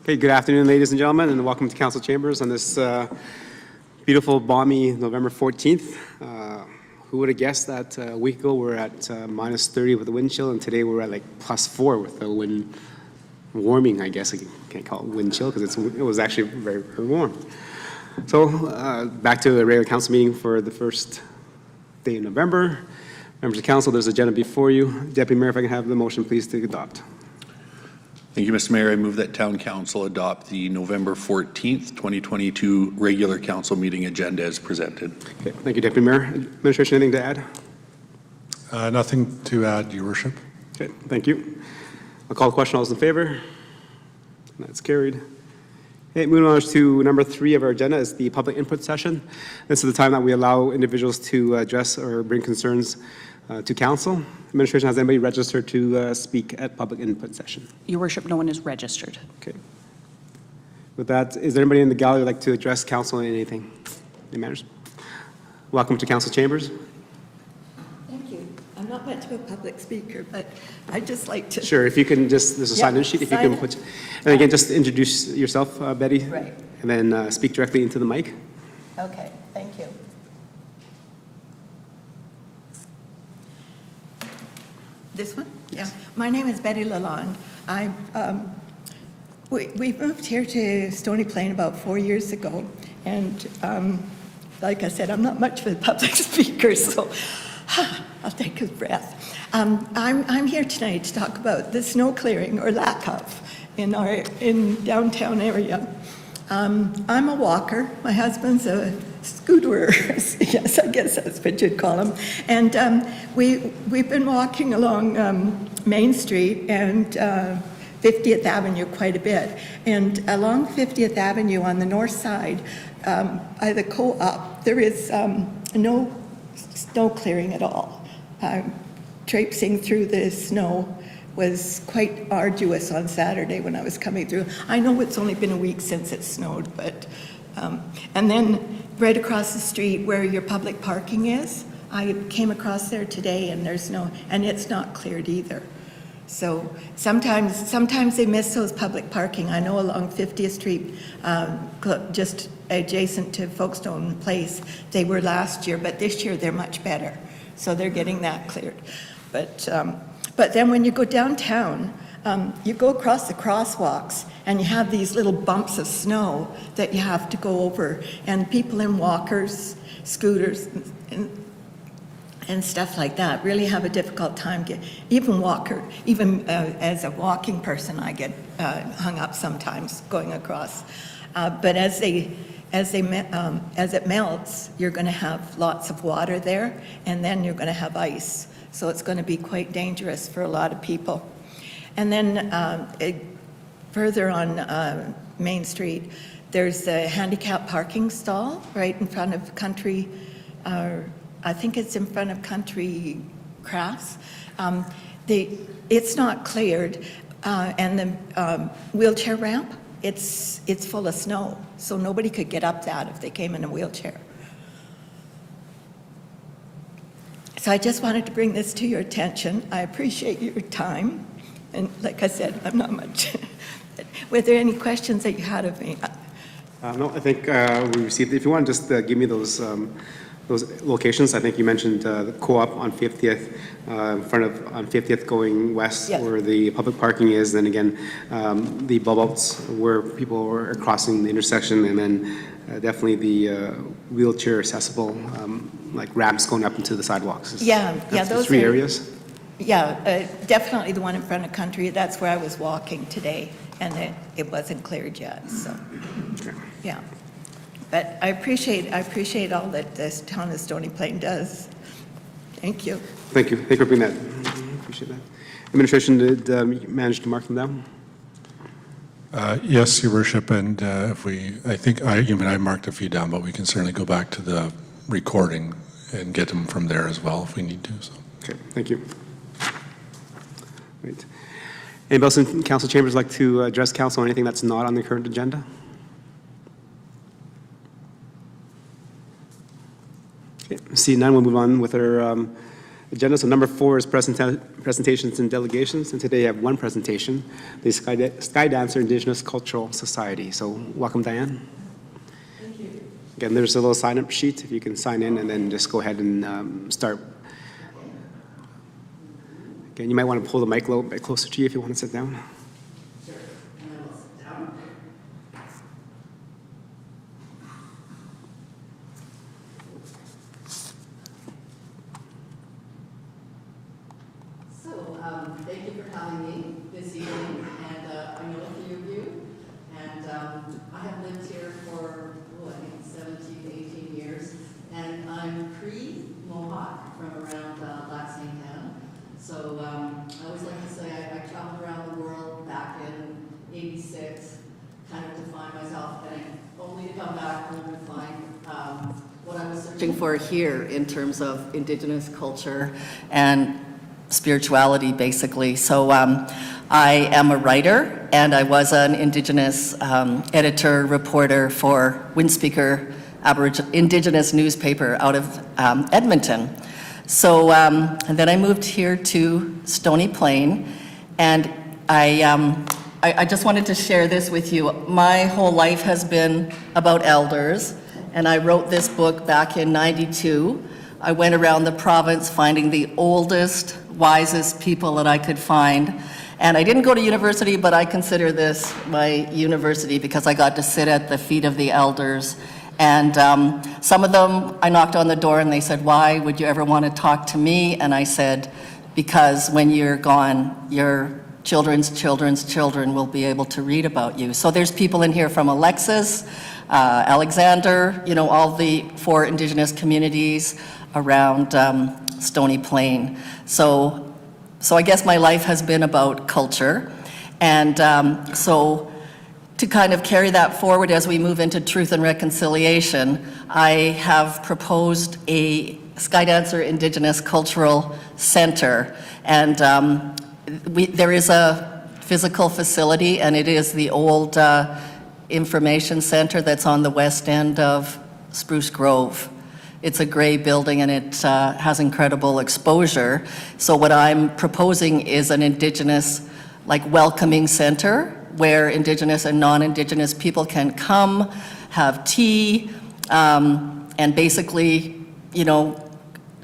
Okay, good afternoon, ladies and gentlemen, and welcome to Council Chambers on this beautiful, balmy November 14th. Who would have guessed that a week ago we're at minus 30 with the wind chill, and today we're at like +4 with the wind warming, I guess. I can't call it wind chill because it was actually very, very warm. So back to the regular council meeting for the first day of November. Members of council, there's an agenda before you. Deputy Mayor, if I can have the motion, please, to adopt. Thank you, Mr. Mayor. I move that Town Council adopt the November 14th, 2022 regular council meeting agenda as presented. Okay, thank you, Deputy Mayor. Administration, anything to add? Nothing to add, Your Worship. Okay, thank you. I'll call the question. All those in favor? That's carried. Okay, moving on to number 3 of our agenda is the public input session. This is the time that we allow individuals to address or bring concerns to council. Administration, has anybody registered to speak at public input session? Your Worship, no one is registered. Okay. With that, is there anybody in the gallery who would like to address council on anything? Any matters? Welcome to council chambers. Thank you. I'm not much of a public speaker, but I'd just like to... Sure, if you can just, there's a sign-in sheet, if you can put, and again, just introduce yourself, Betty. Right. And then speak directly into the mic. Okay, thank you. This one? Yes. Yeah. My name is Betty Lalonde. We moved here to Stony Plain about 4 years ago, and like I said, I'm not much of a public speaker, so I'll take a breath. I'm here tonight to talk about the snow clearing, or lack of, in downtown area. I'm a walker. My husband's a scooterer. Yes, I guess that's what you'd call him. And we've been walking along Main Street and 50th Avenue quite a bit. And along 50th Avenue on the north side, by the co-op, there is no snow clearing at all. Traipsing through the snow was quite arduous on Saturday when I was coming through. I know it's only been a week since it snowed, but, and then right across the street where your public parking is, I came across there today and there's no, and it's not cleared either. So sometimes they miss those public parking. I know along 50th Street, just adjacent to Folkestone Place, they were last year, but this year they're much better. So they're getting that cleared. But then when you go downtown, you go across the crosswalks and you have these little bumps of snow that you have to go over, and people in walkers, scooters, and stuff like that really have a difficult time even as a walking person, I get hung up sometimes going across. But as it melts, you're going to have lots of water there, and then you're going to have ice. So it's going to be quite dangerous for a lot of people. And then further on Main Street, there's the handicap parking stall right in front of Country, I think it's in front of Country Crafts. It's not cleared, and the wheelchair ramp, it's full of snow, so nobody could get up that if they came in a wheelchair. So I just wanted to bring this to your attention. I appreciate your time. And like I said, I'm not much. Were there any questions that you had of me? No, I think we received, if you want to just give me those locations. I think you mentioned the co-op on 50th, in front of, on 50th going west, yeah, where the public parking is. Then again, the bulb outs where people are crossing the intersection, and then definitely the wheelchair accessible, like ramps going up into the sidewalks. Yeah, those 3 areas. Yeah, definitely the one in front of Country. That's where I was walking today, and it wasn't cleared yet. So, okay. Yeah. But I appreciate all that this town of Stony Plain does. Thank you. Thank you. Thank you for bringing that. Appreciate that. Administration, did you manage to mark them down? Yes, Your Worship, and I think I marked a few down, but we can certainly go back to the recording and get them from there as well if we need to. So. Okay, thank you. Right. Anybody else in council chambers like to address council on anything that's not on the current agenda? Okay, see none, we'll move on with our agenda. So number 4 is presentations and delegations, and today I have one presentation, the Sky Dancer Indigenous Cultural Society. So welcome, Diane. Thank you. Again, there's a little sign-up sheet if you can sign in and then just go ahead and start. Again, you might want to pull the mic a little bit closer to you if you want to sit down. Sure, and I will sit down. So, thank you for having me this evening, and I know a few of you, and I have lived here for, I think 17 to 18 years, and I'm Cree-Mohawk from around Lac St. Anne. So I always like to say I traveled around the world back in '86, kind of to find myself, and only to come back home and find what I was searching for here in terms of Indigenous culture and spirituality, basically. So I am a writer, and I was an Indigenous editor, reporter for Windspeaker Indigenous newspaper out of Edmonton. So, and then I moved here to Stony Plain, and I just wanted to share this with you. My whole life has been about elders, and I wrote this book back in '92. I went around the province finding the oldest, wisest people that I could find. And I didn't go to university, but I consider this my university because I got to sit at the feet of the elders. And some of them, I knocked on the door and they said, "Why would you ever want to talk to me?" And I said, "Because when you're gone, your children's children's children will be able to read about you." So there's people in here from Alexis, Alexander, you know, all the 4 Indigenous communities around Stony Plain. So I guess my life has been about culture. And so to kind of carry that forward as we move into Truth and Reconciliation, I have proposed a Sky Dancer Indigenous Cultural Center. And there is a physical facility, and it is the old information center that's on the west end of Spruce Grove. It's a gray building, and it has incredible exposure. So what I'm proposing is an Indigenous, like, welcoming center where Indigenous and non-Indigenous people can come, have tea, and basically, you know,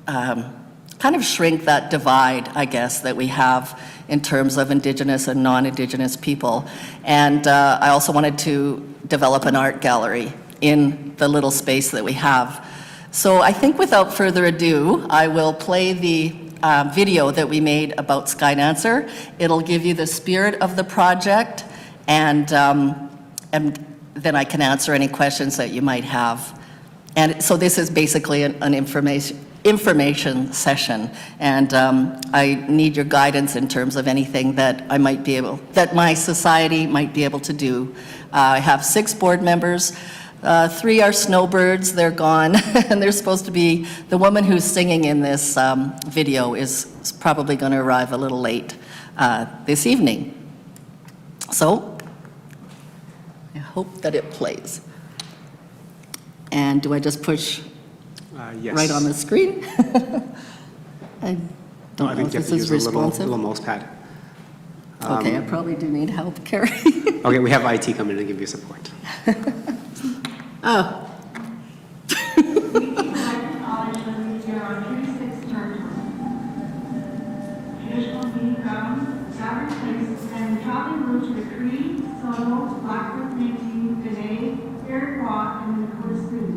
kind of shrink that divide, I guess, that we have in terms of Indigenous and non-Indigenous people. And I also wanted to develop an art gallery in the little space that we have. So I think without further ado, I will play the video that we made about Sky Dancer. It'll give you the spirit of the project, and then I can answer any questions that you might have. And so this is basically an information session, and I need your guidance in terms of anything that that my society might be able to do. I have 6 board members. 3 are snowbirds, they're gone, and they're supposed to be, the woman who's singing in this video is probably going to arrive a little late this evening. So, I hope that it plays. And do I just push Yes. right on the screen? I don't I know think if you have this to is use a responsive. little mouse pad. Okay, I probably do need help, Carrie. Okay, we have IT coming in to give you support. Oh, Traditional meeting grounds, gathering place, and traveling route to the Cree, Soto, Blackfoot, Métis, Dene, Iroquois, and the Dakota Sioux,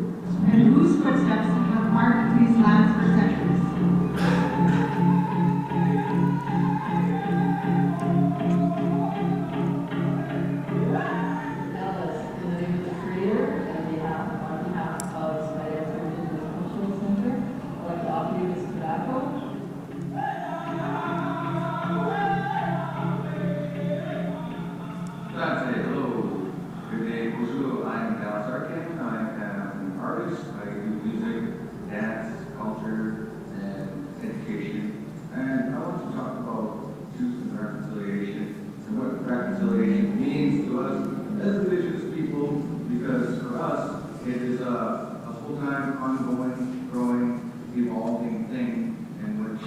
and whose footsteps have marked these lands for centuries. Hello. Good day, bonjour. I'm Dal Sarkin. I am an artist. I do music, dance, culture, and education. And I want to talk about truth and reconciliation and what reconciliation means to us as Indigenous people, because for us, it is a full-time, ongoing, growing, evolving thing in which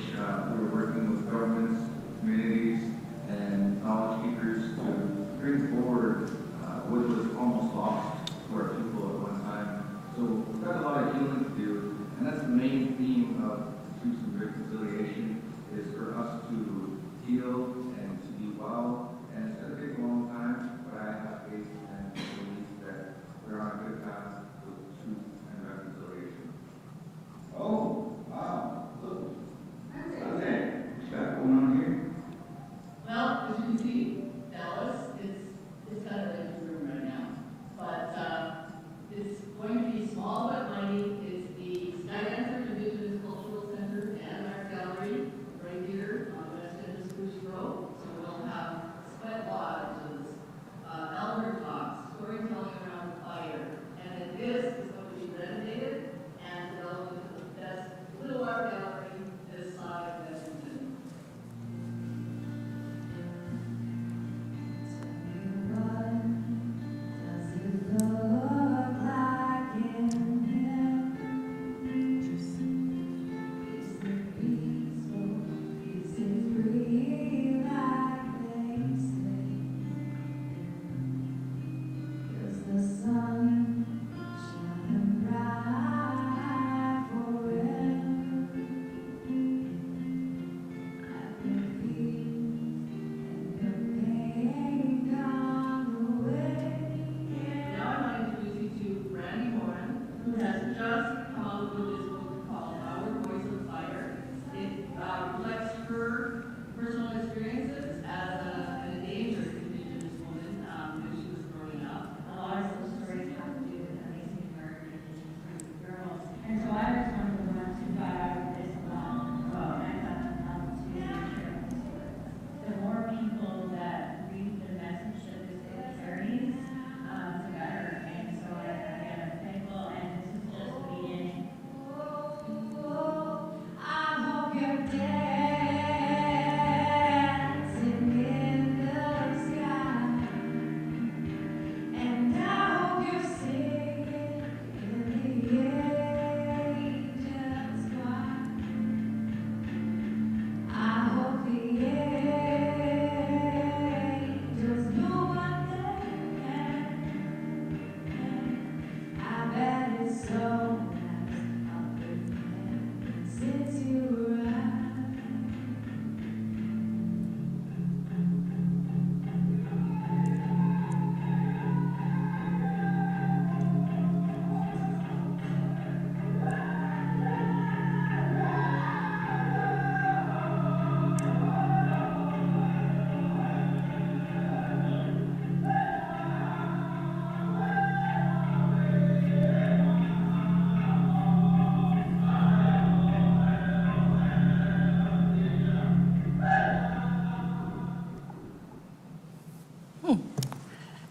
well, and it's gonna take a long time, but I have faith and belief that we're on a good path with truth and reconciliation. Oh, wow, look. What's that? What's that going on here? Well, as you can see, Dallas, it's kind of like a room right now. But it's going to be small but mighty. It's the Skydancer Indigenous Cultural Center and Art Gallery right here on West End of Spruce Grove. So we'll have sweat lodges, elder talks, storytelling around the fire. And then this is going to be renovated and developed into the best little art gallery this side of Edmonton.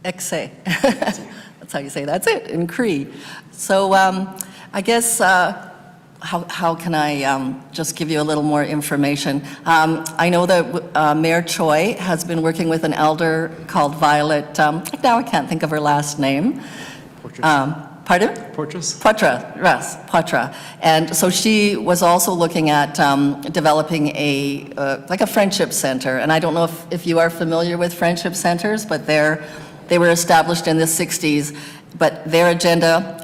Exe. That's how you say that's it in Cree. So I guess how can I just give you a little more information? I know that Mayor Choi has been working with an elder called Violet. Now I can't think of her last name. Pardon? Portraits? Potra, yes, Potra. And so she was also looking at developing like a friendship center. And I don't know if you are familiar with friendship centers, but they were established in the 60s. But their agenda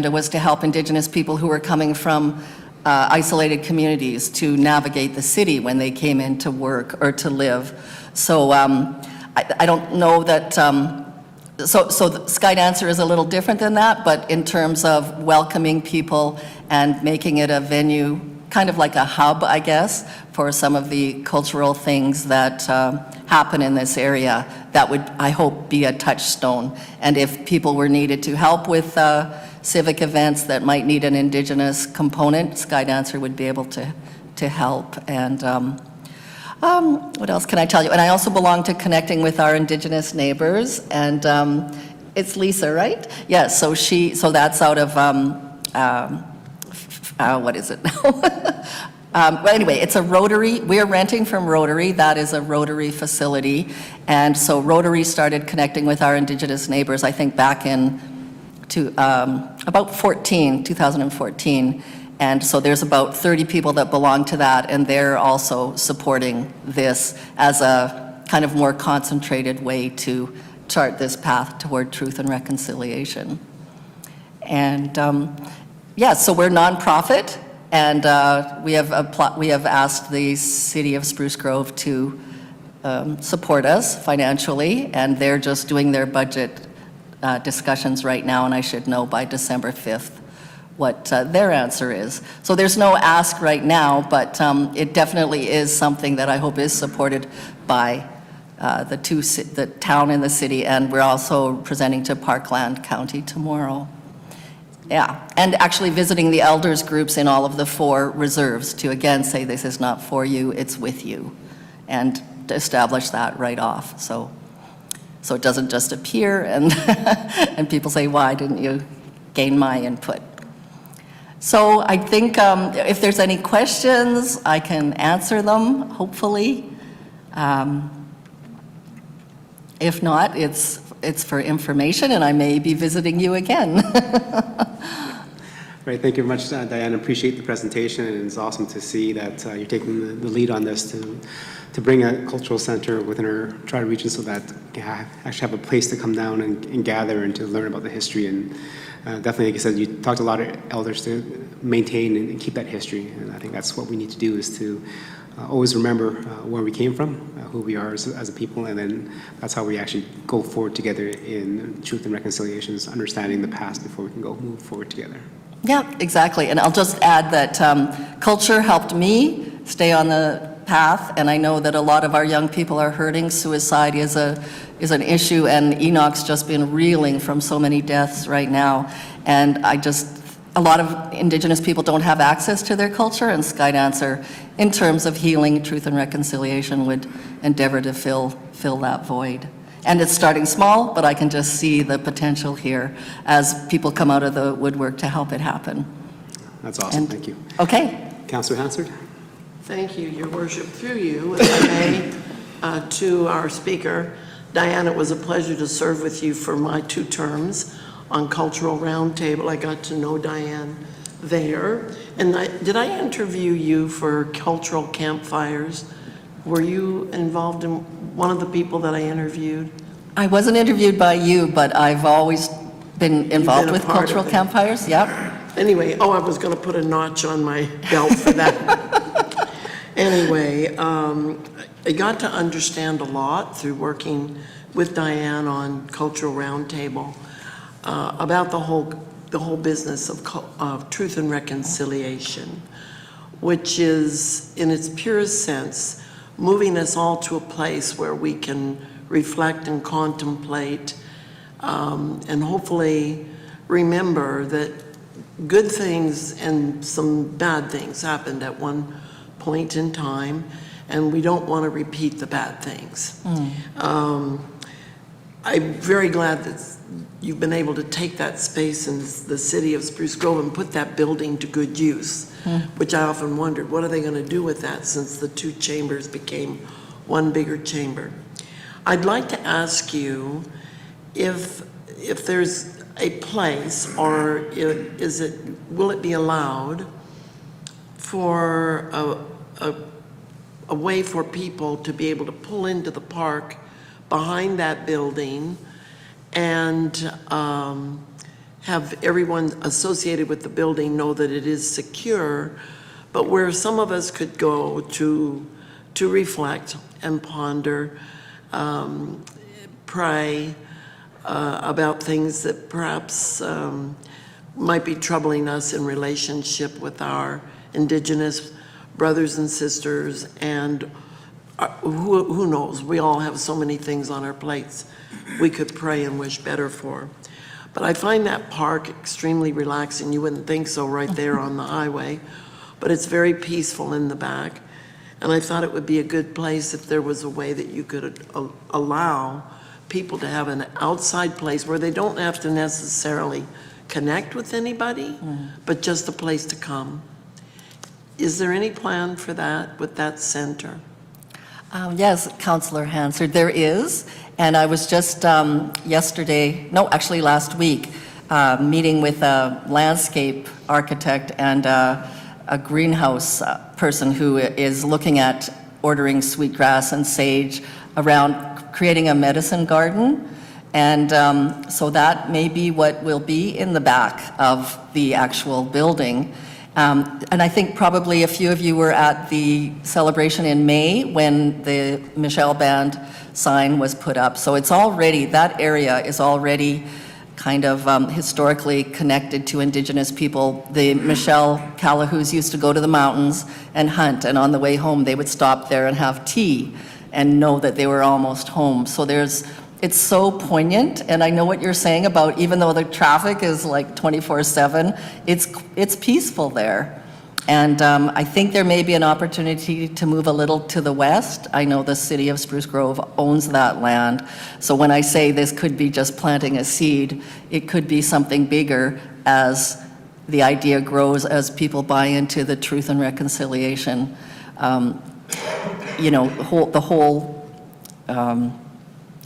was to help Indigenous people who were coming from isolated communities to navigate the city when they came in to work or to live. So I don't know that. So the Skydancer is a little different than that, but in terms of welcoming people and making it a venue, kind of like a hub, I guess, for some of the cultural things that happen in this area, that would, I hope, be a touchstone. And if people were needed to help with civic events that might need an Indigenous component, Skydancer would be able to help. And what else can I tell you? And I also belong to Connecting with Our Indigenous Neighbors, and it's Lisa, right? Yeah, so that's out of, what is it now? But anyway, it's a Rotary. We're renting from Rotary. That is a Rotary facility. And so Rotary started Connecting with Our Indigenous Neighbors, I think back in about 2014. And so there's about 30 people that belong to that, and they're also supporting this as a kind of more concentrated way to chart this path toward truth and reconciliation. And yeah, so we're nonprofit, and we have asked the city of Spruce Grove to support us financially, and they're just doing their budget discussions right now, and I should know by December 5th what their answer is. So there's no ask right now, but it definitely is something that I hope is supported by the town and the city, and we're also presenting to Parkland County tomorrow. Yeah, and actually visiting the elders groups in all of the 4 reserves to again say this is not for you, it's with you, and to establish that right off. So it doesn't just appear and and people say, why didn't you gain my input? So I think if there's any questions, I can answer them, hopefully. If not, it's for information, and I may be visiting you again. Right, thank you very much, Diane. Appreciate the presentation, and it's awesome to see that you're taking the lead on this to bring a cultural center within our tri-region so that we actually have a place to come down and gather and to learn about the history. And definitely, like I said, you talked to a lot of elders to maintain and keep that history, and I think that's what we need to do, is to always remember where we came from, who we are as a people, and then that's how we actually go forward together in truth and reconciliations, understanding the past before we can go move forward together. Yeah, exactly. And I'll just add that culture helped me stay on the path, and I know that a lot of our young people are hurting. Suicide is an issue, and Enoch's just been reeling from so many deaths right now. And a lot of Indigenous people don't have access to their culture, and Skydancer, in terms of healing, truth, and reconciliation, would endeavor to fill that void. And it's starting small, but I can just see the potential here as people come out of the woodwork to help it happen. That's awesome, thank you. Okay. Councillor Hansard? Thank you, Your Worship. Through you, if I may, to our speaker, Diane, it was a pleasure to serve with you for my 2 terms on Cultural Roundtable. I got to know Diane there. And did I interview you for Cultural Campfires? Were you involved in one of the people that I interviewed? I wasn't interviewed by you, but I've always been involved with Cultural Campfires. Yep. Anyway, I was going to put a notch on my belt for that. Anyway, I got to understand a lot through working with Diane on Cultural Roundtable about the whole business of truth and reconciliation, which is, in its purest sense, moving us all to a place where we can reflect and contemplate and hopefully remember that good things and some bad things happened at one point in time, and we don't want to repeat the bad things. I'm very glad that you've been able to take that space in the city of Spruce Grove and put that building to good use, which I often wondered, what are they going to do with that since the 2 chambers became one bigger chamber? I'd like to ask you if there's a place, or will it be allowed for a way for people to be able to pull into the park behind that building and have everyone associated with the building know that it is secure, but where some of us could go to reflect and ponder, pray about things that perhaps might be troubling us in relationship with our Indigenous brothers and sisters, and who knows, we all have so many things on our plates we could pray and wish better for. But I find that park extremely relaxing. You wouldn't think so right there on the highway, but it's very peaceful in the back. And I thought it would be a good place if there was a way that you could allow people to have an outside place where they don't have to necessarily connect with anybody, but just a place to come. Is there any plan for that with that center? Yes, Councillor Hansard, there is. And I was just last week, meeting with a landscape architect and a greenhouse person who is looking at ordering sweetgrass and sage around creating a medicine garden. And so that may be what will be in the back of the actual building. And I think probably a few of you were at the celebration in May when the Michelle Band sign was put up. So it's already, that area is already kind of historically connected to Indigenous people. The Michelle Callahoos used to go to the mountains and hunt, and on the way home, they would stop there and have tea and know that they were almost home. So it's so poignant, and I know what you're saying about even though the traffic is like 24/7, it's peaceful there. And I think there may be an opportunity to move a little to the west. I know the city of Spruce Grove owns that land. So when I say this could be just planting a seed, it could be something bigger as the idea grows, as people buy into the truth and reconciliation. The whole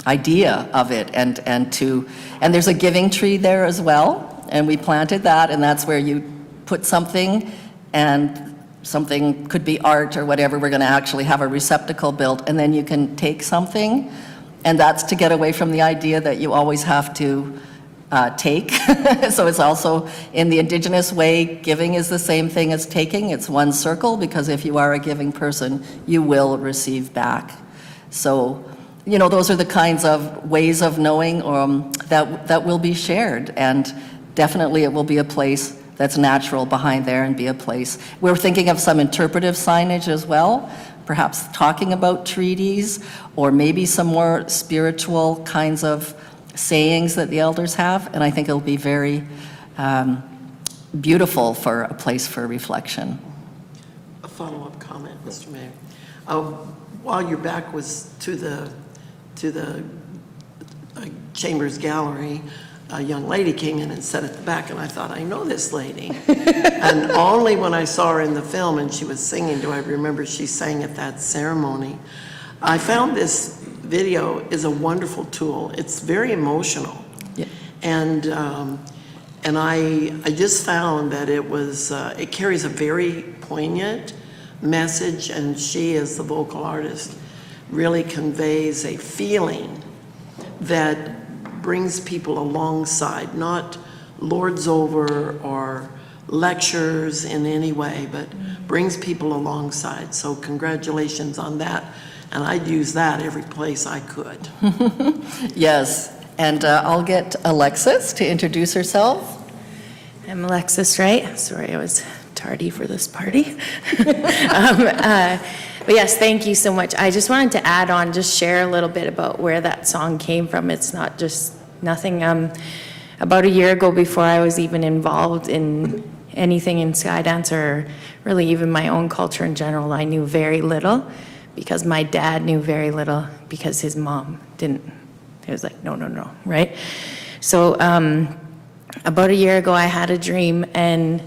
idea of it, and there's a giving tree there as well, and we planted that, and that's where you put something, and something could be art or whatever. We're going to actually have a receptacle built, and then you can take something, and that's to get away from the idea that you always have to take. So it's also in the Indigenous way, giving is the same thing as taking. It's one circle, because if you are a giving person, you will receive back. So those are the kinds of ways of knowing that will be shared, and definitely it will be a place that's natural behind there and be a place. We're thinking of some interpretive signage as well, perhaps talking about treaties, or maybe some more spiritual kinds of sayings that the elders have, and I think it'll be very beautiful for a place for reflection. A follow-up comment, Mr. Mayor. While your back was to the Chambers Gallery, a young lady came in and sat at the back, and I thought, I know this lady. And only when I saw her in the film and she was singing do I remember she sang at that ceremony. I found this video is a wonderful tool. It's very emotional. Yeah. And I just found that it carries a very poignant message, and she, as the vocal artist, really conveys a feeling that brings people alongside, not lords over or lectures in any way, but brings people alongside. So congratulations on that. And I'd use that every place I could. Yes, and I'll get Alexis to introduce herself. I'm Alexis Wright. Sorry, I was tardy for this party. But yes, thank you so much. I just wanted to add on, just share a little bit about where that song came from. It's not just nothing. About a year ago, before I was even involved in anything in Skydance or really even my own culture in general, I knew very little, because my dad knew very little because his mom didn't. It was like, no, right? So about a year ago, I had a dream, and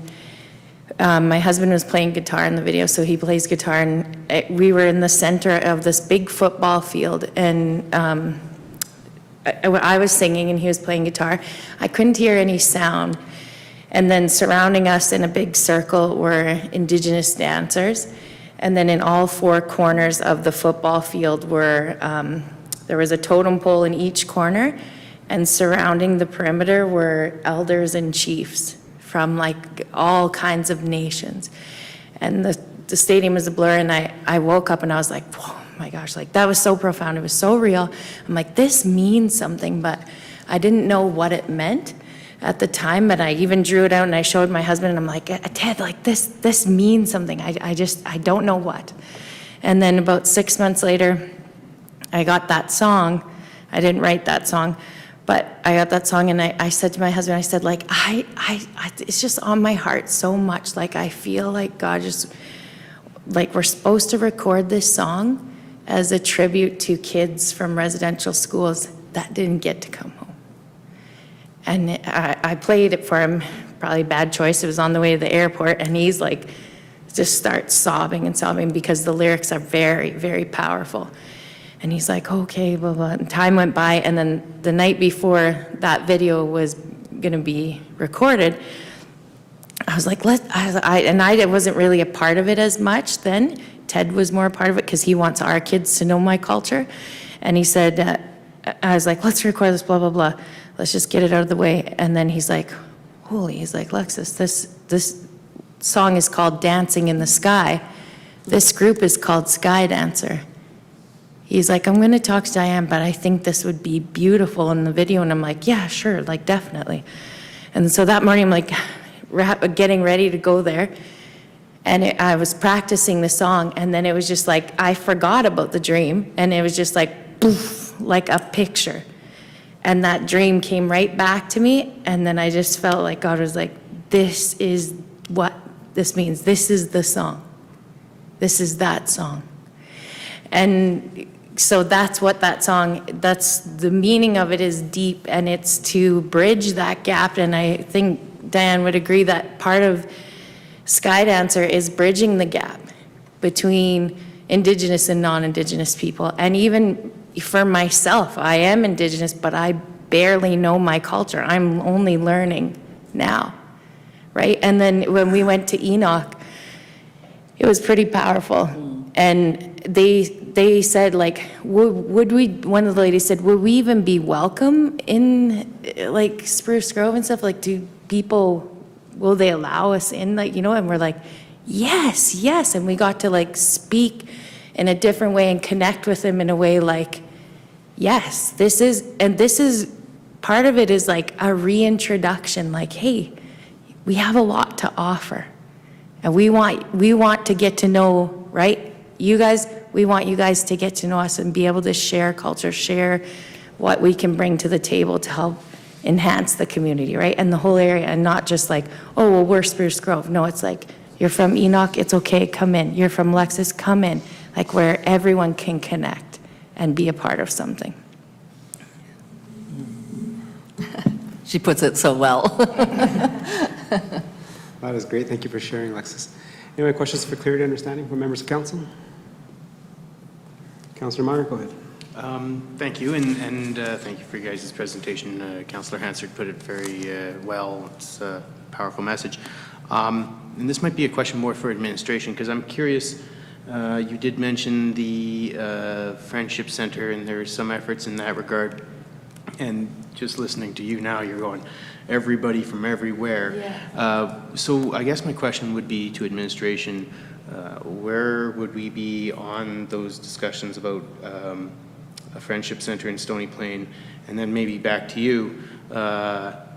my husband was playing guitar in the video, so he plays guitar, and we were in the center of this big football field, and I was singing and he was playing guitar. I couldn't hear any sound, and then surrounding us in a big circle were Indigenous dancers, and then in all four corners of the football field were, there was a totem pole in each corner, and surrounding the perimeter were elders and chiefs from like all kinds of nations. And the stadium was a blur, and I woke up and I was like, whoa, my gosh, like that was so profound. It was so real. I'm like, this means something, but I didn't know what it meant at the time, but I even drew it out and I showed my husband, and I'm like, Ted, like this means something. I don't know what. And then about 6 months later, I got that song. I didn't write that song, but I got that song, and I said to my husband, I said, like, it's just on my heart so much. Like, I feel like God just, like, we're supposed to record this song as a tribute to kids from residential schools that didn't get to come home. And I played it for him, probably a bad choice. It was on the way to the airport, and he's like, just starts sobbing and sobbing because the lyrics are very, very powerful. And he's like, okay, blah, blah. And time went by, and then the night before that video was gonna be recorded, I was like, I wasn't really a part of it as much then. Ted was more a part of it because he wants our kids to know my culture. And he said, I was like, let's record this, blah, blah, blah. Let's just get it out of the way. And then he's like, holy, he's like, Lexus, song is called Dancing in the Sky. This group is called Sky Dancer. He's like, I'm going to talk to Diane, but I think this would be beautiful in the video. And I'm like, yeah, sure, like definitely. And so that morning I'm like getting ready to go there. And I was practicing the song, and then it was just like, I forgot about the dream, and it was just like, poof, like a picture. And that dream came right back to me, and then I just felt like God was like, this is what this means. This is the song. This is that song. And so that's what that song, that's the meaning of it is deep, and it's to bridge that gap. And I think Diane would agree that part of Sky Dancer is bridging the gap between Indigenous and non-Indigenous people. And even for myself, I am Indigenous, but I barely know my culture. I'm only learning now, right? And then when we went to Enoch, it was pretty powerful. And they said, like, would we, one of the ladies said, would we even be welcome in, like, Spruce Grove and stuff? Like, do people, will they allow us in? Like, you know, and we're like, yes, yes. And we got to, like, speak in a different way and connect with them in a way like, yes, this is, and this is, part of it is like a reintroduction, like, hey, we have a lot to offer. And we want to get to know, right? You guys, we want you guys to get to know us and be able to share culture, share what we can bring to the table to help enhance the community, right? And the whole area, and not just like, oh, well, we're Spruce Grove. No, it's like, you're from Enoch, it's okay, come in. You're from Lexus, come in. Like where everyone can connect and be a part of something. She puts it so well. That is great. Thank you for sharing, Alexis. Any other questions for clarity and understanding from members of council? Councillor Meyer, go ahead. Thank you, and thank you for your guys' presentation. Councillor Hansard put it very well. It's a powerful message. And this might be a question more for administration, because I'm curious, you did mention the Friendship Center, and there's some efforts in that regard. And just listening to you now, you're going, everybody from everywhere. Yeah. So I guess my question would be to administration, where would we be on those discussions about a Friendship Center in Stony Plain? And then maybe back to you,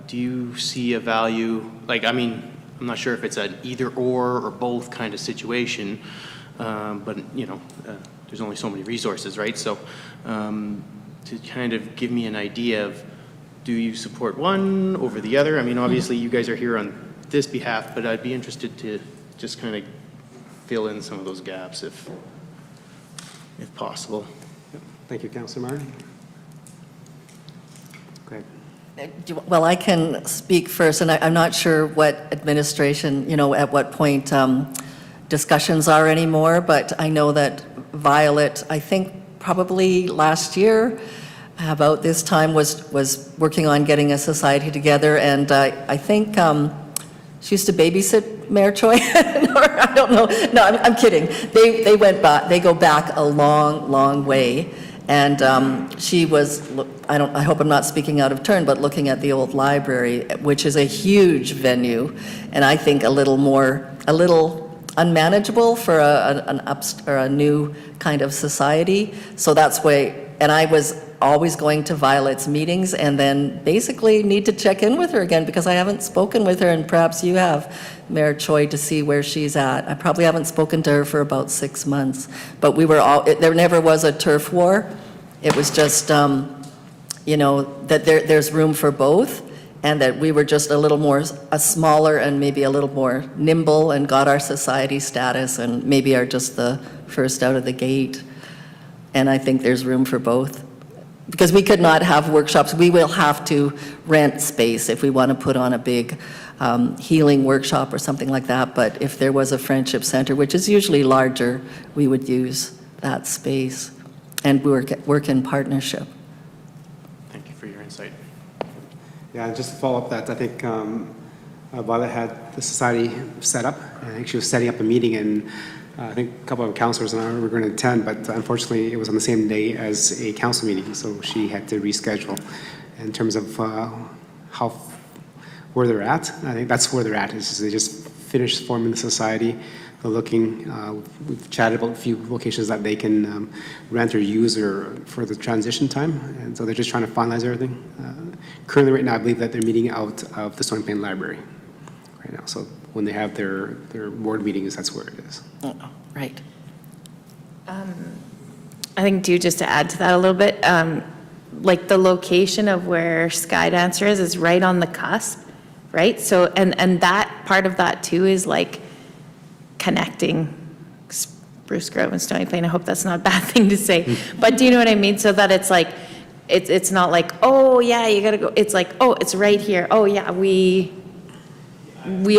do you see a value, like, I mean, I'm not sure if it's an either or both kind of situation, but you know, there's only so many resources, right? So to kind of give me an idea of, do you support one over the other? I mean, obviously you guys are here on this behalf, but I'd be interested to just kind of fill in some of those gaps if possible. Yep. Thank you, Councillor Meyer. Go ahead. Well, I can speak first, and I'm not sure what administration, you know, at what point discussions are anymore, but I know that Violet, I think probably last year, about this time, was working on getting a society together, and I think she used to babysit Mayor Choi, or I don't know. No, I'm kidding. They went back. They go back a long, long way, and she was. I hope I'm not speaking out of turn, but looking at the old library, which is a huge venue, and I think a little unmanageable for a new kind of society. So that's why, and I was always going to Violet's meetings, and then basically need to check in with her again because I haven't spoken with her, and perhaps you have, Mayor Choi, to see where she's at. I probably haven't spoken to her for about 6 months, but we were all, there never was a turf war. It was just, you know, that there's room for both, and that we were just a smaller and maybe a little more nimble and got our society status and maybe are just the first out of the gate. And I think there's room for both. Because we could not have workshops. We will have to rent space if we want to put on a big healing workshop or something like that. But if there was a Friendship Center, which is usually larger, we would use that space and work in partnership. Thank you for your insight. Yeah, and just to follow up that, I think Violet had the society set up, and I think she was setting up a meeting, and I think a couple of councillors and I were going to attend, but unfortunately it was on the same day as a council meeting, so she had to reschedule. In terms of where they're at, I think that's where they're at, is they just finished forming the society. They're looking, we've chatted about a few locations that they can rent or use for the transition time, and so they're just trying to finalize everything. Currently, right now, I believe that they're meeting out of the Stony Plain Library right now, so when they have their board meetings, that's where it is. Right. I think too, just to add to that a little bit, like the location of where Skydancer is right on the cusp, right? So, and that part of that too is like connecting Spruce Grove and Stony Plain. I hope that's not a bad thing to say, but do you know what I mean? So that it's like, it's not like, oh yeah, you gotta go. It's like, oh, it's right here. Oh yeah, we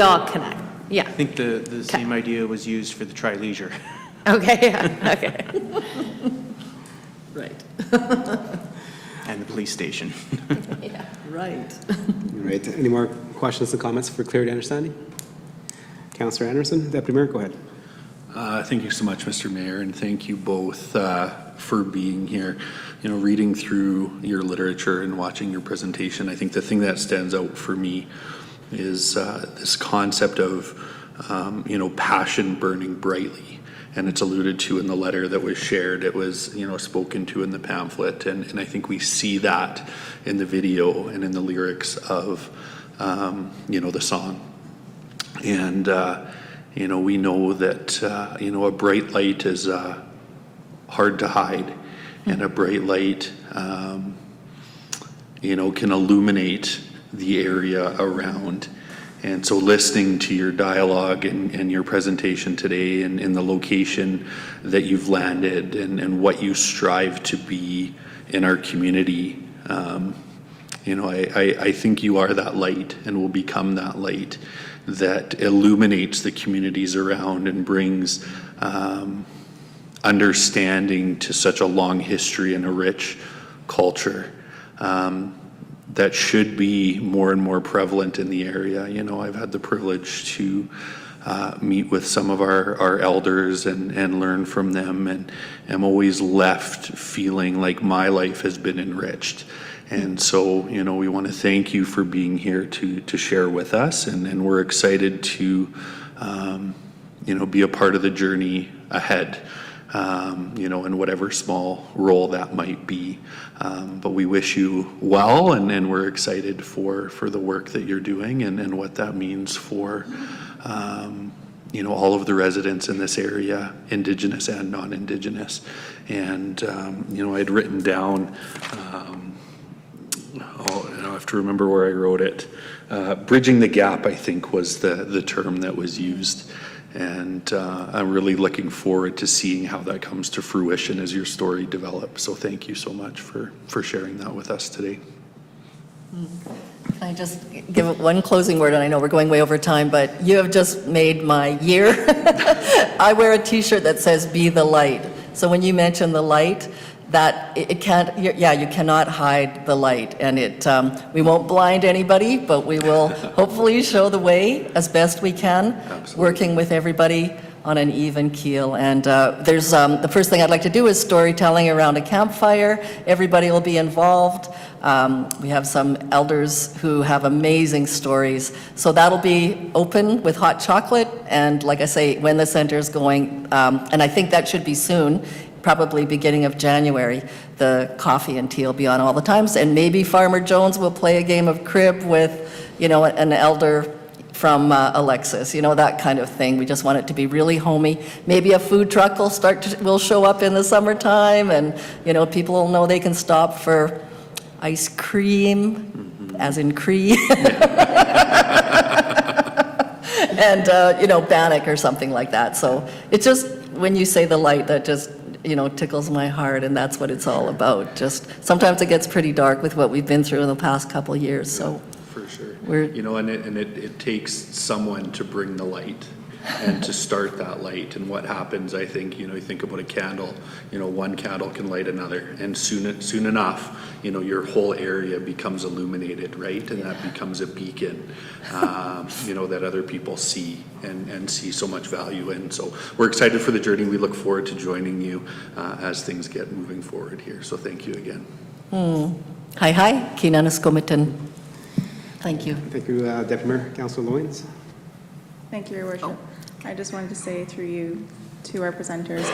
all connect. Yeah. I think the same idea was used for the Tri-Leisure. Okay, yeah, okay. Right. And the police station. Yeah. Right. Right, any more questions and comments for clarity and understanding? Councillor Anderson, Deputy Mayor, go ahead. Thank you so much, Mr. Mayor, and thank you both for being here. You know, reading through your literature and watching your presentation, I think the thing that stands out for me is this concept of, you know, passion burning brightly. And it's alluded to in the letter that was shared. It was, you know, spoken to in the pamphlet. And I think we see that in the video and in the lyrics of, you know, the song. And, you know, we know that, you know, a bright light is hard to hide. And a bright light, you know, can illuminate the area around. And so listening to your dialogue and your presentation today and the location that you've landed and what you strive to be in our community, you know, I think you are that light and will become that light that illuminates the communities around and brings understanding to such a long history and a rich culture. That should be more and more prevalent in the area. You know, I've had the privilege to meet with some of our elders and learn from them, and am always left feeling like my life has been enriched. And so, you know, we want to thank you for being here to share with us, and we're excited to, you know, be a part of the journey ahead. You know, in whatever small role that might be. But we wish you well, and we're excited for the work that you're doing and what that means for, you know, all of the residents in this area, Indigenous and non-Indigenous. And, you know, I'd written down, I have to remember where I wrote it. Bridging the gap, I think, was the term that was used. And I'm really looking forward to seeing how that comes to fruition as your story develops. So thank you so much for sharing that with us today. Can I just give it one closing word? And I know we're going way over time, but you have just made my year. I wear a t-shirt that says "Be the light." So when you mention the light, that it can't, yeah, you cannot hide the light, and we won't blind anybody, but we will hopefully show the way as best we can. Absolutely. Working with everybody on an even keel. And there's the first thing I'd like to do is storytelling around a campfire. Everybody will be involved. We have some elders who have amazing stories. So that'll be open with hot chocolate, and like I say, when the center is going, and I think that should be soon, probably beginning of January, the coffee and tea will be on all the times, and maybe Farmer Jones will play a game of crib with, you know, an elder from Alexis, you know, that kind of thing. We just want it to be really homey. Maybe a food truck will show up in the summertime, and, you know, people will know they can stop for ice cream, as in cream, and, you know, bannock or something like that. So it's just, when you say the light, that just, you know, tickles my heart, and that's what it's all about. Just sometimes it gets pretty dark with what we've been through in the past couple of years. So for sure, you know, and it takes someone to bring the light and to start that light. And what happens, I think, you know, you think about a candle, you know, one candle can light another, and soon enough, you know, your whole area becomes illuminated, right? And that becomes a beacon, you know, that other people see and see so much value in. So we're excited for the journey. We look forward to joining you as things get moving forward here. So thank you again. Hi, Kinanis Komitin. Thank you. Thank you, Deputy Mayor. Councilor Loyens. Thank you, Your Worship. I just wanted to say through you to our presenters,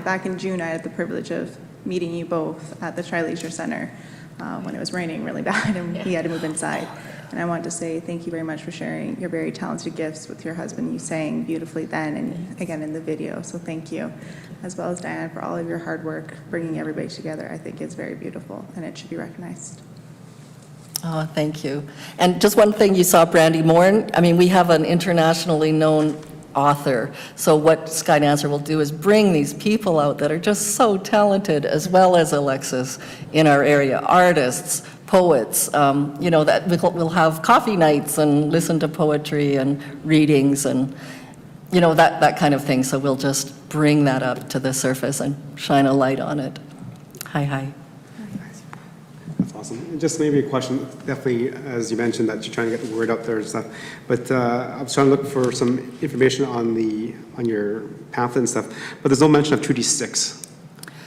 back in June, I had the privilege of meeting you both at the Tri-Leisure Center when it was raining really bad and he had to move inside. And I want to say thank you very much for sharing your very talented gifts with your husband. You sang beautifully then and again in the video, so thank you. As well as Diana for all of your hard work bringing everybody together. I think it's very beautiful and it should be recognized. Oh, thank you. And just one thing, you saw Brandy Moore. I mean, we have an internationally known author. So what Skydancer will do is bring these people out that are just so talented, as well as Alexis, in our area. Artists, poets, you know, that we'll have coffee nights and listen to poetry and readings and, you know, that kind of thing. So we'll just bring that up to the surface and shine a light on it. Hi. That's awesome. And just maybe a question, definitely, as you mentioned, that you're trying to get the word out there and stuff, but I was trying to look for some information on your pamphlet and stuff, but there's no mention of Treaty 6.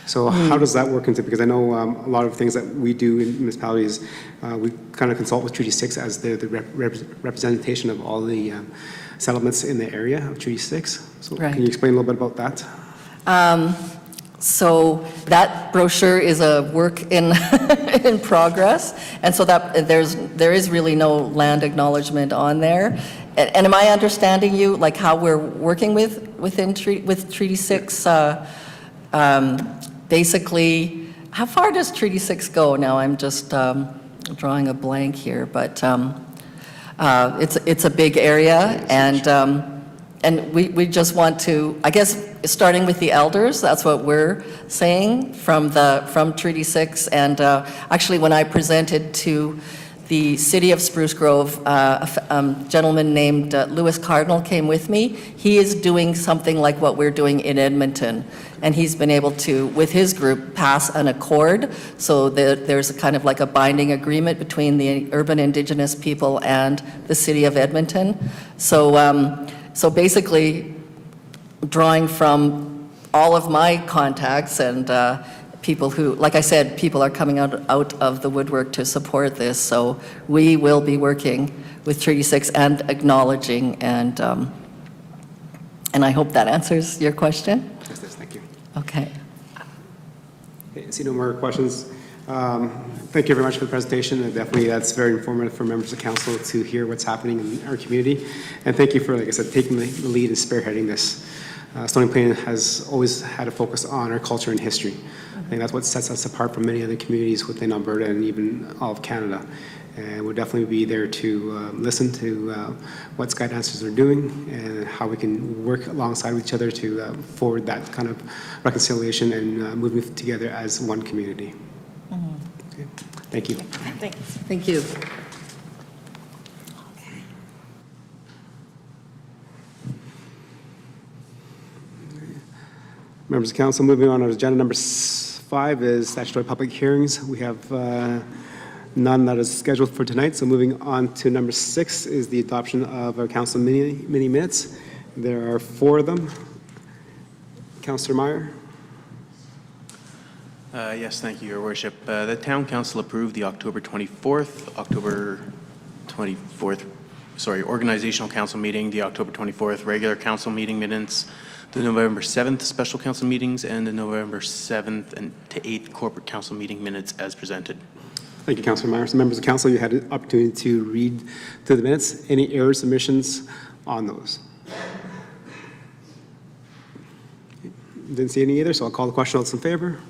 So how does that work into, because I know a lot of things that we do in municipalities, we kind of consult with Treaty 6 as the representation of all the settlements in the area of Treaty 6. So Right. Can you explain a little bit about that? So that brochure is a work in in progress, and so that there is really no land acknowledgement on there. And am I understanding you, like how we're working with Treaty 6? Basically, how far does Treaty 6 go? Now I'm just drawing a blank here, but it's a big area, and we just want to, I guess, starting with the elders, that's what we're saying from Treaty 6. And actually, when I presented to the city of Spruce Grove, a gentleman named Louis Cardinal came with me. He is doing something like what we're doing in Edmonton. And he's been able to, with his group, pass an accord. So there's a kind of like a binding agreement between the urban Indigenous people and the city of Edmonton. So basically, drawing from all of my contacts and people who, like I said, people are coming out of the woodwork to support this. So we will be working with Treaty 6 and acknowledging, and I hope that answers your question. Yes, thank you. Okay. Okay, I see no more questions. Thank you very much for the presentation, and definitely that's very informative for members of council to hear what's happening in our community. And thank you for, like I said, taking the lead and spearheading this. Stony Plain has always had a focus on our culture and history. I think that's what sets us apart from many other communities within Alberta and even all of Canada. And we'll definitely be there to listen to what Skydancers are doing and how we can work alongside each other to forward that kind of reconciliation and moving together as one community. Okay. Thank you. Thanks. Thank you. Members of council, moving on to agenda number 5 is statutory public hearings. We have none that is scheduled for tonight, so moving on to number 6 is the adoption of our council mini minutes. There are 4 of them. Councillor Meyer. Yes, thank you, Your Worship. The Town Council approved the October 24th, Organizational Council meeting, the October 24th regular council meeting minutes, the November 7th special council meetings, and the November 7th to 8th corporate council meeting minutes as presented. Thank you, Councillor Meyer. So members of council, you had an opportunity to read through the minutes. Any error submissions on those? Didn't see any either, so I'll call the question. All those in favor?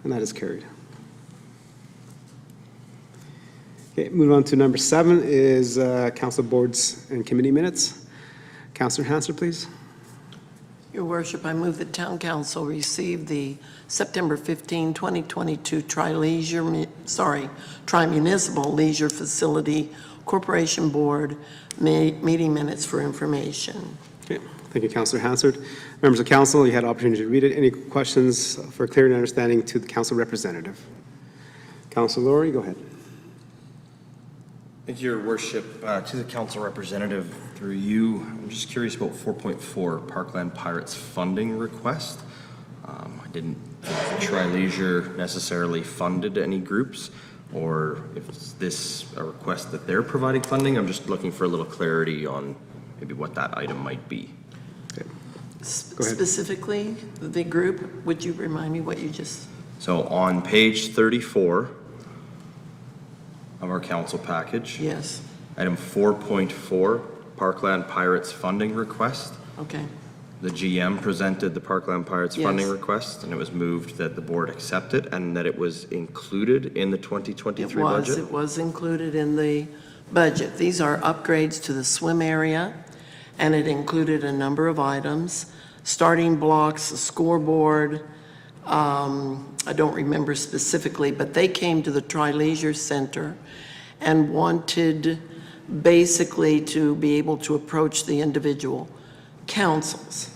And that is carried. Okay, moving on to number 7 is council boards and committee minutes. Councillor Hansard, please. Your Worship, I move that Town Council receive the September 15, 2022 Tri-Municipal Leisure Facility Corporation Board meeting minutes for information. Okay, thank you, Councillor Hansard. Members of council, you had an opportunity to read it. Any questions for clear and understanding to the council representative? Councillor Laurie, go ahead. Thank you, Your Worship. To the council representative, through you, I'm just curious about 4.4 Parkland Pirates funding request. I didn't think Tri-Leisure necessarily funded any groups, or if this a request that they're providing funding. I'm just looking for a little clarity on maybe what that item might be. Go ahead. Specifically, the group, would you remind me what you just? So on page 34 of our council package, Yes, item 4.4, Parkland Pirates funding request. okay. The GM presented the Parkland Pirates funding Yes. request, and it was moved that the board accept it and that it was included in the 2023 budget. It was included in the budget. These are upgrades to the swim area, and it included a number of items, starting blocks, a scoreboard, I don't remember specifically, but they came to the Tri-Leisure Center and wanted basically to be able to approach the individual councils.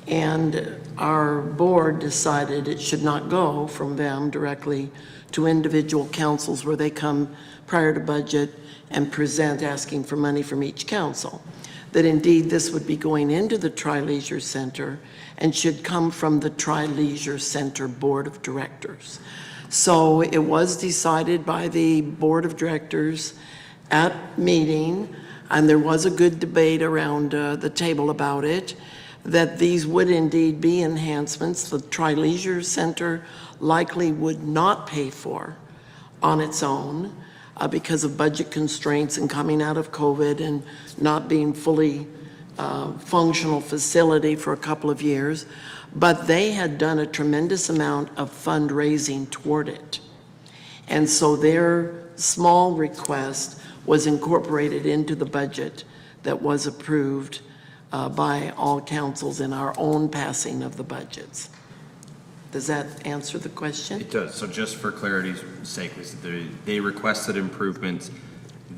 And our board decided it should not go from them directly to individual councils where they come prior to budget and present asking for money from each council. That indeed this would be going into the Tri-Leisure Center and should come from the Tri-Leisure Center Board of Directors. So it was decided by the Board of Directors at meeting, and there was a good debate around the table about it, that these would indeed be enhancements the Tri-Leisure Center likely would not pay for on its own because of budget constraints and coming out of COVID and not being fully functional facility for a couple of years. But they had done a tremendous amount of fundraising toward it. And so their small request was incorporated into the budget that was approved by all councils in our own passing of the budgets. Does that answer the question? It does. So just for clarity's sake, they requested improvements.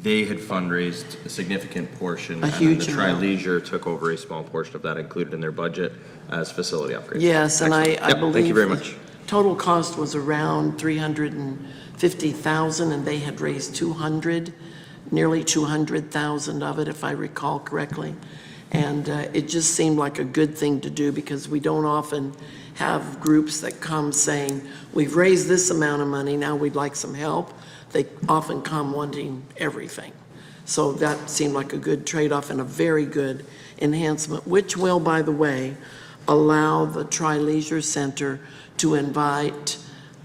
They had fundraised a significant portion. A huge and the amount. Tri-Leisure took over a small portion of that included in their budget as facility upgrades. Yes, and I Excellent. Yep, believe. thank you very much. Total cost was around $350,000, and they had raised nearly 200,000 of it, if I recall correctly. And it just seemed like a good thing to do because we don't often have groups that come saying, we've raised this amount of money, now we'd like some help. They often come wanting everything. So that seemed like a good trade-off and a very good enhancement, which will, by the way, allow the Tri-Leisure Center to invite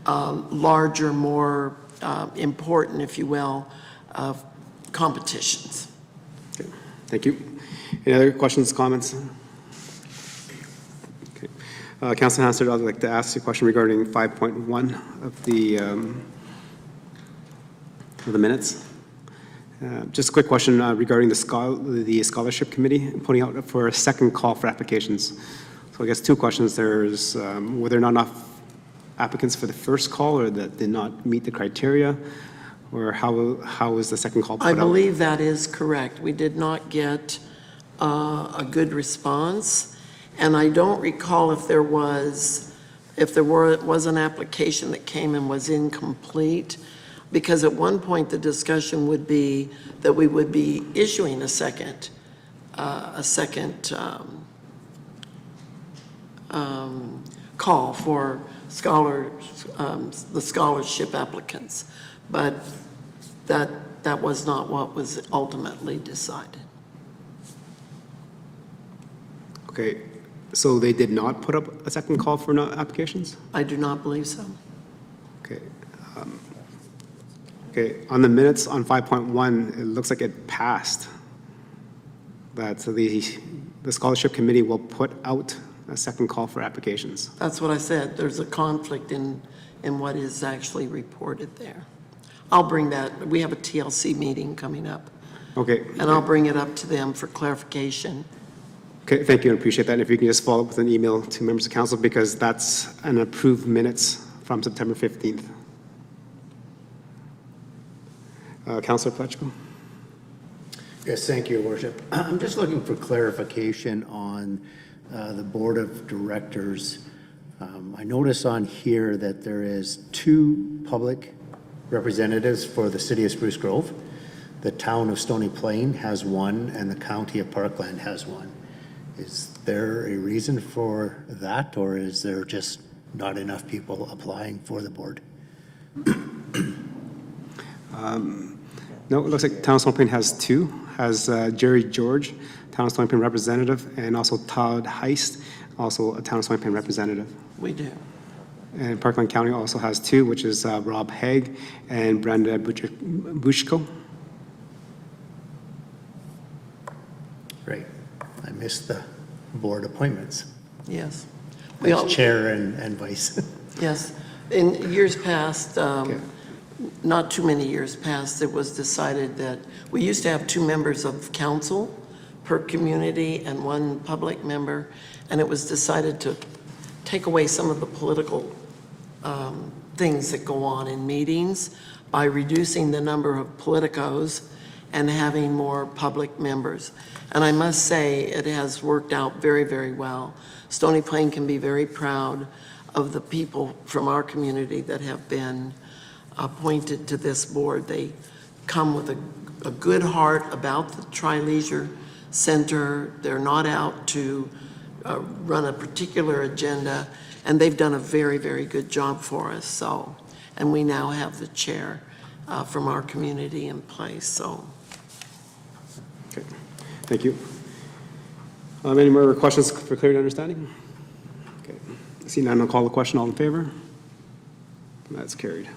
larger, more important, if you will, competitions. Okay. Thank you. Any other questions, comments? Okay. Councilor Hansard, I'd like to ask you a question regarding 5.1 of the minutes. Just a quick question regarding the scholarship committee putting out for a second call for applications. So I guess two questions. There's were there not enough applicants for the first call, or that did not meet the criteria, or how was the second call put I out? believe that is correct. We did not get a good response, and I don't recall if there was an application that came and was incomplete, because at one point the discussion would be that we would be issuing a second call for the scholarship applicants, but that was not what was ultimately decided. Okay, so they did not put up a second call for applications? I do not believe so. Okay. Okay, on the minutes on 5.1, it looks like it passed. That the scholarship committee will put out a second call for applications. That's what I said. There's a conflict in what is actually reported there. I'll bring that. We have a TLC meeting coming up, Okay. and I'll bring it up to them for clarification. Okay, thank you, I appreciate that. And if you can just follow up with an email to members of council, because that's an approved minutes from September 15th. Councilor Pletchko? Yes, thank you, Your Worship. I'm just looking for clarification on the Board of Directors. I notice on here that there is 2 public representatives for the City of Spruce Grove. The town of Stony Plain has 1, and the county of Parkland has 1. Is there a reason for that, or is there just not enough people applying for the board? No, it looks like town of Stony Plain has 2, has Jerry George. Town of Stony Plain representative, and also Todd Heist, also a Town of Stony Plain representative. We do. And Parkland County also has 2, which is Rob Haig and Brenda Bushko. Great. I missed the board appointments. Yes. As chair and vice. Yes. In years past, not too many years past, it was decided that we used to have 2 members of council per community and 1 public member, and it was decided to take away some of the political things that go on in meetings by reducing the number of politicos and having more public members. And I must say, it has worked out very, very well. Stony Plain can be very proud of the people from our community that have been appointed to this board. They come with a good heart about the Tri-Leisure Center. They're not out to run a particular agenda, and they've done a very, very good job for us. So, and we now have the chair from our community in place. So, Okay, thank you. Any more questions for clarity and understanding? Okay, seeing none, I'll call the question. All in favor? That's carried.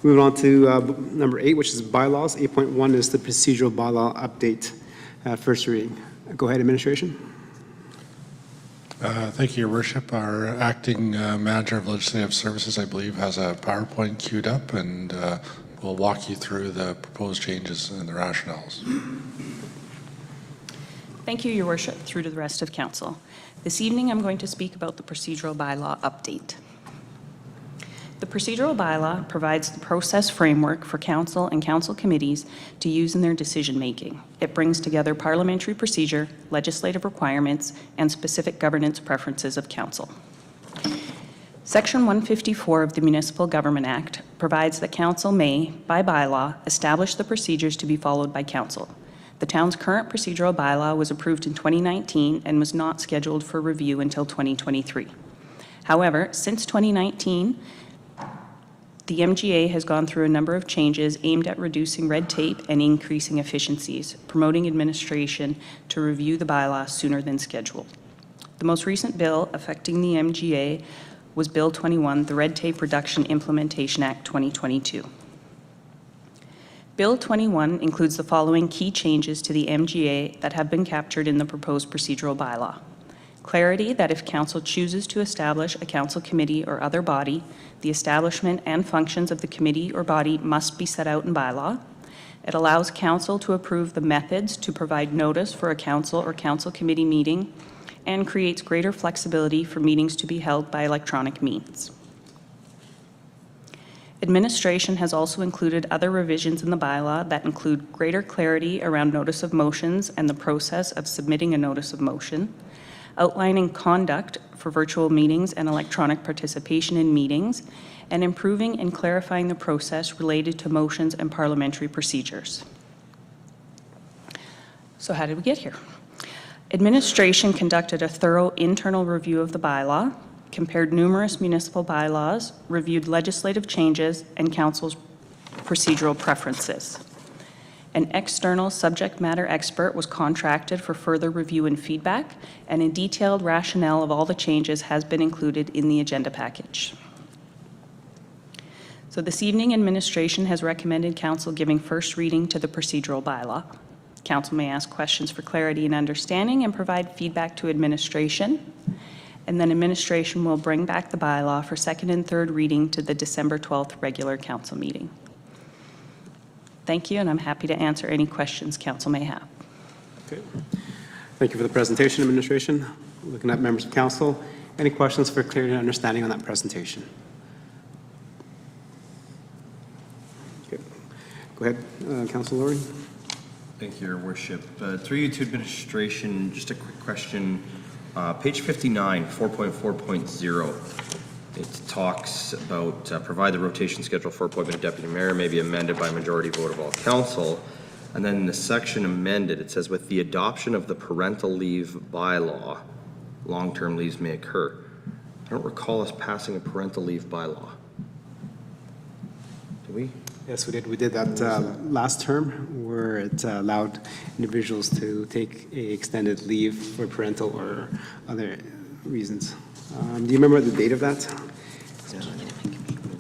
Moving on to number 8, which is bylaws. 8.1 is the procedural bylaw update, first reading. Go ahead, administration. Thank you, Your Worship. Our acting manager of legislative services, I believe, has a PowerPoint queued up, and we'll walk you through the proposed changes and the rationales. Thank you, Your Worship, through to the rest of Council. This evening, I'm going to speak about the procedural bylaw update. The procedural bylaw provides the process framework for Council and Council committees to use in their decision-making. It brings together parliamentary procedure, legislative requirements, and specific governance preferences of Council. Section 154 of the Municipal Government Act provides that Council may, by bylaw, establish the procedures to be followed by Council. The town's current procedural bylaw was approved in 2019 and was not scheduled for review until 2023. However, since 2019, the MGA has gone through a number of changes aimed at reducing red tape and increasing efficiencies, promoting administration to review the bylaw sooner than scheduled. The most recent bill affecting the MGA was Bill 21, the Red Tape Reduction Implementation Act 2022. Bill 21 includes the following key changes to the MGA that have been captured in the proposed procedural bylaw. Clarity that if Council chooses to establish a Council committee or other body, the establishment and functions of the committee or body must be set out in bylaw. It allows Council to approve the methods to provide notice for a Council or Council committee meeting, and creates greater flexibility for meetings to be held by electronic means. Administration has also included other revisions in the bylaw that include greater clarity around notice of motions and the process of submitting a notice of motion, outlining conduct for virtual meetings and electronic participation in meetings, and improving and clarifying the process related to motions and parliamentary procedures. So how did we get here? Administration conducted a thorough internal review of the bylaw, compared numerous municipal bylaws, reviewed legislative changes, and Council's procedural preferences. An external subject matter expert was contracted for further review and feedback, and a detailed rationale of all the changes has been included in the agenda package. So this evening, administration has recommended Council giving first reading to the procedural bylaw. Council may ask questions for clarity and understanding and provide feedback to administration. And then administration will bring back the bylaw for second and third reading to the December 12th regular Council meeting. Thank you, and I'm happy to answer any questions Council may have. Okay. Thank you for the presentation, administration. Looking at members of Council, any questions for clarity and understanding on that presentation? Okay. Go ahead, Councilor Laurie. Thank you, Your Worship. Through you to administration, just a quick question. Page 59, 4.4.0, it talks about provide the rotation schedule for appointment of deputy mayor may be amended by majority vote of all council. And then in the section amended, it says with the adoption of the parental leave bylaw, long-term leaves may occur. I don't recall us passing a parental leave bylaw. Do we? Yes, we did. We did that last term where it allowed individuals to take a extended leave for parental or other reasons. Do you remember the date of that?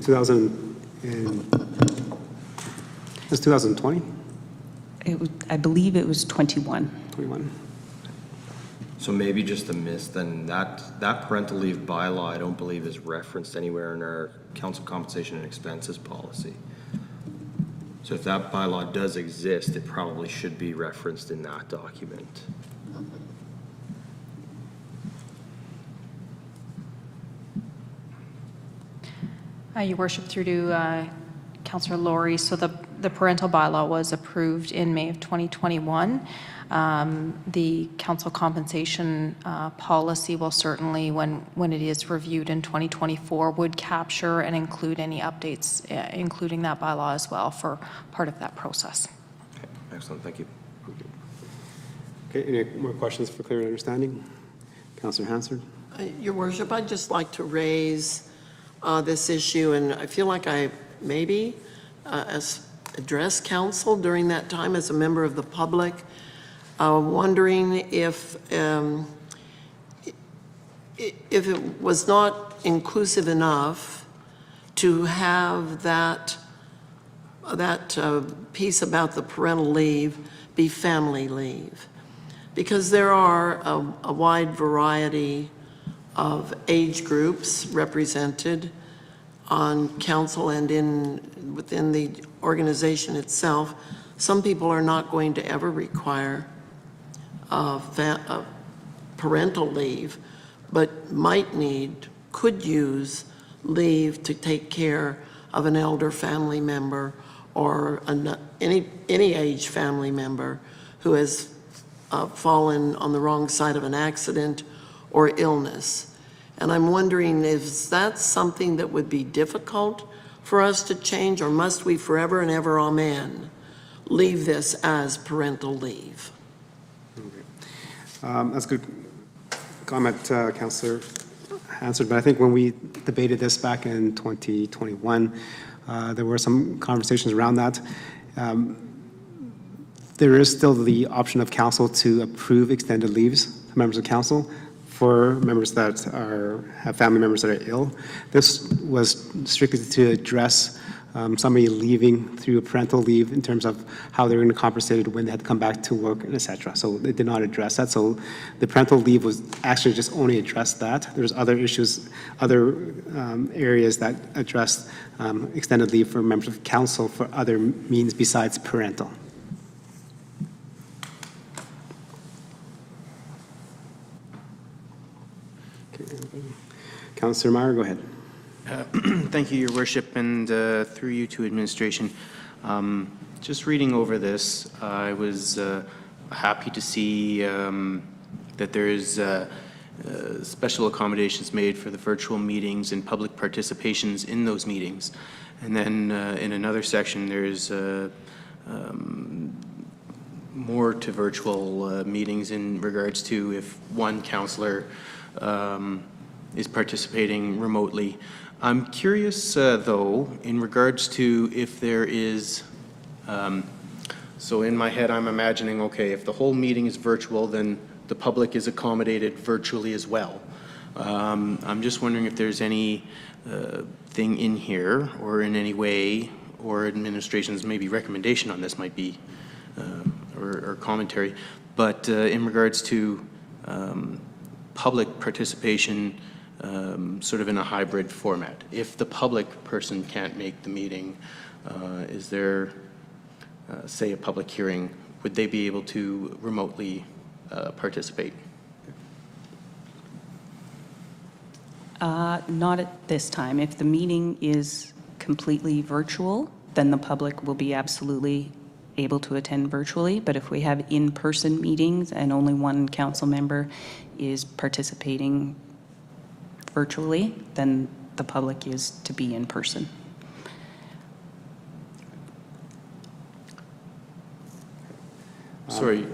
2020? I believe it was 21. 21. So maybe just a miss, then that parental leave bylaw, I don't believe is referenced anywhere in our council compensation and expenses policy. So if that bylaw does exist, it probably should be referenced in that document. Your worship, through to Councillor Laurie. So the parental bylaw was approved in May of 2021. The council compensation policy will certainly, when it is reviewed in 2024, would capture and include any updates, including that bylaw as well, for part of that process. Okay, excellent, thank you. Okay, any more questions for clear understanding? Councillor Hansard? Your worship, I'd just like to raise this issue, and I feel like I maybe addressed council during that time as a member of the public, wondering if it was not inclusive enough to have that piece about the parental leave be family leave, because there are a wide variety of age groups represented on council and within the organization itself. Some people are not going to ever require parental leave, but could use leave to take care of an elder family member or any age family member who has fallen on the wrong side of an accident or illness. And I'm wondering if that's something that would be difficult for us to change, or must we forever and ever, amen, leave this as parental leave? Okay. That's a good comment, Councillor Hansard, but I think when we debated this back in 2021, there were some conversations around that. There is still the option of council to approve extended leaves to members of council for members that have family members that are ill. This was strictly to address somebody leaving through a parental leave in terms of how they're going to compensate it when they had to come back to work, and et cetera. So they did not address that. So the parental leave was actually just only addressed that. There's other issues, other areas that addressed extended leave for members of council for other means besides parental. Councillor Meyer, go ahead. Thank you, Your Worship, and through you to administration. Just reading over this, I was happy to see that there is special accommodations made for the virtual meetings and public participations in those meetings. And then in another section, there's more to virtual meetings in regards to if one councillor is participating remotely. I'm curious, though, in regards to if there is, so in my head I'm imagining, okay, if the whole meeting is virtual, then the public is accommodated virtually as well. I'm just wondering if there's any thing in here or in any way, or administration's maybe recommendation on this might be, or commentary, but in regards to public participation sort of in a hybrid format. If the public person can't make the meeting, is there, say, a public hearing, would they be able to remotely participate? Not at this time. If the meeting is completely virtual, then the public will be absolutely able to attend virtually. But if we have in-person meetings and only one council member is participating virtually, then the public is to be in person. Sorry.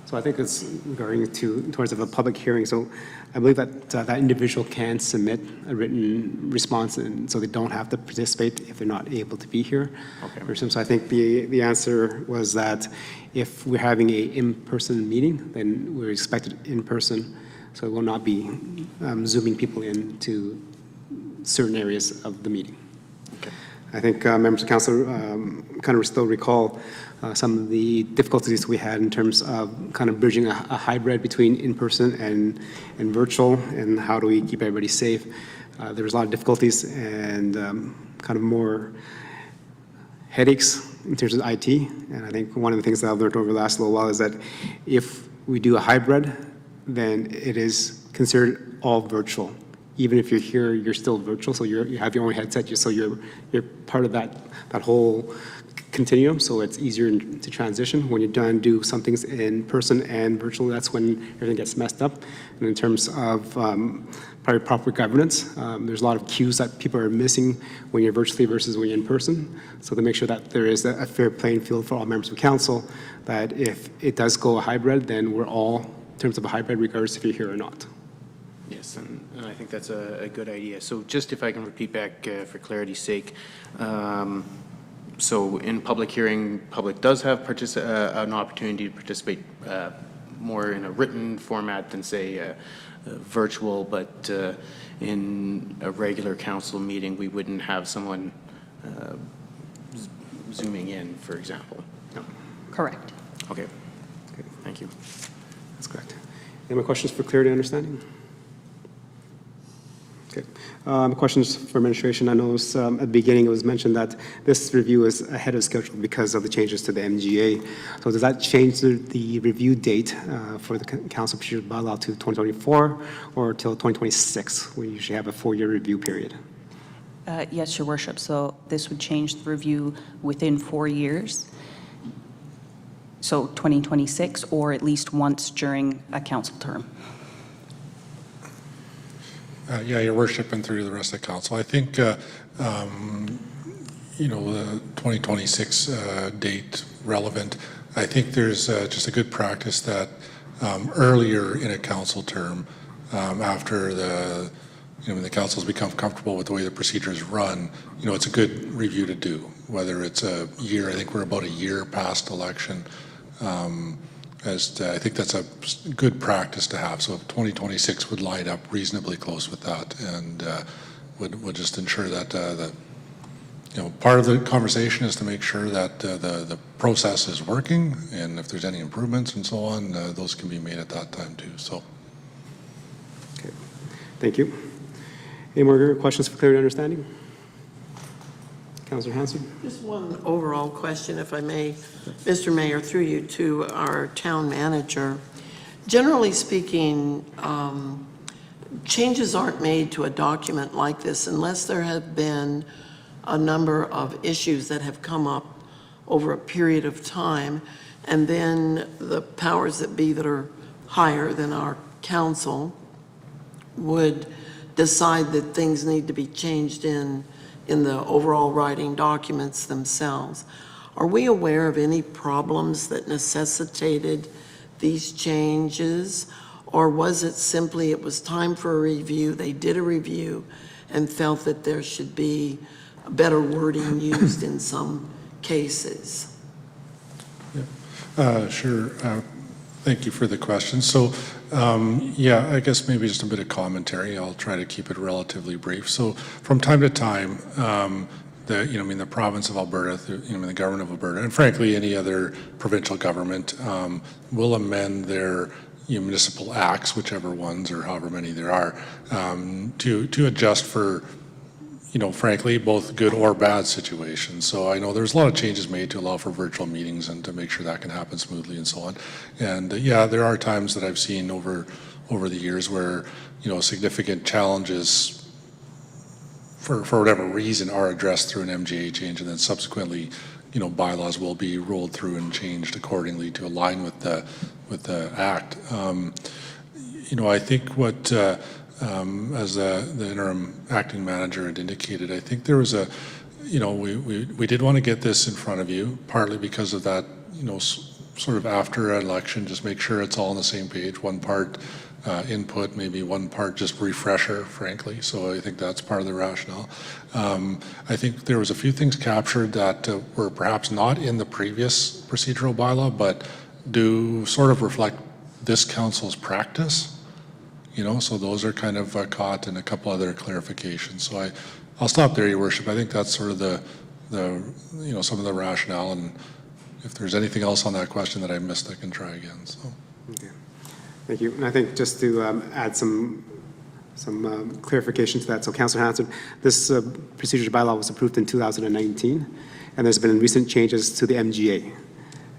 So So I think it's regarding towards of a public hearing. So I believe that that individual can submit a written response, and so they don't have to participate if they're not able to be here. Okay. So I think the answer was that if we're having a in-person meeting, then we're expected in person. So it will not be zooming people in to certain areas of the meeting. I think members of council kind of still recall some of the difficulties we had in terms of kind of bridging a hybrid between in-person and virtual, and how do we keep everybody safe. There was a lot of difficulties and kind of more headaches in terms of IT. And I think one of the things that I've learned over the last little while is that if we do a hybrid, then it is considered all virtual. Even if you're here, you're still virtual, so you have your own headset, so you're part of that whole continuum, so it's easier to transition. When you're done, do some things in person and virtual, that's when everything gets messed up. And in terms of probably proper governance, there's a lot of cues that people are missing when you're virtually versus when you're in person. So to make sure that there is a fair playing field for all members of council, that if it does go a hybrid, then we're all, in terms of a hybrid, regardless if you're here or not. Yes, and I think that's a good idea. So just if I can repeat back for clarity's sake, so in public hearing, public does have an opportunity to participate more in a written format than, say, virtual, but in a regular council meeting, we wouldn't have someone zooming in, for example. No. Correct. Okay. Thank you. That's correct. Any more questions for clarity and understanding? Okay. Questions for administration. I know at the beginning it was mentioned that this review is ahead of schedule because of the changes to the MGA. So does that change the review date for the council procedure bylaw to 2024 or till 2026? We usually have a 4-year review period. Yes, Your Worship. So this would change the review within 4 years. So 2026, or at least once during a council term. Yeah, Your Worship, and through the rest of the council. I think, the 2026 date relevant. I think there's just a good practice that earlier in a council term, after when the council's become comfortable with the way the procedure is run, it's a good review to do, whether it's a year. I think we're about a year past election. I think that's a good practice to have. So 2026 would line up reasonably close with that, and would just ensure that part of the conversation is to make sure that the process is working, and if there's any improvements and so on, those can be made at that time too. So. Okay. Thank you. Any more questions for clarity and understanding? Councillor Hansard? Just one overall question, if I may, Mr. Mayor, through you to our town manager. Generally speaking, changes aren't made to a document like this unless there have been a number of issues that have come up over a period of time, and then the powers that be that are higher than our council would decide that things need to be changed in the overall writing documents themselves. Are we aware of any problems that necessitated these changes? Or was it simply it was time for a review, they did a review and felt that there should be better wording used in some cases? Yeah. Sure. Thank you for the question. So, yeah, I guess maybe just a bit of commentary. I'll try to keep it relatively brief. So, from time to time, the province of Alberta, the government of Alberta, and frankly any other provincial government will amend their municipal acts, whichever ones or however many there are, to adjust for, frankly, both good or bad situations. So I know there's a lot of changes made to allow for virtual meetings and to make sure that can happen smoothly and so on. And yeah, there are times that I've seen over the years where, significant challenges for whatever reason are addressed through an MGA change, and then subsequently, bylaws will be rolled through and changed accordingly to align with the act. I think what as the interim acting manager had indicated, I think there was we did want to get this in front of you, partly because of that, sort of after an election, just make sure it's all on the same page, one part input, maybe one part just refresher, frankly. So I think that's part of the rationale. I think there was a few things captured that were perhaps not in the previous procedural bylaw, but do sort of reflect this council's practice. So those are kind of caught in a couple other clarifications. So I'll stop there, Your Worship. I think that's sort of the some of the rationale, and if there's anything else on that question that I missed, I can try again. So. Okay. Thank you. And I think just to add some clarification to that. So, Councillor Hansard, this procedures bylaw was approved in 2019, and there's been recent changes to the MGA.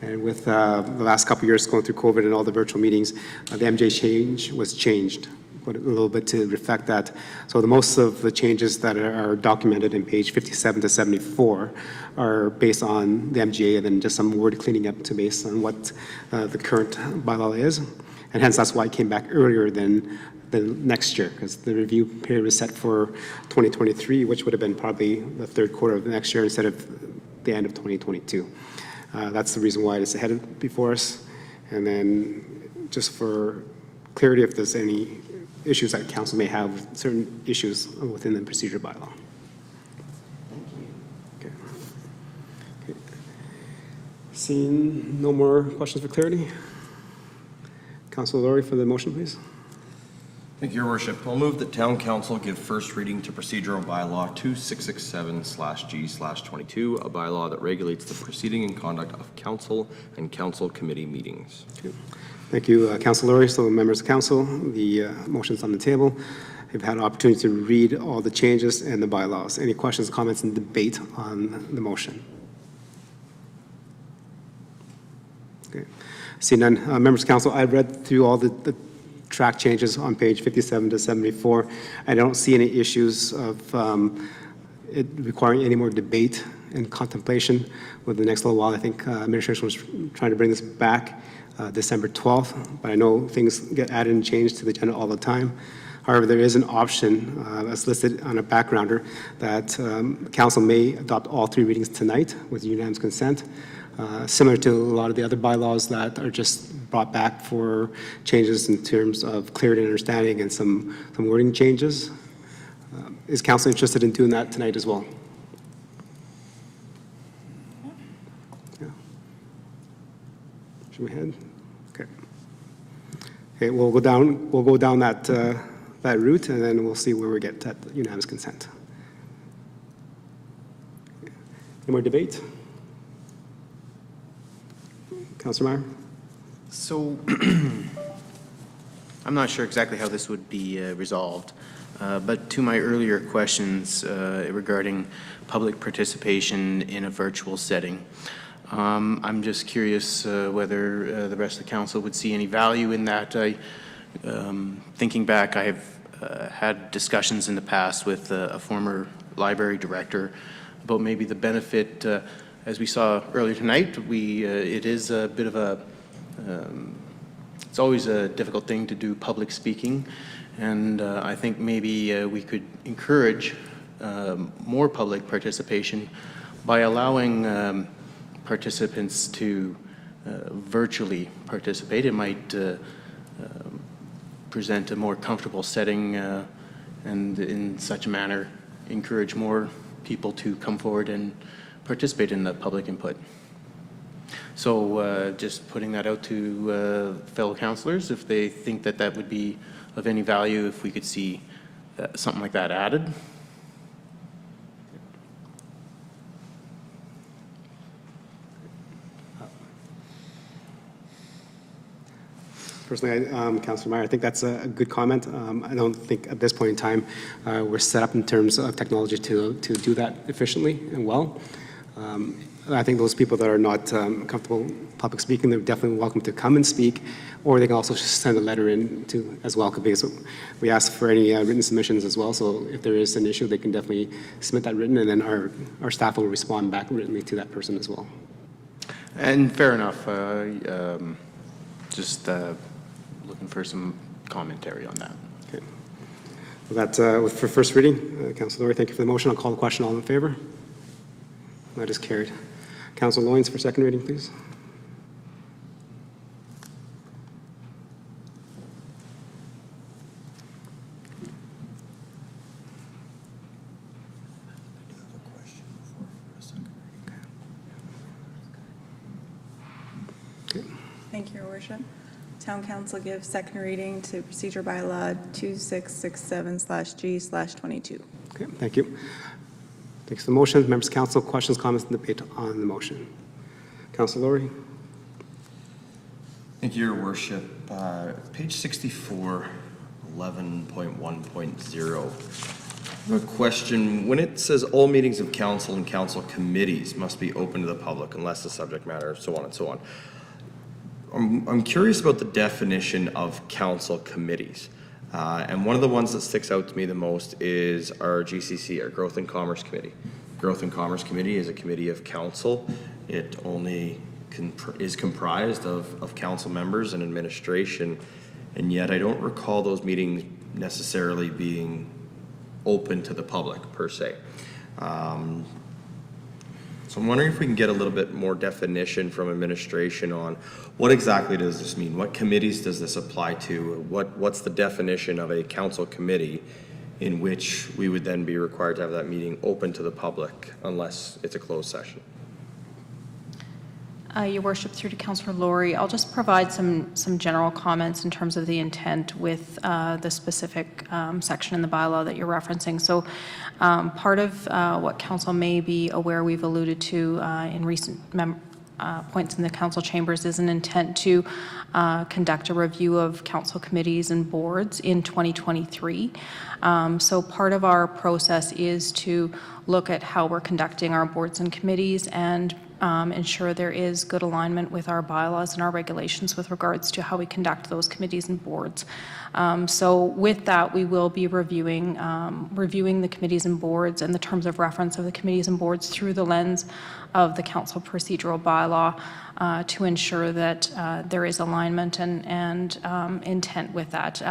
And with the last couple of years going through COVID and all the virtual meetings, the MGA was changed a little bit to reflect that. So most of the changes that are documented in page 57 to 74 are based on the MGA, and then just some word cleaning up to based on what the current bylaw is. And hence, that's why it came back earlier than next year, because the review period was set for 2023, which would have been probably the third quarter of the next year instead of the end of 2022. That's the reason why it's ahead before us. And then just for clarity, if there's any issues that council may have with certain issues within the procedure bylaw. Okay. Okay. Seeing no more questions for clarity, Councilor Laurie for the motion, please. Thank you, Your Worship. I'll move that Town Council give first reading to procedural bylaw 2667/G/22, a bylaw that regulates the proceeding and conduct of council and council committee meetings. Okay. Thank you, Councilor Laurie. So, members of council, the motion's on the table. You've had an opportunity to read all the changes and the bylaws. Any questions, comments, and debate on the motion? Okay. See none. Members of council, I read through all the track changes on page 57 to 74. I don't see any issues of it requiring any more debate and contemplation with the next little while. I think administration was trying to bring this back December 12th, but I know things get added and changed to the agenda all the time. However, there is an option as listed on a backgrounder that council may adopt all three readings tonight with unanimous consent. Similar to a lot of the other bylaws that are just brought back for changes in terms of clarity and understanding and some wording changes. Is council interested in doing that tonight as well? Yeah. Should we head? Okay. Okay, we'll go down that route, and then we'll see where we get at unanimous consent. Any more debate? Councilor Meyer? So I'm not sure exactly how this would be resolved, but to my earlier questions regarding public participation in a virtual setting, I'm just curious whether the rest of the council would see any value in that. Thinking back, I have had discussions in the past with a former library director about maybe the benefit. As we saw earlier tonight, it is a bit of a, it's always a difficult thing to do public speaking, and I think maybe we could encourage more public participation by allowing participants to virtually participate. It might present a more comfortable setting and in such a manner encourage more people to come forward and participate in the public input. So just putting that out to fellow councillors, if they think that that would be of any value, if we could see something like that added. Personally, Councilor Meyer, I think that's a good comment. I don't think at this point in time we're set up in terms of technology to do that efficiently and well. I think those people that are not comfortable public speaking, they're definitely welcome to come and speak, or they can also just send a letter in to as well, because we ask for any written submissions as well. So if there is an issue, they can definitely submit that written, and then our staff will respond back writtenly to that person as well. And fair enough. Just looking for some commentary on that. Okay. Well, that for first reading, Councilor Laurie, thank you for the motion. I'll call the question. All in favor? That is carried. Councilor Loynes for second reading, please. Thank you, Your Worship. Town Council gives second reading to Procedure Bylaw 2667/G/22. Okay, thank you. Thanks for the motion. Members of council, questions, comments, and debate on the motion. Councilor Laurie. Thank you, Your Worship. Page 64, 11.1.0. I have a question. When it says all meetings of council and council committees must be open to the public unless the subject matter, so on and so on. I'm curious about the definition of council committees. And one of the ones that sticks out to me the most is our GCC, our Growth and Commerce Committee. Growth and Commerce Committee is a committee of council. It only is comprised of council members and administration, and yet I don't recall those meetings necessarily being open to the public per se. So I'm wondering if we can get a little bit more definition from administration on what exactly does this mean? What committees does this apply to? What's the definition of a council committee in which we would then be required to have that meeting open to the public unless it's a closed session? Your Worship, through to Councillor Laurie, I'll just provide some general comments in terms of the intent with the specific section in the bylaw that you're referencing. So part of what Council may be aware we've alluded to in recent points in the Council chambers is an intent to conduct a review of Council committees and boards in 2023. So part of our process is to look at how we're conducting our boards and committees and ensure there is good alignment with our bylaws and our regulations with regards to how we conduct those committees and boards. So with that, we will be reviewing the committees and boards and the terms of reference of the committees and boards through the lens of the council procedural bylaw to ensure that there is alignment and intent with that.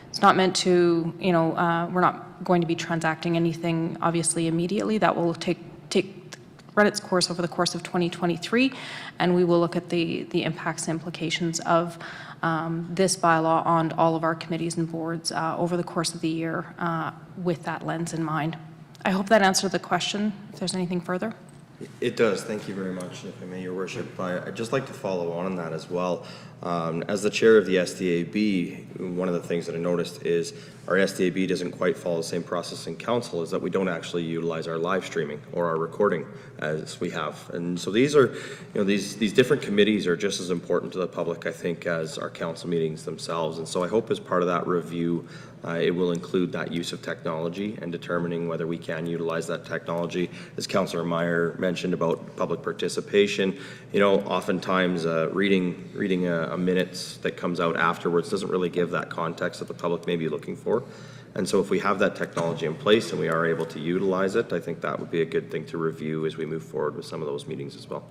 It's not meant to, we're not going to be transacting anything obviously immediately. That will run its course over the course of 2023, and we will look at the impacts and implications of this bylaw on all of our committees and boards over the course of the year with that lens in mind. I hope that answered the question. If there's anything further. It does. Thank you very much, if I may, Your Worship. I'd just like to follow on that as well. As the chair of the SDAB, one of the things that I noticed is our SDAB doesn't quite follow the same process in council, is that we don't actually utilize our live streaming or our recording as we have. And so these are, these different committees are just as important to the public, I think, as our council meetings themselves. And so I hope as part of that review, it will include that use of technology and determining whether we can utilize that technology. As Councillor Meyer mentioned about public participation, oftentimes reading a minutes that comes out afterwards doesn't really give that context that the public may be looking for. And so if we have that technology in place and we are able to utilize it, I think that would be a good thing to review as we move forward with some of those meetings as well.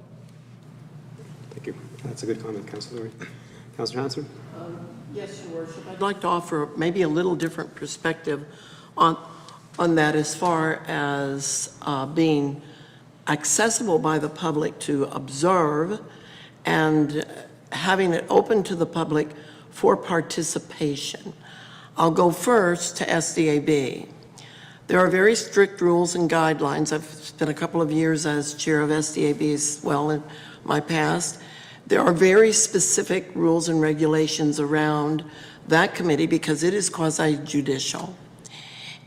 Thank you. That's a good comment, Councilor Laurie. Councilor Hanson? Yes, Your Worship. I'd like to offer maybe a little different perspective on that as far as being accessible by the public to observe and having it open to the public for participation. I'll go first to SDAB. There are very strict rules and guidelines. I've spent a couple of years as chair of SDAB as well in my past. There are very specific rules and regulations around that committee because it is quasi-judicial.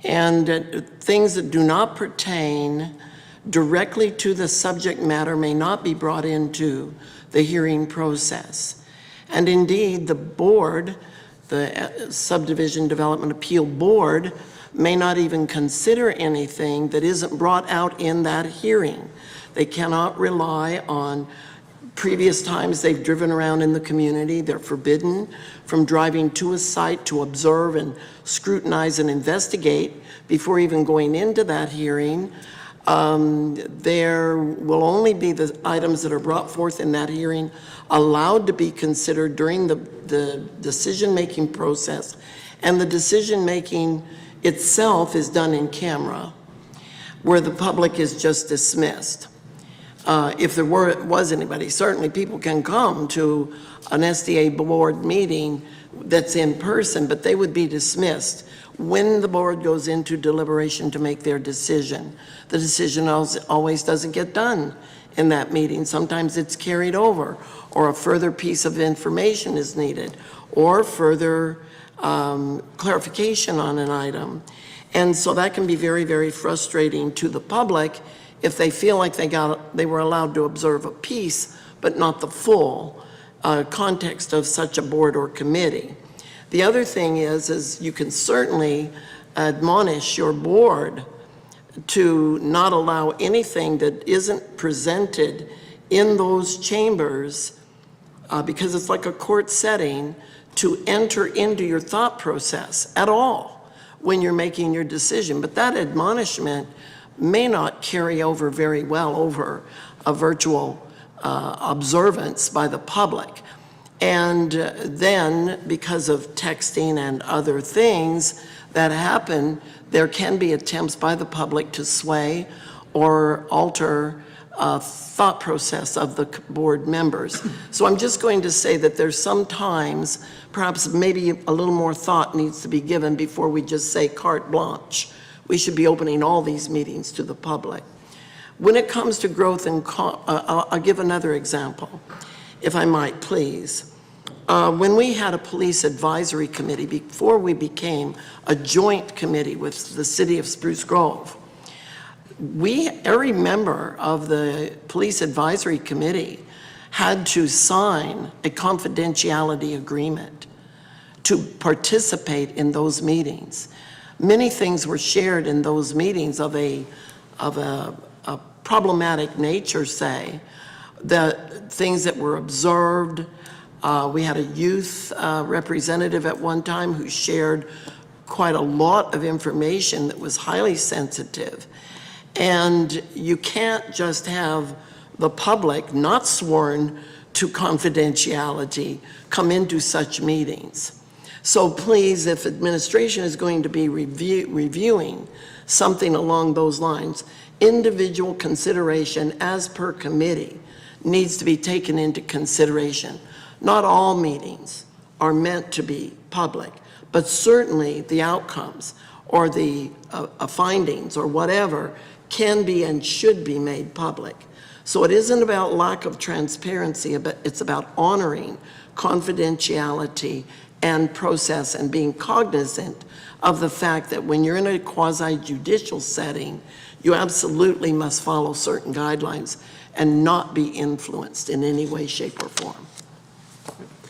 And things that do not pertain directly to the subject matter may not be brought into the hearing process. And indeed, the board, the Subdivision Development Appeal Board, may not even consider anything that isn't brought out in that hearing. They cannot rely on previous times they've driven around in the community. They're forbidden from driving to a site to observe and scrutinize and investigate before even going into that hearing. There will only be the items that are brought forth in that hearing allowed to be considered during the decision-making process, and the decision-making itself is done in camera, where the public is just dismissed. If there was anybody, certainly people can come to an SDA board meeting that's in person, but they would be dismissed when the board goes into deliberation to make their decision. The decision always doesn't get done in that meeting. Sometimes it's carried over, or a further piece of information is needed, or further clarification on an item. And so that can be very, very frustrating to the public if they feel like they were allowed to observe a piece, but not the full context of such a board or committee. The other thing is you can certainly admonish your board to not allow anything that isn't presented in those chambers, because it's like a court setting, to enter into your thought process at all when you're making your decision. But that admonishment may not carry over very well over a virtual observance by the public. And then, because of texting and other things that happen, there can be attempts by the public to sway or alter thought process of the board members. So I'm just going to say that there's sometimes, perhaps maybe a little more thought needs to be given before we just say carte blanche. We should be opening all these meetings to the public. When it comes to growth and, I'll give another example, if I might, please. When we had a police advisory committee, before we became a joint committee with the city of Spruce Grove, every member of the police advisory committee had to sign a confidentiality agreement to participate in those meetings. Many things were shared in those meetings of a problematic nature, say, the things that were observed. We had a youth representative at one time who shared quite a lot of information that was highly sensitive. And you can't just have the public not sworn to confidentiality come into such meetings. So please, if administration is going to be reviewing something along those lines, individual consideration as per committee needs to be taken into consideration. Not all meetings are meant to be public, but certainly the outcomes or the findings or whatever can be and should be made public. So it isn't about lack of transparency, but it's about honoring confidentiality and process and being cognizant of the fact that when you're in a quasi-judicial setting, you absolutely must follow certain guidelines and not be influenced in any way, shape, or form.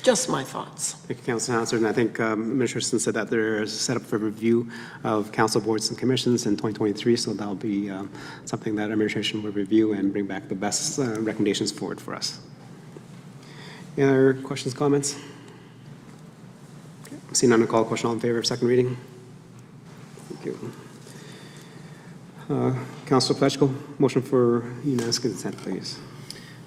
Just my thoughts. Thank you, Councilor Hansard. And I think Administration said that there is a setup for review of council boards and commissions in 2023, so that'll be something that Administration will review and bring back the best recommendations forward for us. Any other questions, comments? Okay. Seeing none, I'll call a question. All in favor of second reading? Thank you. Councilor Pletchko, motion for unanimous consent, please.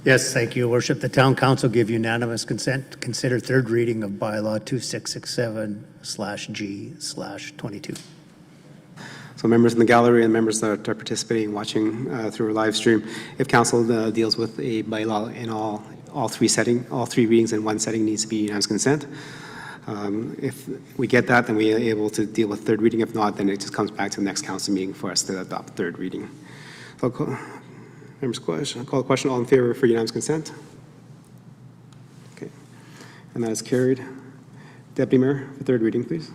Yes, thank you, Your Worship. The Town Council give unanimous consent to consider third reading of bylaw 2667/G/22. So members in the gallery and members that are participating, watching through our live stream, if council deals with a bylaw in all three readings in one setting needs to be unanimous consent. If we get that, then we are able to deal with third reading. If not, then it just comes back to the next council meeting for us to adopt third reading. So, members, question. Call the question. All in favor for unanimous consent? Okay, and that is carried. Deputy Mayor, for third reading, please.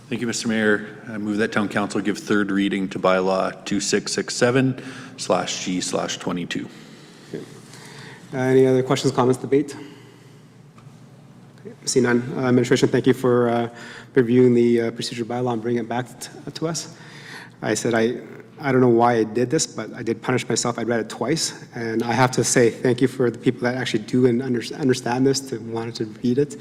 Thank you, Mr. Mayor. I move that Town Council give third reading to bylaw 2667/G/22. Okay. Any other questions, comments, debate? Okay. See none. Administration, thank you for reviewing the procedure bylaw and bringing it back to us. I said I don't know why I did this, but I did punish myself. I read it twice, and I have to say thank you for the people that actually do and understand this, to wanted to read it,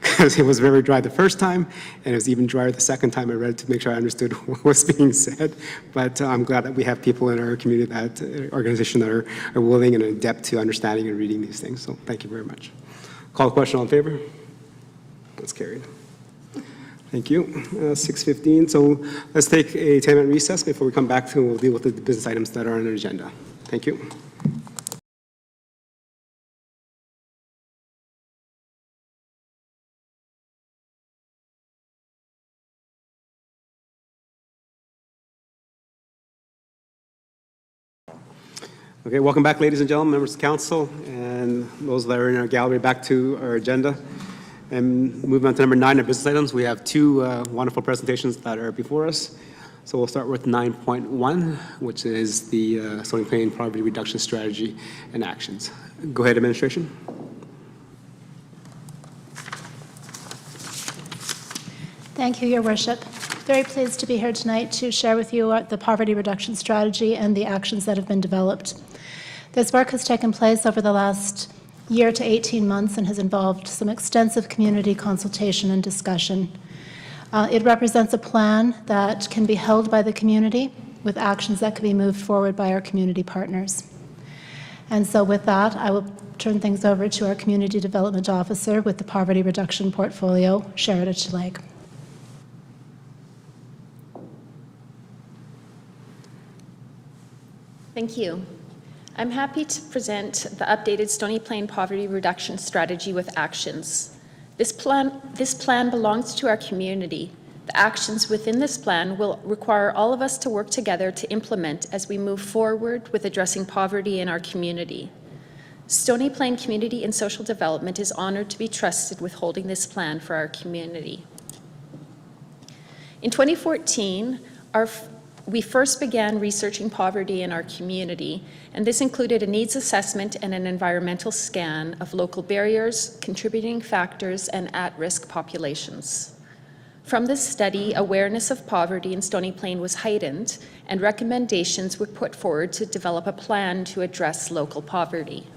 because it was very dry the first time, and it was even drier the second time I read it to make sure I understood what was being said. But I'm glad that we have people in our community, that organization that are willing and adept to understanding and reading these things. So thank you very much. Call the question. All in favor? That's carried. Thank you. 6:15. So let's take a 10-minute recess before we come back to, we'll deal with the business items that are on the agenda. Thank you. Okay, welcome back, ladies and gentlemen, members of council, and those that are in our gallery, back to our agenda. And moving on to number 9, our business items, we have two wonderful presentations that are before us. So we'll start with 9.1, which is the Stony Plain Poverty Reduction Strategy and Actions. Go ahead, administration. Thank you, Your Worship. Very pleased to be here tonight to share with you the poverty reduction strategy and the actions that have been developed. This work has taken place over the last year to 18 months and has involved some extensive community consultation and discussion. It represents a plan that can be held by the community with actions that can be moved forward by our community partners. And so with that, I will turn things over to our Community Development Officer with the Poverty Reduction Portfolio, Sherida Chaleg. Thank you. I'm happy to present the updated Stony Plain Poverty Reduction Strategy with actions. This plan belongs to our community. The actions within this plan will require all of us to work together to implement as we move forward with addressing poverty in our community. Stony Plain Community and Social Development is honored to be trusted with holding this plan for our community. In 2014, we first began researching poverty in our community, and this included a needs assessment and an environmental scan of local barriers, contributing factors, and at-risk populations. From this study, awareness of poverty in Stony Plain was heightened, and recommendations were put forward to develop a plan to address local poverty.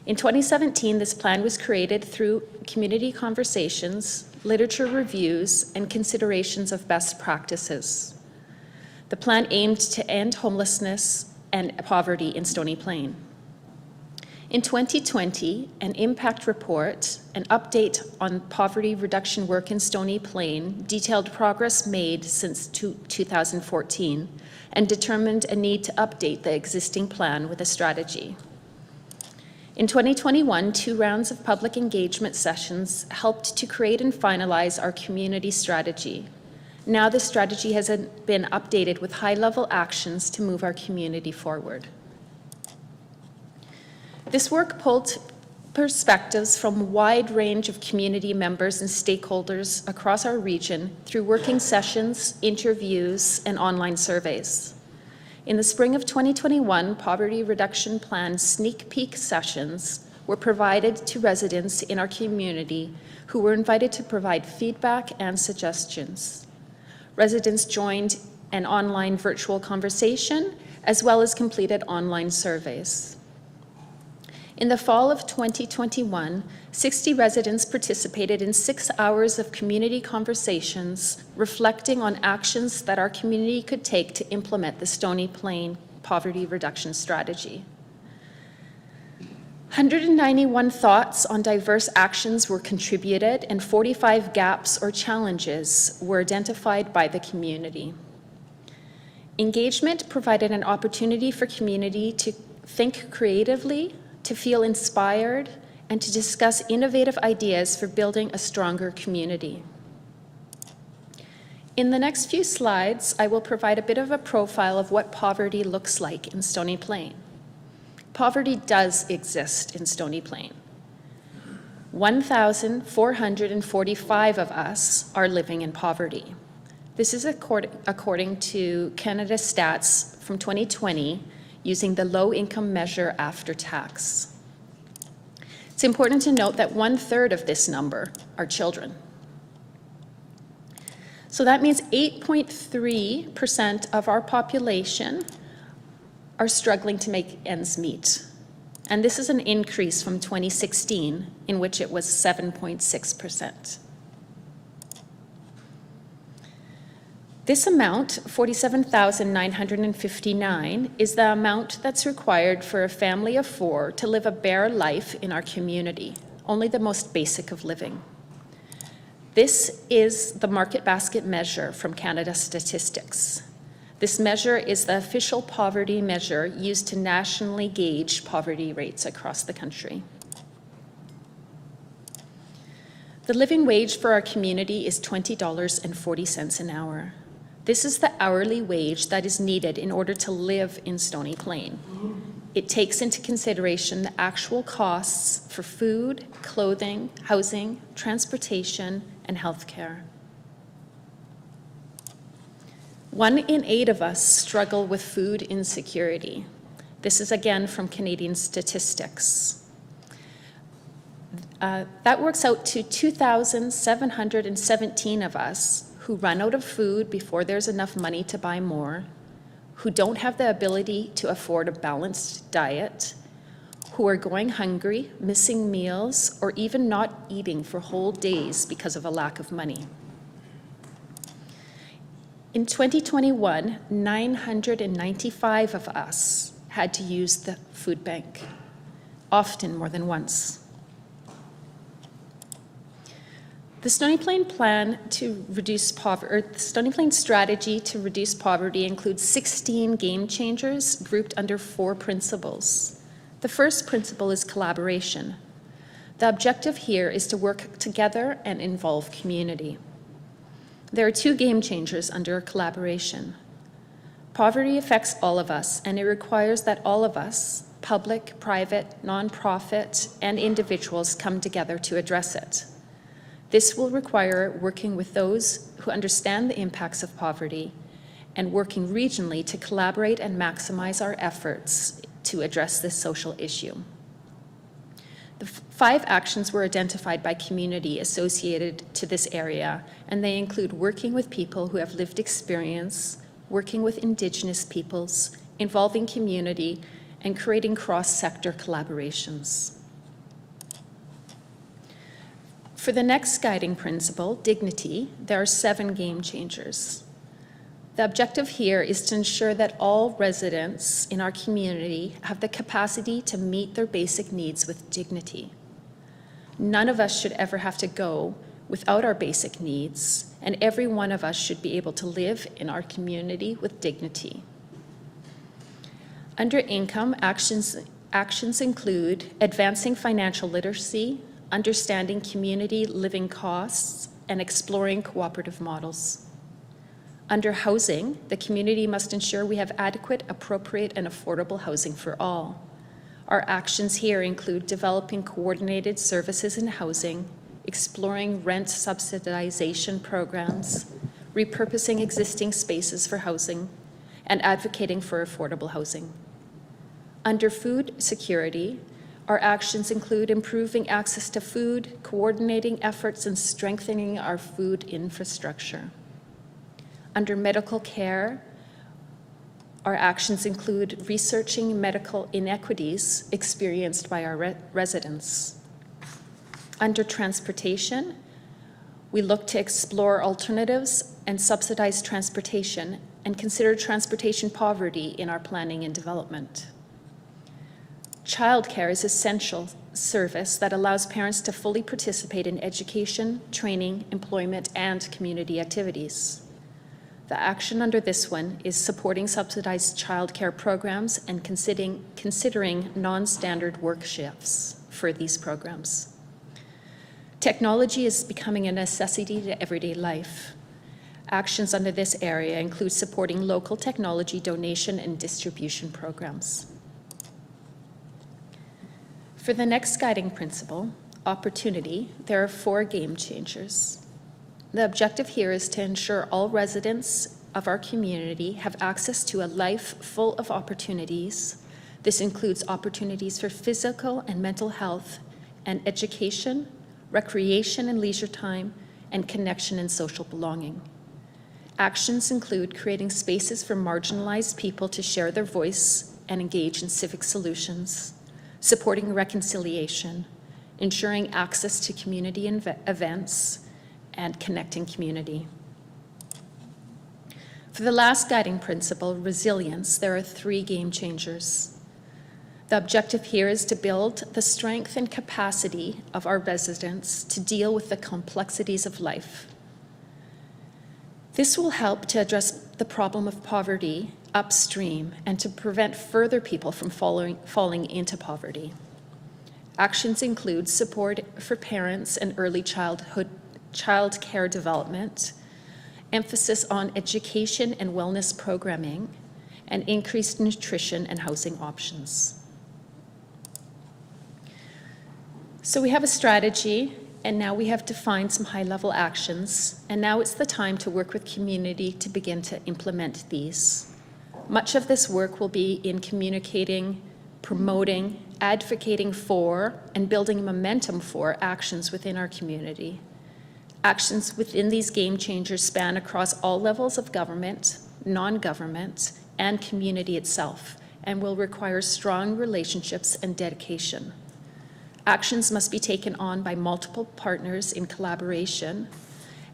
In 2017, this plan was created through community conversations, literature reviews, and considerations of best practices. The plan aimed to end homelessness and poverty in Stony Plain. In 2020, an impact report, an update on poverty reduction work in Stony Plain, detailed progress made since 2014 and determined a need to update the existing plan with a strategy. In 2021, 2 rounds of public engagement sessions helped to create and finalize our community strategy. Now the strategy has been updated with high-level actions to move our community forward. This work pulled perspectives from a wide range of community members and stakeholders across our region through working sessions, interviews, and online surveys. In the spring of 2021, Poverty Reduction Plan sneak peek sessions were provided to residents in our community who were invited to provide feedback and suggestions. Residents joined an online virtual conversation as well as completed online surveys. In the fall of 2021, 60 residents participated in 6 hours of community conversations reflecting on actions that our community could take to implement the Stony Plain Poverty Reduction Strategy. 191 thoughts on diverse actions were contributed, and 45 gaps or challenges were identified by the community. Engagement provided an opportunity for community to think creatively, to feel inspired, and to discuss innovative ideas for building a stronger community. In the next few slides, I will provide a bit of a profile of what poverty looks like in Stony Plain. Poverty does exist in Stony Plain. 1,445 of us are living in poverty. This is according to Canada Stats from 2020, using the low-income measure after tax. It's important to note that 1/3 of this number are children. So that means 8.3% of our population are struggling to make ends meet. And this is an increase from 2016, in which it was 7.6%. This amount, $47,959, is the amount that's required for a family of 4 to live a bare life in our community, only the most basic of living. This is the market basket measure from Canada Statistics. This measure is the official poverty measure used to nationally gauge poverty rates across the country. The living wage for our community is $20.40 an hour. This is the hourly wage that is needed in order to live in Stony Plain. It takes into consideration the actual costs for food, clothing, housing, transportation, and healthcare. 1 in 8 of us struggle with food insecurity. This is again from Canadian statistics. That works out to 2,717 of us who run out of food before there's enough money to buy more, who don't have the ability to afford a balanced diet, who are going hungry, missing meals, or even not eating for whole days because of a lack of money. In 2021, 995 of us had to use the food bank, often more than once. The Stony Plain plan to reduce poverty, or the Stony Plain strategy to reduce poverty includes 16 game changers grouped under 4 principles. The first principle is collaboration. The objective here is to work together and involve community. There are 2 game changers under collaboration. Poverty affects all of us, and it requires that all of us, public, private, nonprofit, and individuals, come together to address it. This will require working with those who understand the impacts of poverty and working regionally to collaborate and maximize our efforts to address this social issue. The 5 actions were identified by community associated to this area, and they include working with people who have lived experience, working with Indigenous peoples, involving community, and creating cross-sector collaborations. For the next guiding principle, dignity, there are 7 game changers. The objective here is to ensure that all residents in our community have the capacity to meet their basic needs with dignity. None of us should ever have to go without our basic needs, and every one of us should be able to live in our community with dignity. Under income, actions include advancing financial literacy, understanding community living costs, and exploring cooperative models. Under housing, the community must ensure we have adequate, appropriate, and affordable housing for all. Our actions here include developing coordinated services in housing, exploring rent subsidization programs, repurposing existing spaces for housing, and advocating for affordable housing. Under food security, our actions include improving access to food, coordinating efforts, and strengthening our food infrastructure. Under medical care, our actions include researching medical inequities experienced by our residents. Under transportation, we look to explore alternatives and subsidize transportation and consider transportation poverty in our planning and development. Childcare is an essential service that allows parents to fully participate in education, training, employment, and community activities. The action under this one is supporting subsidized childcare programs and considering non-standard work shifts for these programs. Technology is becoming a necessity to everyday life. Actions under this area include supporting local technology donation and distribution programs. For the next guiding principle, opportunity, there are 4 game changers. The objective here is to ensure all residents of our community have access to a life full of opportunities. This includes opportunities for physical and mental health and education, recreation and leisure time, and connection and social belonging. Actions include creating spaces for marginalized people to share their voice and engage in civic solutions, supporting reconciliation, ensuring access to community events, and connecting community. For the last guiding principle, resilience, there are 3 game changers. The objective here is to build the strength and capacity of our residents to deal with the complexities of life. This will help to address the problem of poverty upstream and to prevent further people from falling into poverty. Actions include support for parents and early child care development, emphasis on education and wellness programming, and increased nutrition and housing options. So we have a strategy, and now we have defined some high-level actions, and now it's the time to work with community to begin to implement these. Much of this work will be in communicating, promoting, advocating for, and building momentum for actions within our community. Actions within these game changers span across all levels of government, non-government, and community itself, and will require strong relationships and dedication. Actions must be taken on by multiple partners in collaboration,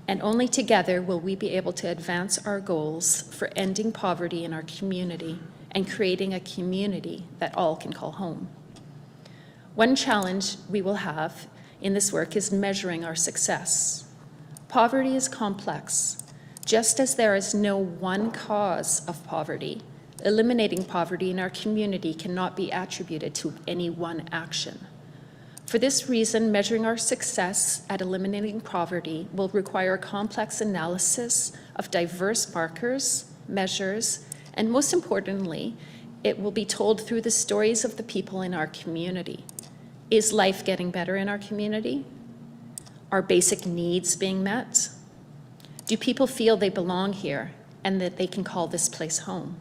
and only together will we be able to advance our goals for ending poverty in our community and creating a community that all can call home. One challenge we will have in this work is measuring our success. Poverty is complex. Just as there is no one cause of poverty, eliminating poverty in our community cannot be attributed to any one action. For this reason, measuring our success at eliminating poverty will require a complex analysis of diverse markers, measures, and most importantly, it will be told through the stories of the people in our community. Is life getting better in our community? Are basic needs being met? Do people feel they belong here and that they can call this place home?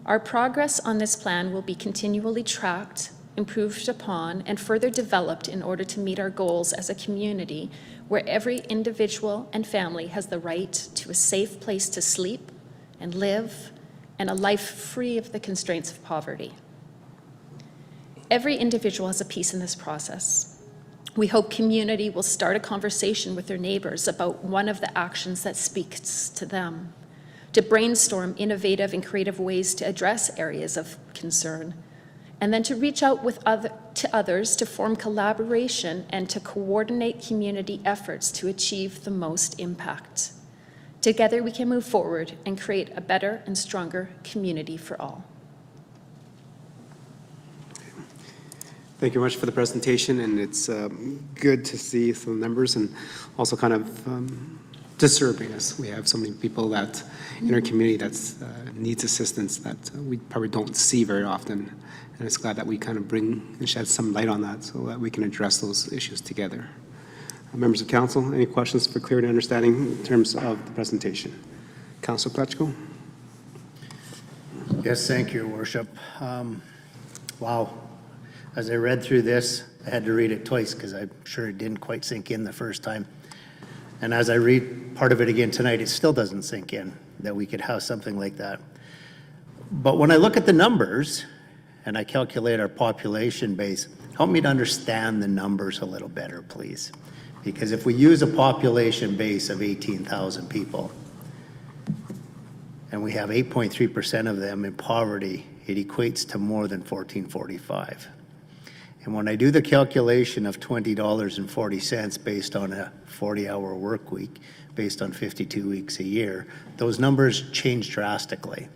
Our progress on this plan will be continually tracked, improved upon, and further developed in order to meet our goals as a community where every individual and family has the right to a safe place to sleep and live and a life free of the constraints of poverty. Every individual has a piece in this process. We hope community will start a conversation with their neighbors about one of the actions that speaks to them, to brainstorm innovative and creative ways to address areas of concern, and then to reach out to others to form collaboration and to coordinate community efforts to achieve the most impact. Together we can move forward and create a better and stronger community for all. Thank you very much for the presentation, and it's good to see some numbers and also kind of disturbing us. We have so many people that in our community that needs assistance that we probably don't see very often. And it's glad that we kind of bring and shed some light on that so that we can address those issues together. Members of council, any questions for clarity and understanding in terms of the presentation? Councilor Plechko? Yes, thank you, Your Worship. Wow. As I read through this, I had to read it twice because I'm sure it didn't quite sink in the first time. And as I read part of it again tonight, it still doesn't sink in that we could have something like that. But when I look at the numbers and I calculate our population base, help me to understand the numbers a little better, please. Because if we use a population base of 18,000 people and we have 8.3% of them in poverty, it equates to more than $14.45. And when I do the calculation of $20.40 based on a 40-hour work week, based on 52 weeks a year, those numbers change drastically.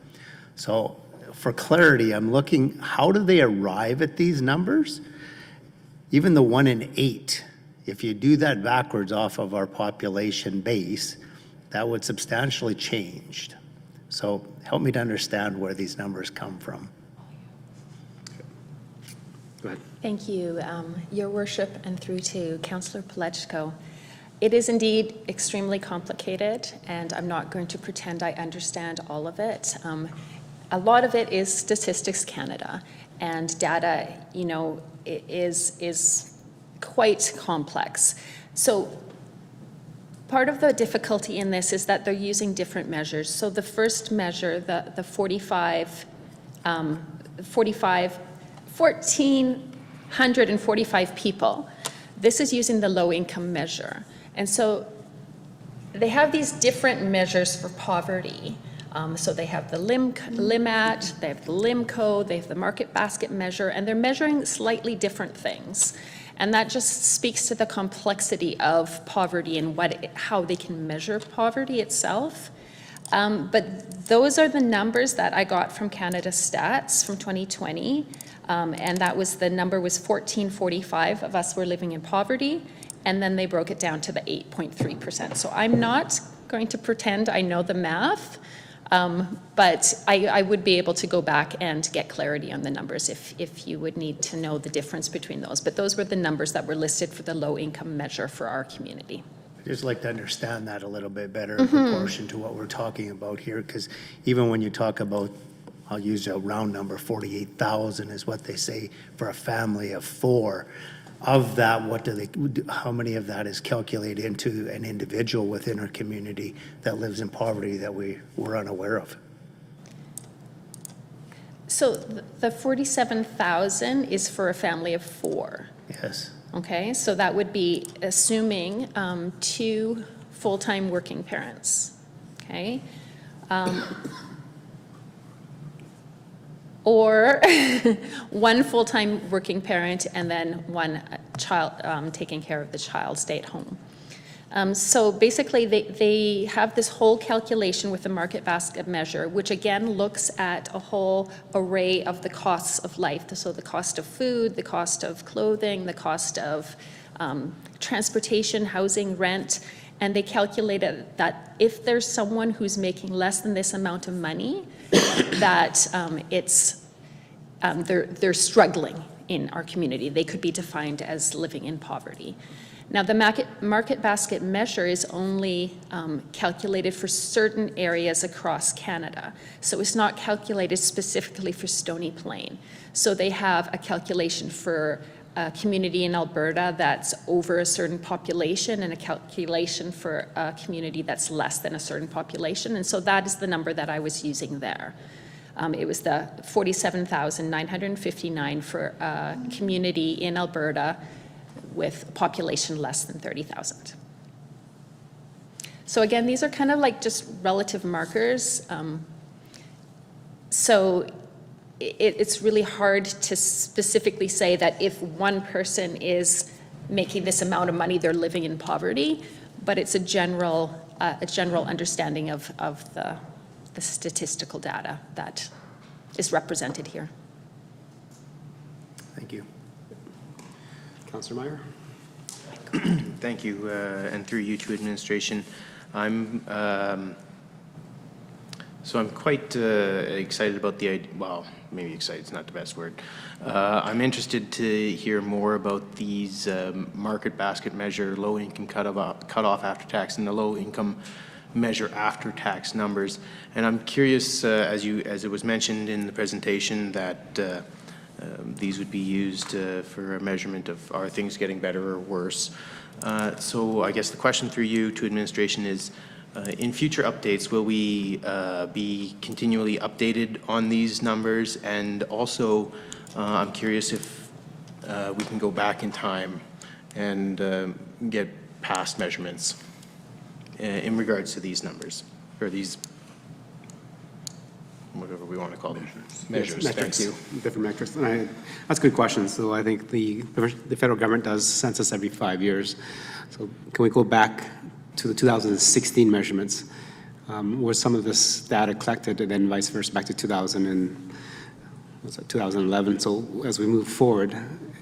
So for clarity, I'm looking, how do they arrive at these numbers? Even the 1 in 8, if you do that backwards off of our population base, that would substantially change. So help me to understand where these numbers come from. Go ahead. Thank you, Your Worship, and through to Councillor Plechko. It is indeed extremely complicated, and I'm not going to pretend I understand all of it. A lot of it is Statistics Canada, and data, you know, is quite complex. So part of the difficulty in this is that they're using different measures. So the first measure, the 1,445 people, this is using the low income measure. And so they have these different measures for poverty. So they have the LIMAT, they have the LIMCO, they have the market basket measure, and they're measuring slightly different things. And that just speaks to the complexity of poverty and how they can measure poverty itself. But those are the numbers that I got from Canada Stats from 2020. And that was, the number was 1445 of us were living in poverty. And then they broke it down to the 8.3%. So I'm not going to pretend I know the math. But I would be able to go back and get clarity on the numbers if you would need to know the difference between those. But those were the numbers that were listed for the low-income measure for our community. I'd just like to understand that a little bit better in proportion to what we're talking about here, because even when you talk about, I'll use a round number, 48,000 is what they say for a family of 4. Of that, how many of that is calculated into an individual within our community that lives in poverty that we're unaware of? So the 47,000 is for a family of 4. Yes. Okay, so that would be assuming 2 full-time working parents, okay? Or 1 full-time working parent and then 1 child taking care of the child, stay at home. So basically, they have this whole calculation with the market basket measure, which again looks at a whole array of the costs of life. So the cost of food, the cost of clothing, the cost of transportation, housing, rent, and they calculated that if there's someone who's making less than this amount of money, that they're struggling in our community. They could be defined as living in poverty. Now, the market basket measure is only calculated for certain areas across Canada. So it's not calculated specifically for Stony Plain. So they have a calculation for a community in Alberta that's over a certain population and a calculation for a community that's less than a certain population. And so that is the number that I was using there. It was the 47,959 for a community in Alberta with a population less than 30,000. So again, these are kind of like just relative markers. So it's really hard to specifically say that if one person is making this amount of money, they're living in poverty, but it's a general understanding of the statistical data that is represented here. Thank you. Councillor Meyer? Thank you, and through you to administration. I'm quite excited about the idea. Well, maybe excited is not the best word. I'm interested to hear more about these market basket measure, low income cutoff after tax, and the low income measure after tax numbers. And I'm curious, as it was mentioned in the presentation, that these would be used for a measurement of are things getting better or worse. So I guess the question through you to administration is, in future updates, will we be continually updated on these numbers? And also, I'm curious if we can go back in time and get past measurements in regards to these numbers, or these, whatever we want to call them, measures. Metrics. Thank you. Different metrics. And that's a good question. So I think the federal government does census every 5 years. So can we go back to the 2016 measurements? Were some of this data collected and then vice versa back to 2011? So as we move forward,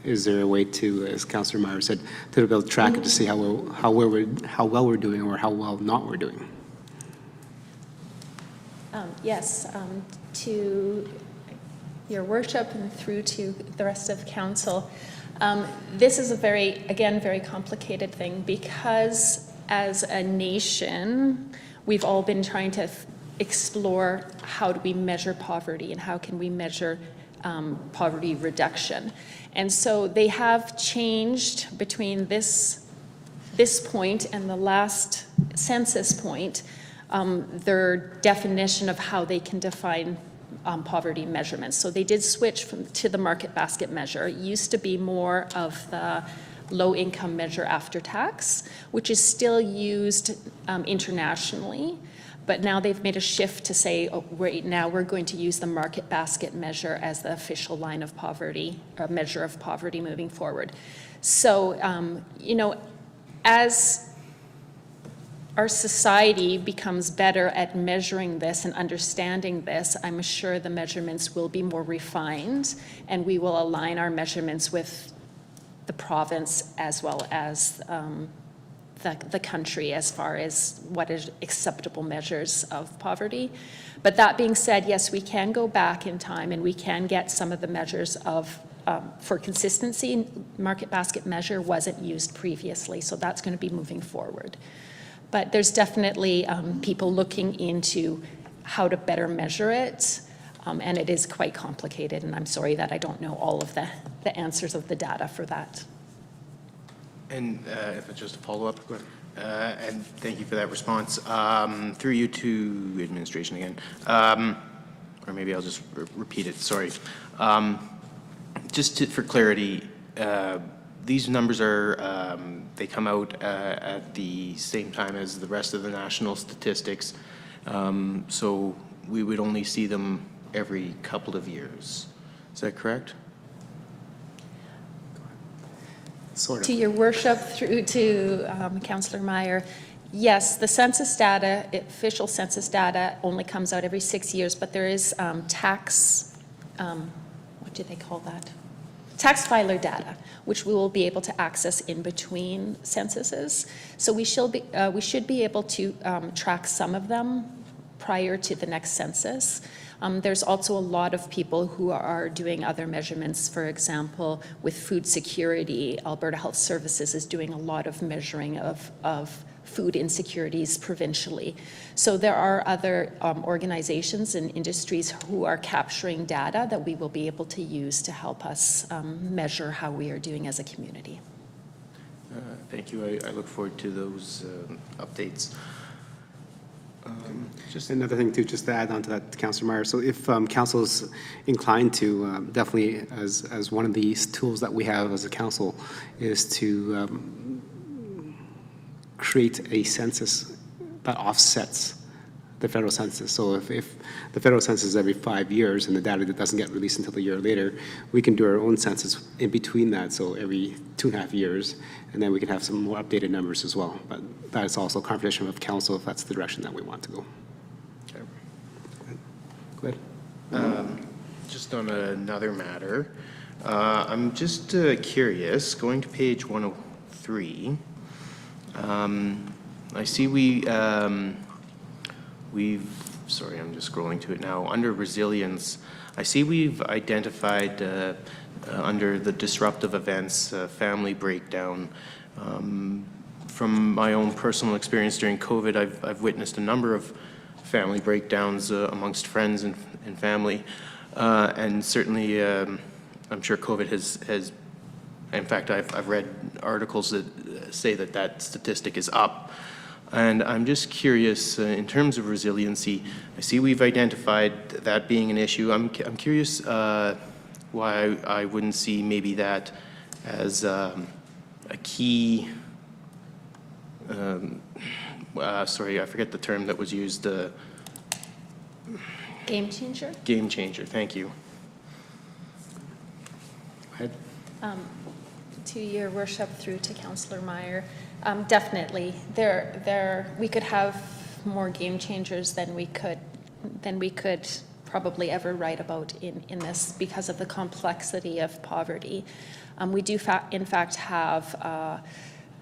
is there a way to, as Councillor Meyer said, to be able to track it to see how well we're doing or how well not we're doing? Yes, to your worship and through to the rest of council. This is a very complicated thing because as a nation, we've all been trying to explore how do we measure poverty and how can we measure poverty reduction. And so they have changed between this point and the last census point, their definition of how they can define poverty measurements. So they did switch to the market basket measure. It used to be more of the low income measure after tax, which is still used internationally. But now they've made a shift to say, oh, right now we're going to use the market basket measure as the official line of poverty, or measure of poverty moving forward. So, as our society becomes better at measuring this and understanding this, I'm sure the measurements will be more refined and we will align our measurements with the province as well as the country as far as what is acceptable measures of poverty. But that being said, yes, we can go back in time and we can get some of the measures of, for consistency. Market basket measure wasn't used previously, so that's going to be moving forward. But there's definitely people looking into how to better measure it, and it is quite complicated, and I'm sorry that I don't know all of the answers of the data for that. And if it's just a follow-up, and thank you for that response. Through you to administration again, or maybe I'll just repeat it, sorry. For clarity, these numbers are, they come out at the same time as the rest of the national statistics, so we would only see them every couple of years. Is that correct? Sort of. To your worship, through to Councillor Meyer, yes, the census data, official census data only comes out every 6 years, but there is tax, what do they call that? Tax filer data, which we will be able to access in between censuses. So we should be able to track some of them prior to the next census. There's also a lot of people who are doing other measurements. For example, with food security, Alberta Health Services is doing a lot of measuring of food insecurities provincially. So there are other organizations and industries who are capturing data that we will be able to use to help us measure how we are doing as a community. Thank you. I look forward to those updates. Just another thing too, just to add on to that, Councillor Meyer. So if council is inclined to, definitely as one of these tools that we have as a council is to create a census that offsets the federal census. So if the federal census is every 5 years and the data that doesn't get released until a year later, we can do our own census in between that, so every 2.5 years, and then we can have some more updated numbers as well. But that is also a conversation with council if that's the direction that we want to go. Okay. Go ahead. Just on another matter, I'm just curious, going to page 103, I see sorry, I'm just scrolling to it now. Under resilience, I see we've identified under the disruptive events, family breakdown. From my own personal experience during COVID, I've witnessed a number of family breakdowns amongst friends and family. And certainly, I'm sure COVID has, in fact, I've read articles that say that statistic is up. And I'm just curious, in terms of resiliency, I see we've identified that being an issue. I'm curious why I wouldn't see maybe that as a key, sorry, I forget the term that was used. Game changer? Game changer, thank you. Go ahead. To your worship, through to Councillor Meyer, definitely. We could have more game changers than we could probably ever write about in this because of the complexity of poverty. We do in fact have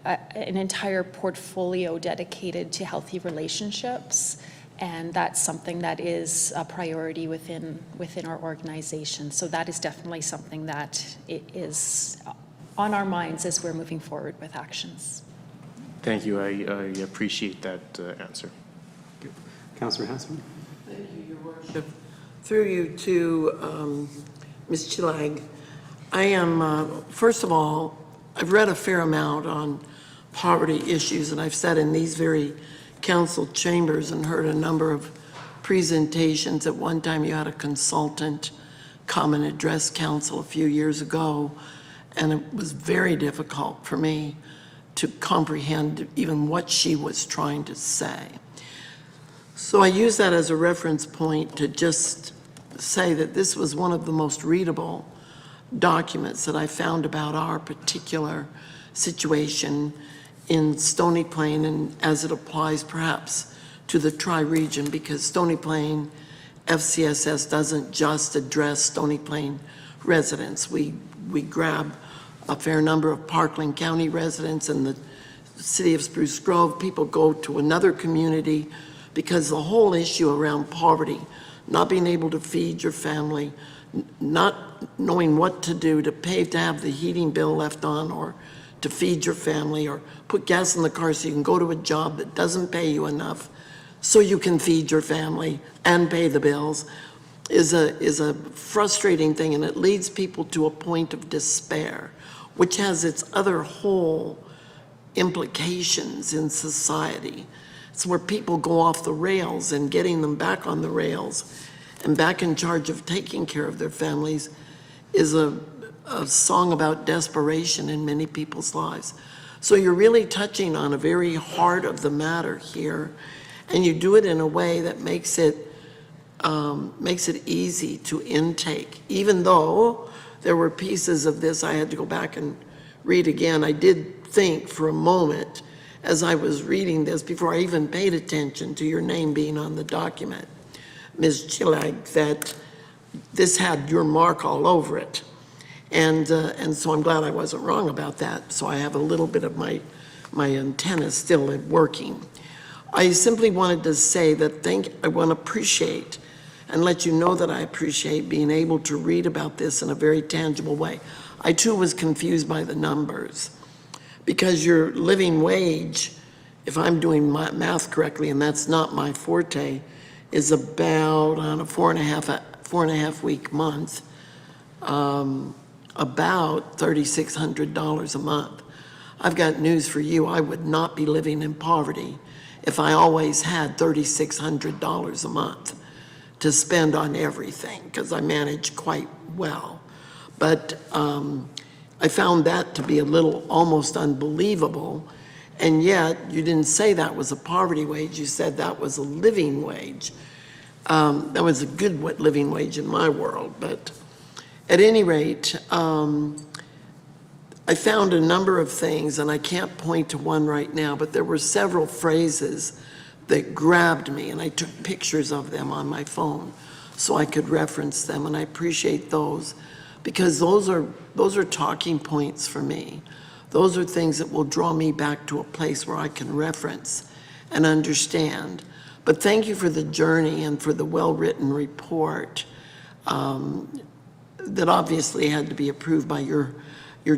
an entire portfolio dedicated to healthy relationships, and that's something that is a priority within our organization. So that is definitely something that is on our minds as we're moving forward with actions. Thank you. I appreciate that answer. Councillor Hansman. Thank you, Your Worship. Through you to Ms. Chilag. I am, first of all, I've read a fair amount on poverty issues, and I've sat in these very council chambers and heard a number of presentations. At one time, you had a consultant come and address council a few years ago, and it was very difficult for me to comprehend even what she was trying to say. So I use that as a reference point to just say that this was one of the most readable documents that I found about our particular situation in Stony Plain, and as it applies perhaps to the Tri-Region, because Stony Plain FCSS doesn't just address Stony Plain residents. We grab a fair number of Parkland County residents and the city of Spruce Grove, people go to another community because the whole issue around poverty, not being able to feed your family, not knowing what to do to pay to have the heating bill left on, or to feed your family, or put gas in the car so you can go to a job that doesn't pay you enough so you can feed your family and pay the bills, is a frustrating thing, and it leads people to a point of despair, which has its other whole implications in society. It's where people go off the rails, and getting them back on the rails and back in charge of taking care of their families is a song about desperation in many people's lives. So you're really touching on a very heart of the matter here, and you do it in a way that makes it easy to intake. Even though there were pieces of this I had to go back and read again, I did think for a moment as I was reading this, before I even paid attention to your name being on the document, Ms. Chilag, that this had your mark all over it. And so I'm glad I wasn't wrong about that. So I have a little bit of my antenna still working. I simply wanted to say that I want to appreciate and let you know that I appreciate being able to read about this in a very tangible way. I too was confused by the numbers, because your living wage, if I'm doing my math correctly, and that's not my forte, is about on a four and a half week month, about $3,600 a month. I've got news for you. I would not be living in poverty if I always had $3,600 a month to spend on everything, because I manage quite well. But I found that to be a little almost unbelievable, and yet you didn't say that was a poverty wage. You said that was a living wage. That was a good living wage in my world, but at any rate, I found a number of things, and I can't point to one right now, but there were several phrases that grabbed me, and I took pictures of them on my phone so I could reference them, and I appreciate those, because those are talking points for me. Those are things that will draw me back to a place where I can reference and understand. But thank you for the journey and for the well-written report that obviously had to be approved by your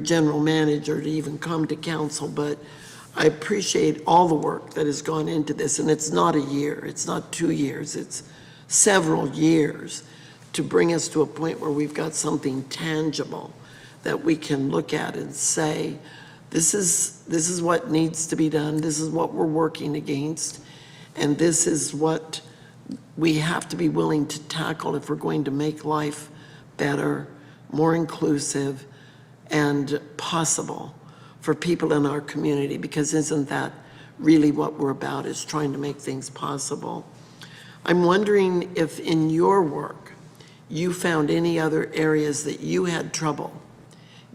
general manager to even come to council. But I appreciate all the work that has gone into this, and it's not a year, it's not 2 years, it's several years to bring us to a point where we've got something tangible that we can look at and say, this is what needs to be done, this is what we're working against, and this is what we have to be willing to tackle if we're going to make life better, more inclusive, and possible for people in our community, because isn't that really what we're about, is trying to make things possible. I'm wondering if in your work you found any other areas that you had trouble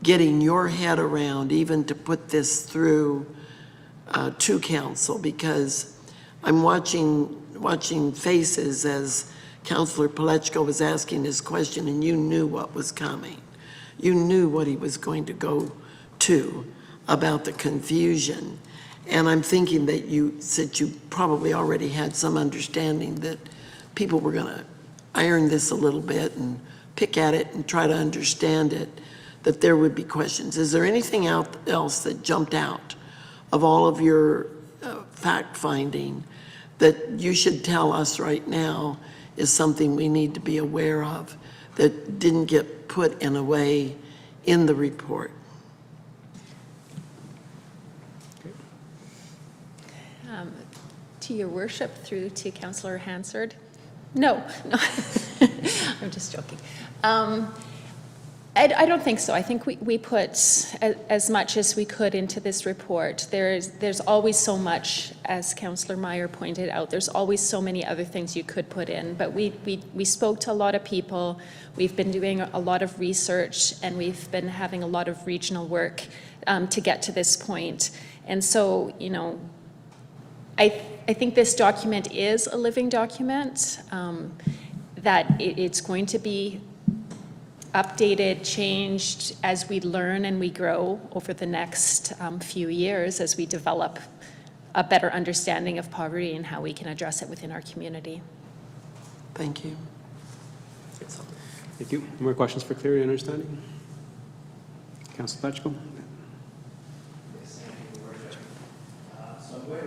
getting your head around, even to put this through to council, because I'm watching faces as Councillor Palechko was asking his question, and you knew what was coming. You knew what he was going to go to about the confusion. And I'm thinking that you probably already had some understanding that people were going to iron this a little bit and pick at it and try to understand it, that there would be questions. Is there anything else that jumped out of all of your fact-finding that you should tell us right now is something we need to be aware of that didn't get put in a way in the report? To your worship, through to Councillor Hansard. No, I'm just joking. I don't think so. I think we put as much as we could into this report. There's always so much, as Councillor Meyer pointed out, there's always so many other things you could put in, but we spoke to a lot of people. We've been doing a lot of research, and we've been having a lot of regional work to get to this point. And so, you know, I think this document is a living document, that it's going to be updated, changed as we learn and we grow over the next few years as we develop a better understanding of poverty and how we can address it within our community. Thank you. Thank you. Any more questions for clarity and understanding? Councilor Pletchko?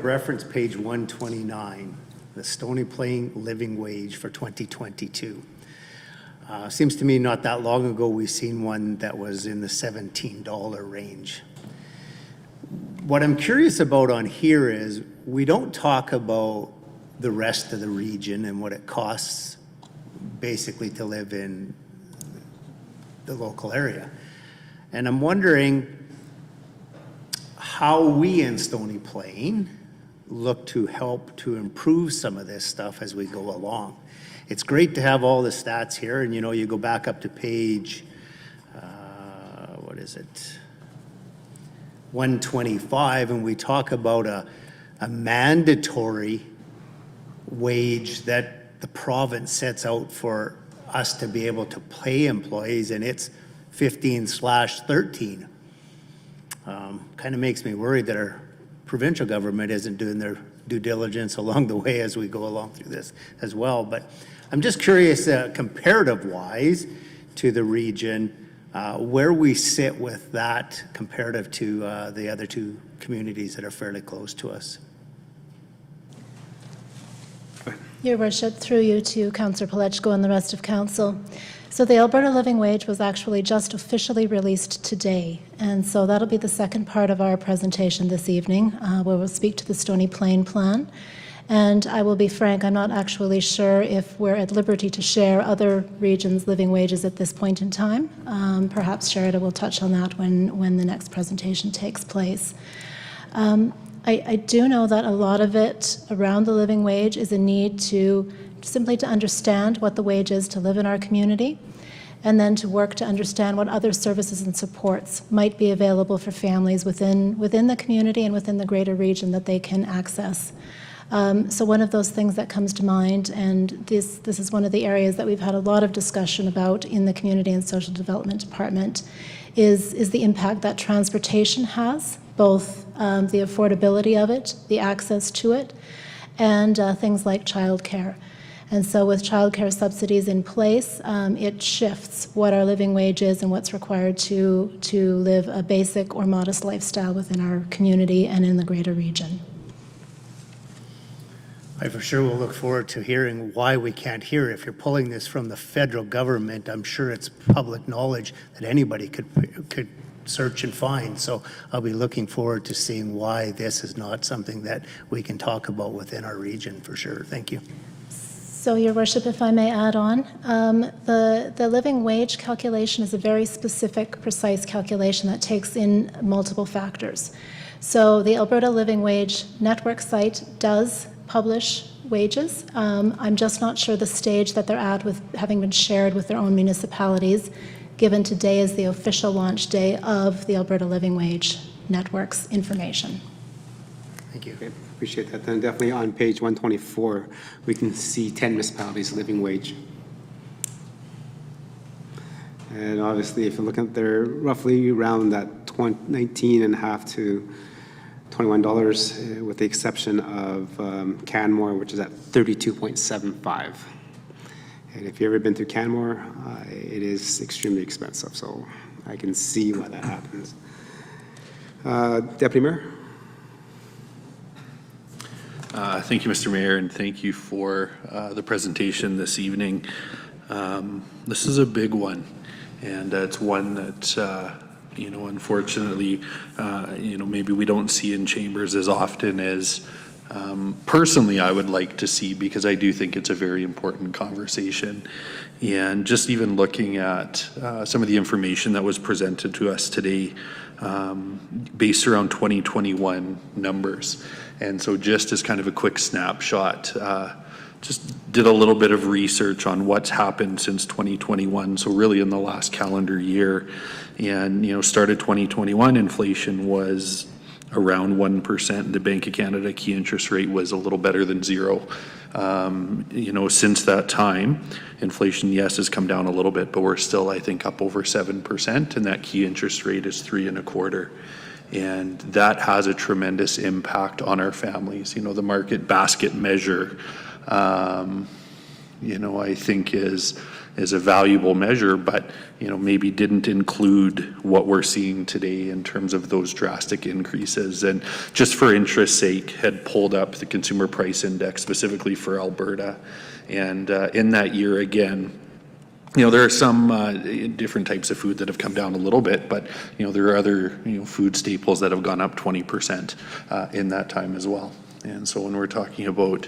Reference page 129, the Stony Plain living wage for 2022. Seems to me not that long ago, we seen one that was in the $17 range. What I'm curious about on here is we don't talk about the rest of the region and what it costs basically to live in the local area. And I'm wondering how we in Stony Plain look to help to improve some of this stuff as we go along. It's great to have all the stats here, and you go back up to page, what is it? 125, and we talk about a mandatory wage that the province sets out for us to be able to pay employees, and it's 15/13. Kind of makes me worried that our provincial government isn't doing their due diligence along the way as we go along through this as well. But I'm just curious, comparative-wise to the region, where we sit with that comparative to the other two communities that are fairly close to us. Your Worship, through you to Councillor Pletchko and the rest of Council. So the Alberta Living Wage was actually just officially released today, and so that'll be the second part of our presentation this evening, where we'll speak to the Stony Plain Plan. And I will be frank, I'm not actually sure if we're at liberty to share other regions' living wages at this point in time. Perhaps Sherida will touch on that when the next presentation takes place. I do know that a lot of it around the living wage is a need to simply to understand what the wage is to live in our community, and then to work to understand what other services and supports might be available for families within the community and within the greater region that they can access. So one of those things that comes to mind, and this is one of the areas that we've had a lot of discussion about in the Community and Social Development Department, is the impact that transportation has, both the affordability of it, the access to it, and things like childcare. And so with childcare subsidies in place, it shifts what our living wage is and what's required to live a basic or modest lifestyle within our community and in the greater region. I for sure will look forward to hearing why we can't hear. If you're pulling this from the federal government, I'm sure it's public knowledge that anybody could search and find. So I'll be looking forward to seeing why this is not something that we can talk about within our region for sure. Thank you. So, Your Worship, if I may add on, the living wage calculation is a very specific, precise calculation that takes in multiple factors. So the Alberta Living Wage Network site does publish wages. I'm just not sure the stage that they're at with having been shared with their own municipalities, given today is the official launch day of the Alberta Living Wage Network's information. Thank you. Okay. Appreciate that. Then definitely on page 124, we can see 10 municipalities living wage. And obviously, if you look at they're roughly around that $19.50 to $21, with the exception of Canmore, which is at $32.75. And if you've ever been through Canmore, it is extremely expensive. So I can see why that happens. Deputy Mayor. Thank you, Mr. Mayor, and thank you for the presentation this evening. This is a big one, and it's one that, unfortunately, maybe we don't see in chambers as often as personally I would like to see, because I do think it's a very important conversation. And just even looking at some of the information that was presented to us today, based around 2021 numbers. And so just as kind of a quick snapshot, just did a little bit of research on what's happened since 2021. So really in the last calendar year, and, started 2021, inflation was around 1%. The Bank of Canada key interest rate was a little better than zero. Since that time, inflation, yes, has come down a little bit, but we're still, I think, up over 7%, and that key interest rate is 3.25%. And that has a tremendous impact on our families. The market basket measure, I think is a valuable measure, but, maybe didn't include what we're seeing today in terms of those drastic increases. And just for interest's sake, had pulled up the Consumer Price Index specifically for Alberta. And in that year, again, there are some different types of food that have come down a little bit, but, there are other, food staples that have gone up 20% in that time as well. And so when we're talking about,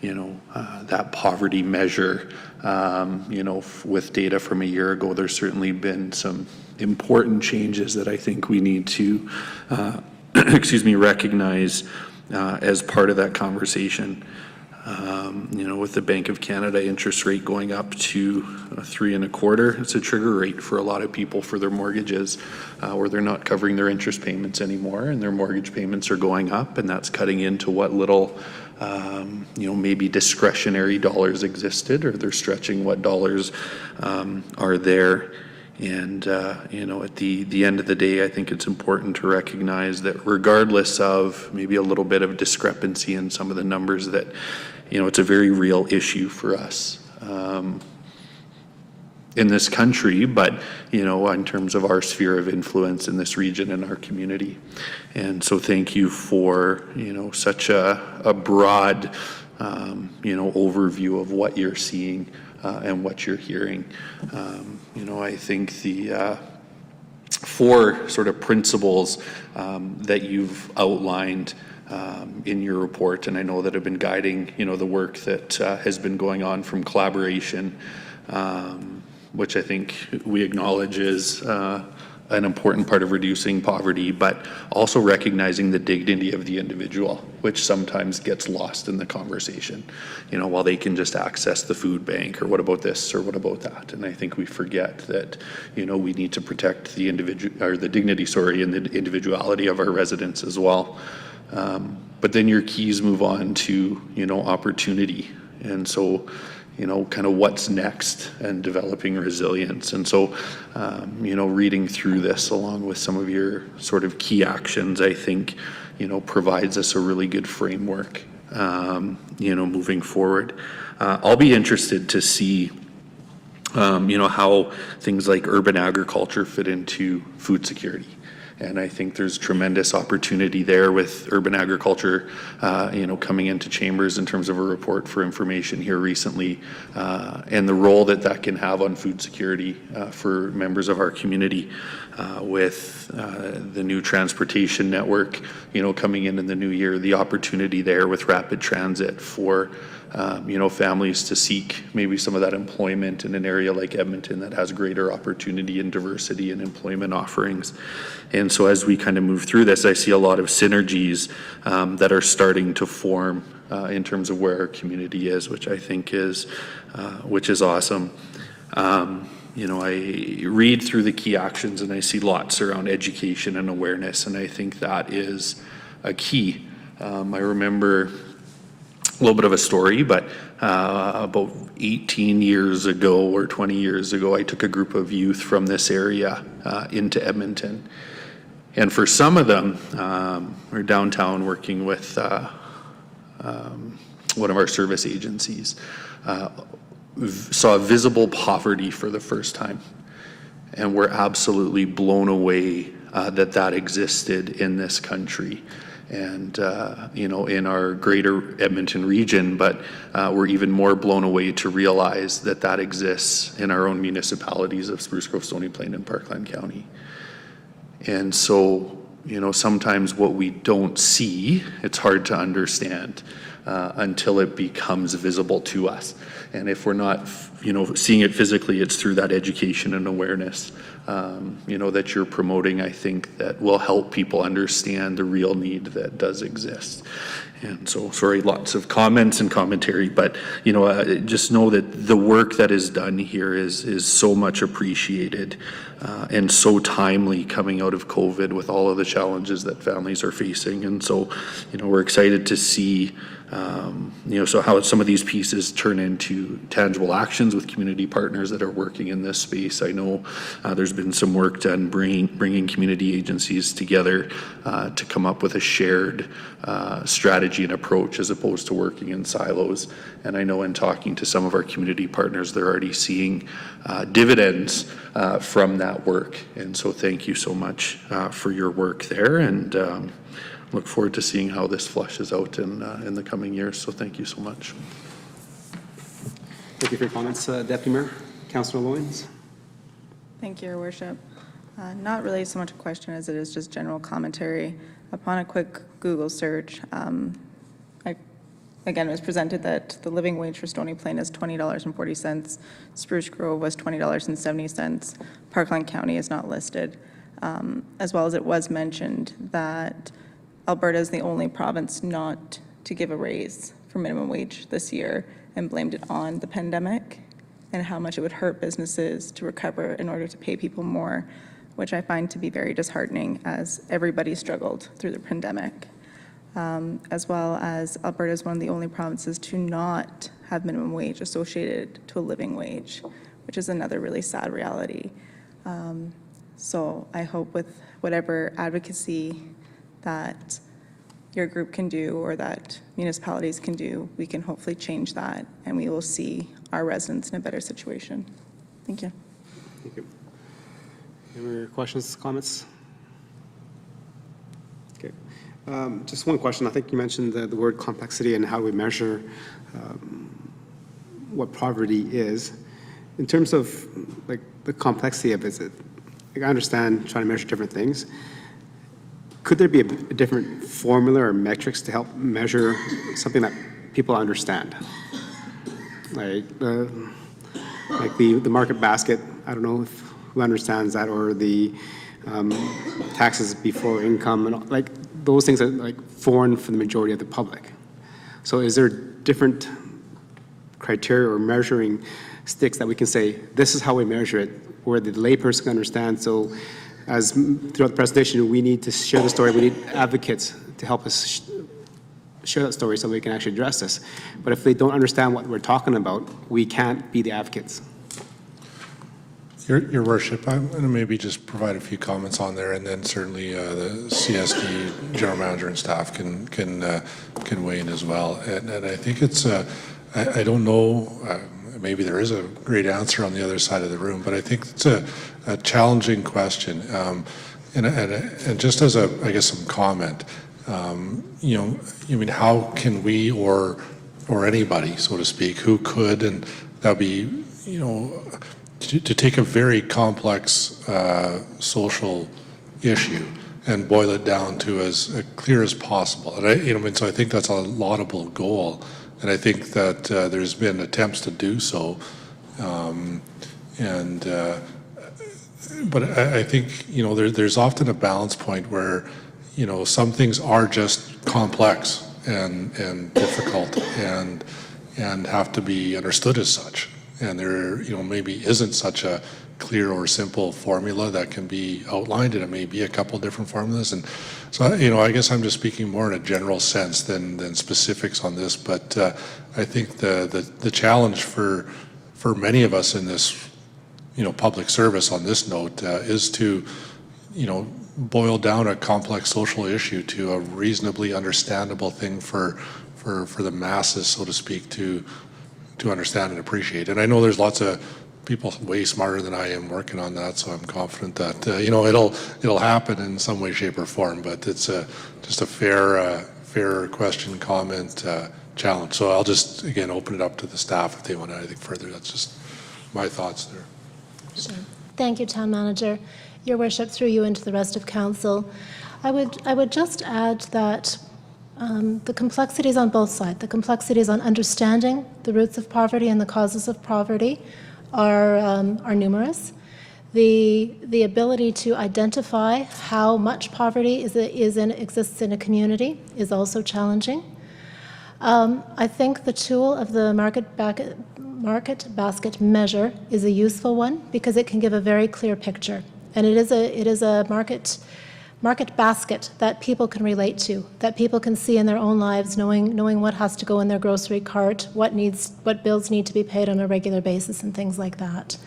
that poverty measure, with data from a year ago, there's certainly been some important changes that I think we need to, recognize as part of that conversation. With the Bank of Canada interest rate going up to 3.25%, it's a trigger rate for a lot of people for their mortgages, where they're not covering their interest payments anymore, and their mortgage payments are going up, and that's cutting into what little, maybe discretionary dollars existed, or they're stretching what dollars are there. And, at the end of the day, I think it's important to recognize that regardless of maybe a little bit of discrepancy in some of the numbers, that, it's a very real issue for us in this country, but, in terms of our sphere of influence in this region and our community. And so thank you for, such a broad, overview of what you're seeing and what you're hearing. I think the 4 sort of principles that you've outlined in your report, and I know that have been guiding, the work that has been going on from collaboration, which I think we acknowledge is an important part of reducing poverty, but also recognizing the dignity of the individual, which sometimes gets lost in the conversation, while they can just access the food bank, or what about this, or what about that. And I think we forget that, we need to protect the individual, or the dignity, and the individuality of our residents as well. But then your keys move on to, opportunity. And so, kind of what's next, and developing resilience. And so, reading through this along with some of your sort of key actions, I think, provides us a really good framework, moving forward. I'll be interested to see, how things like urban agriculture fit into food security. And I think there's tremendous opportunity there with urban agriculture, coming into chambers in terms of a report for information here recently, and the role that that can have on food security for members of our community, with the new transportation network, coming in the new year, the opportunity there with rapid transit for families to seek maybe some of that employment in an area like Edmonton that has greater opportunity and diversity and employment offerings. And so as we kind of move through this, I see a lot of synergies that are starting to form in terms of where our community is, which I think is awesome. I read through the key actions and I see lots around education and awareness, and I think that is a key. I remember a little bit of a story, but about 18 years ago or 20 years ago, I took a group of youth from this area into Edmonton. And for some of them, we're downtown working with one of our service agencies, saw visible poverty for the first time. And we're absolutely blown away that existed in this country. And, in our greater Edmonton region, but we're even more blown away to realize that exists in our own municipalities of Spruce Grove, Stony Plain, and Parkland County. And so, sometimes what we don't see, it's hard to understand. until it becomes visible to us. And if we're not, seeing it physically, it's through that education and awareness, that you're promoting, I think, that will help people understand the real need that does exist. And so, sorry, lots of comments and commentary, but, just know that the work that is done here is so much appreciated and so timely coming out of COVID with all of the challenges that families are facing. And so, we're excited to see, so how some of these pieces turn into tangible actions with community partners that are working in this space. I know there's been some work done bringing community agencies together to come up with a shared strategy and approach as opposed to working in silos. And I know in talking to some of our community partners, they're already seeing dividends from that work. And so thank you so much for your work there, and look forward to seeing how this flushes out in the coming years. So thank you so much. Thank you for your comments, Deputy Mayor. Councillor Loyens. Thank you, Your Worship. Not really so much a question as it is just general commentary. Upon a quick Google search, again, it was presented that the living wage for Stony Plain is $20.40. Spruce Grove was $20.70. Parkland County is not listed, as well as it was mentioned that Alberta is the only province not to give a raise for minimum wage this year, and blamed it on the pandemic and how much it would hurt businesses to recover in order to pay people more, which I find to be very disheartening as everybody struggled through the pandemic. As well as Alberta is one of the only provinces to not have minimum wage associated to a living wage, which is another really sad reality. So I hope with whatever advocacy that your group can do or that municipalities can do, we can hopefully change that and we will see our residents in a better situation. Thank you. Thank you. Any other questions, comments? Okay. Just one question. I think you mentioned the word complexity and how we measure what poverty is. In terms of like the complexity of it, I understand trying to measure different things. Could there be a different formula or metrics to help measure something that people understand? Like the market basket, I don't know who understands that, or the taxes before income, and like those things are like foreign for the majority of the public. So is there different criteria or measuring sticks that we can say, this is how we measure it, where the layperson can understand? So as throughout the presentation, we need to share the story. We need advocates to help us share that story so we can actually address this. But if they don't understand what we're talking about, we can't be the advocates. Your Worship, I'm going to maybe just provide a few comments on there, and then certainly the CSD General Manager and staff can weigh in as well. And I think it's, I don't know, maybe there is a great answer on the other side of the room, but I think it's a challenging question. And just as I guess some comment, how can we or anybody, so to speak, who could, and that'd be, to take a very complex social issue and boil it down to as clear as possible. And so I think that's a laudable goal. And I think that there's been attempts to do so. But I think, there's often a balance point where, some things are just complex and difficult and have to be understood as such. And there, maybe isn't such a clear or simple formula that can be outlined, and it may be a couple different formulas. And so, I guess I'm just speaking more in a general sense than specifics on this. But I think the challenge for many of us in this, public service on this note is to, boil down a complex social issue to a reasonably understandable thing for the masses, so to speak, to understand and appreciate. And I know there's lots of people way smarter than I am working on that, so I'm confident that it'll happen in some way, shape, or form. But it's just a fair question, comment, challenge. So I'll just again open it up to the staff if they want anything further. That's just my thoughts there. Sure. Thank you, Town Manager. Your Worship, through you into the rest of Council, I would just add that The complexities on both sides, the complexities on understanding the roots of poverty and the causes of poverty are numerous. The ability to identify how much poverty exists in a community is also challenging. I think the tool of the market basket measure is a useful one because it can give a very clear picture. And it is a market basket that people can relate to, that people can see in their own lives, knowing what has to go in their grocery cart, what bills need to be paid on a regular basis, and things like that.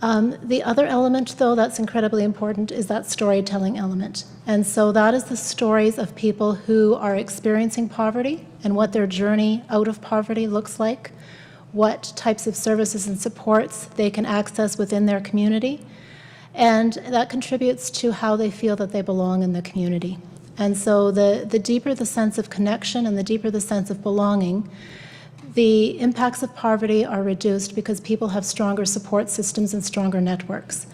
The other element, though, that's incredibly important is that storytelling element. And so that is the stories of people who are experiencing poverty and what their journey out of poverty looks like, what types of services and supports they can access within their community. And that contributes to how they feel that they belong in the community. And so the deeper the sense of connection and the deeper the sense of belonging, the impacts of poverty are reduced because people have stronger support systems and stronger networks.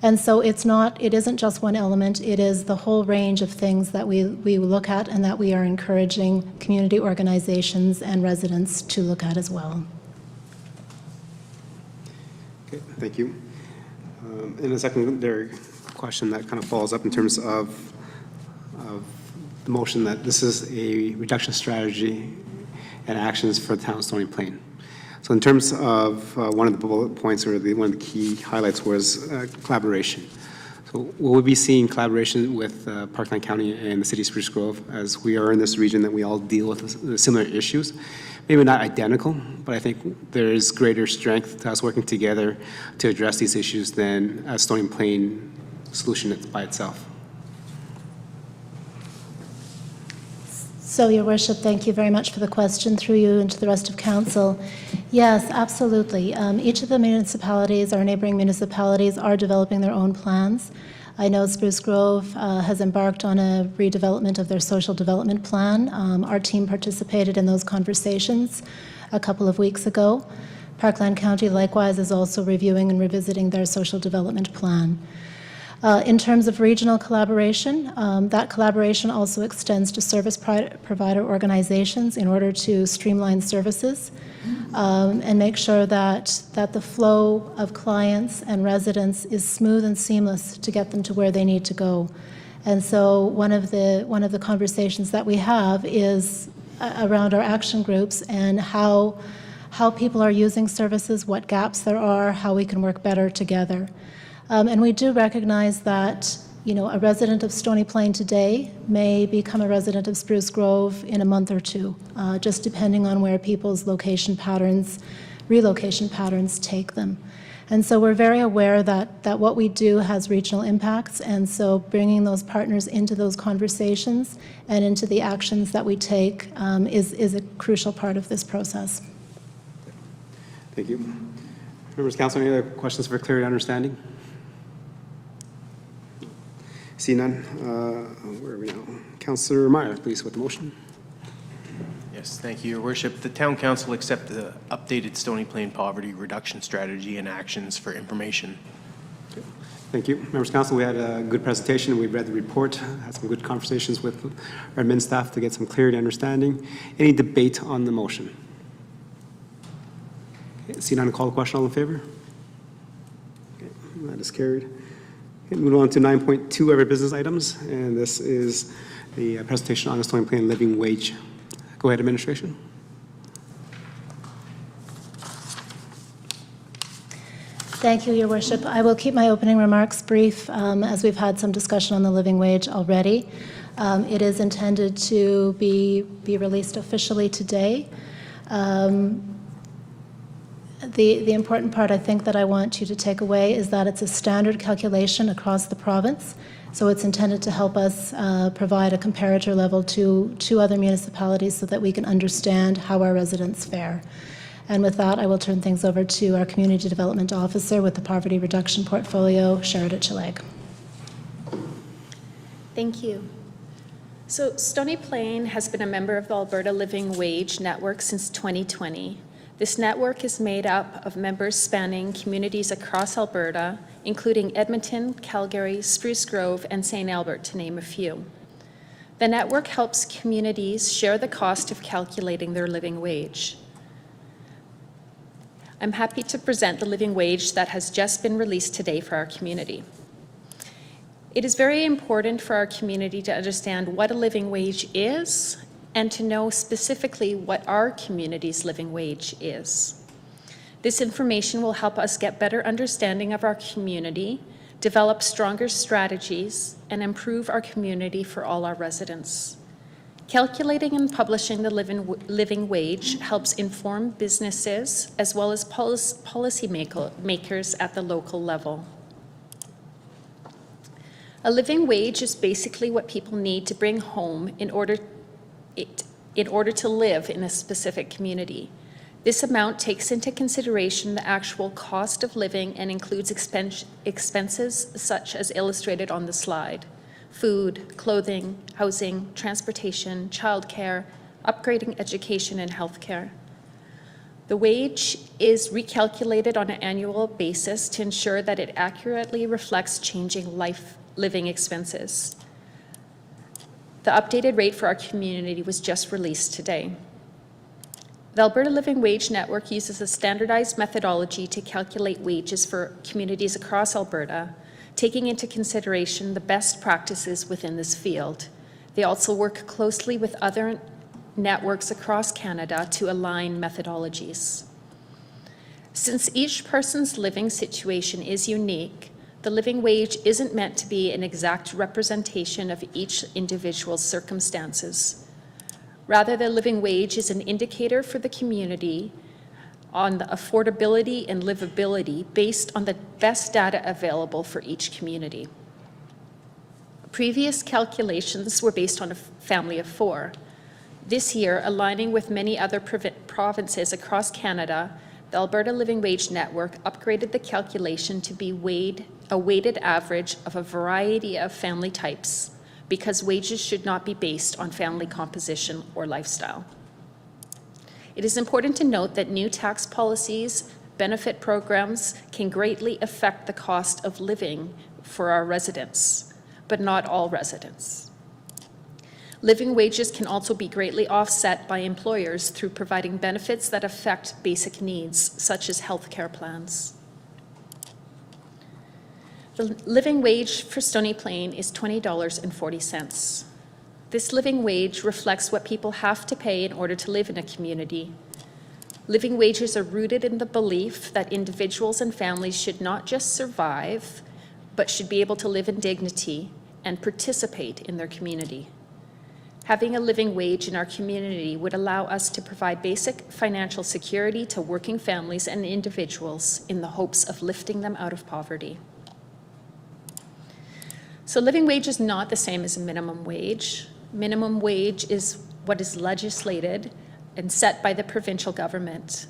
And so it isn't just one element, it is the whole range of things that we look at and that we are encouraging community organizations and residents to look at as well. Okay, thank you. And a secondary question that kind of follows up in terms of the motion that this is a reduction strategy and actions for the town of Stony Plain. So in terms of one of the bullet points or one of the key highlights was collaboration. So will we be seeing collaboration with Parkland County and the city of Spruce Grove as we are in this region that we all deal with similar issues? Maybe not identical, but I think there is greater strength to us working together to address these issues than a Stony Plain solution by itself. So, Your Worship, thank you very much for the question through you and to the rest of Council. Yes, absolutely. Each of the municipalities, our neighboring municipalities, are developing their own plans. I know Spruce Grove has embarked on a redevelopment of their social development plan. Our team participated in those conversations a couple of weeks ago. Parkland County likewise is also reviewing and revisiting their social development plan. In terms of regional collaboration, that collaboration also extends to service provider organizations in order to streamline services and make sure that the flow of clients and residents is smooth and seamless to get them to where they need to go. And so one of the conversations that we have is around our action groups and how people are using services, what gaps there are, how we can work better together. And we do recognize that, a resident of Stony Plain today may become a resident of Spruce Grove in a month or two, just depending on where people's relocation patterns take them. And so we're very aware that what we do has regional impacts, and so bringing those partners into those conversations and into the actions that we take is a crucial part of this process. Thank you. Members of Council, any other questions for clarity and understanding? See none. Where are we now? Councillor Meyer, please, with the motion. Yes, thank you, Your Worship. The Town Council accept the updated Stony Plain Poverty Reduction Strategy and actions for information. Okay. Thank you. Members of Council, we had a good presentation. We read the report, had some good conversations with our admin staff to get some clarity and understanding. Any debate on the motion? Okay. See none, call the question. All in favor? Okay. That is carried. Okay, move on to 9.2 of our business items, and this is the presentation on the Stony Plain living wage. Go ahead, administration. Thank you, Your Worship. I will keep my opening remarks brief, as we've had some discussion on the living wage already. It is intended to be released officially today. The important part, I think, that I want you to take away is that it's a standard calculation across the province. So it's intended to help us provide a comparator level to other municipalities so that we can understand how our residents fare. And with that, I will turn things over to our Community Development Officer with the Poverty Reduction Portfolio, Sherida Chileg. Thank you. So Stony Plain has been a member of the Alberta Living Wage Network since 2020. This network is made up of members spanning communities across The network helps communities share the cost of calculating their living wage. I'm happy to present the living wage that has just been released today for our community. It is very important for our community to understand what a living wage is and to know specifically what our community's living wage is. This information will help us get better understanding of our community, develop stronger strategies, and improve our community for all our residents. Calculating and publishing the living wage helps inform businesses as well as policy makers at the local level. A living wage is basically what people need to bring home in order to live in a specific community. This amount takes into consideration the actual cost of living and includes expenses such as illustrated on the slide: food, clothing, housing, transportation, childcare, upgrading education, and healthcare. The wage is recalculated on an annual basis to ensure that it accurately reflects changing living expenses. The updated rate for our community was just released today. The Alberta Living Wage Network uses a standardized methodology to calculate wages for communities across Alberta, taking into consideration the best practices within this field. They also work closely with other networks across Canada to align methodologies. Since each person's living situation is unique, the living wage isn't meant to be an exact representation of each individual's circumstances. Rather, the living wage is an indicator for the community on the affordability and livability based on the best data available for each community. Previous calculations were based on a family of 4. This year, aligning with many other provinces across Canada, the Alberta Living Wage Network upgraded the calculation to be a weighted average of a variety of family types, because wages should not be based on family composition or lifestyle. It is important to note that new tax policies, benefit programs can greatly affect the cost of living for our residents, but not all residents. Living wages can also be greatly offset by employers through providing benefits that affect basic needs, such as health care plans. The living wage for Stony Plain is $20.40. This living wage reflects what people have to pay in order to live in a community. Living wages are rooted in the belief that individuals and families should not just survive, but should be able to live in dignity and participate in their community. Having a living wage in our community would allow us to provide basic financial security to working families and individuals in the hopes of lifting them out of poverty. So living wage is not the same as a minimum wage. Minimum wage is what is legislated and set by the provincial government.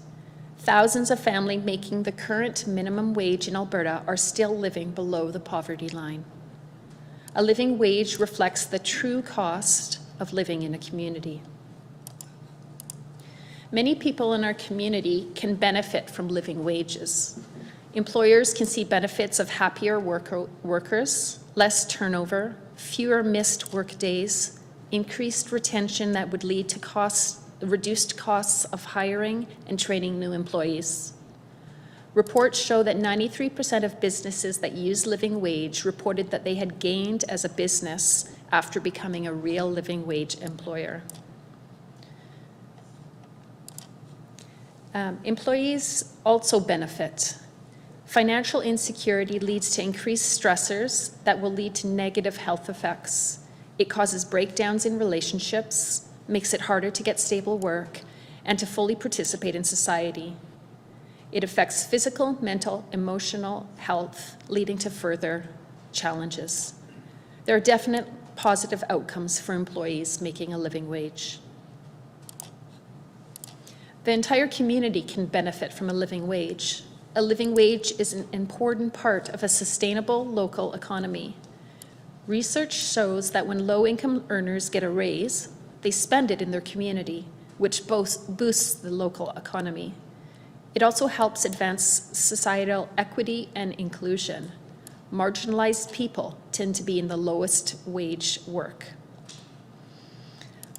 Thousands of families making the current minimum wage in Alberta are still living below the poverty line. A living wage reflects the true cost of living in a community. Many people in our community can benefit from living wages. Employers can see benefits of happier workers, less turnover, fewer missed work days, increased retention that would lead to reduced costs of hiring and training new employees. Reports show that 93% of businesses that use living wage reported that they had gained as a business after becoming a real living wage employer. Employees also benefit. Financial insecurity leads to increased stressors that will lead to negative health effects. It causes breakdowns in relationships, makes it harder to get stable work, and to fully participate in society. It affects physical, mental, emotional health, leading to further challenges. There are definite positive outcomes for employees making a living wage. The entire community can benefit from a living wage. A living wage is an important part of a sustainable local economy. Research shows that when low-income earners get a raise, they spend it in their community, which boosts the local economy. It also helps advance societal equity and inclusion. Marginalized people tend to be in the lowest wage work.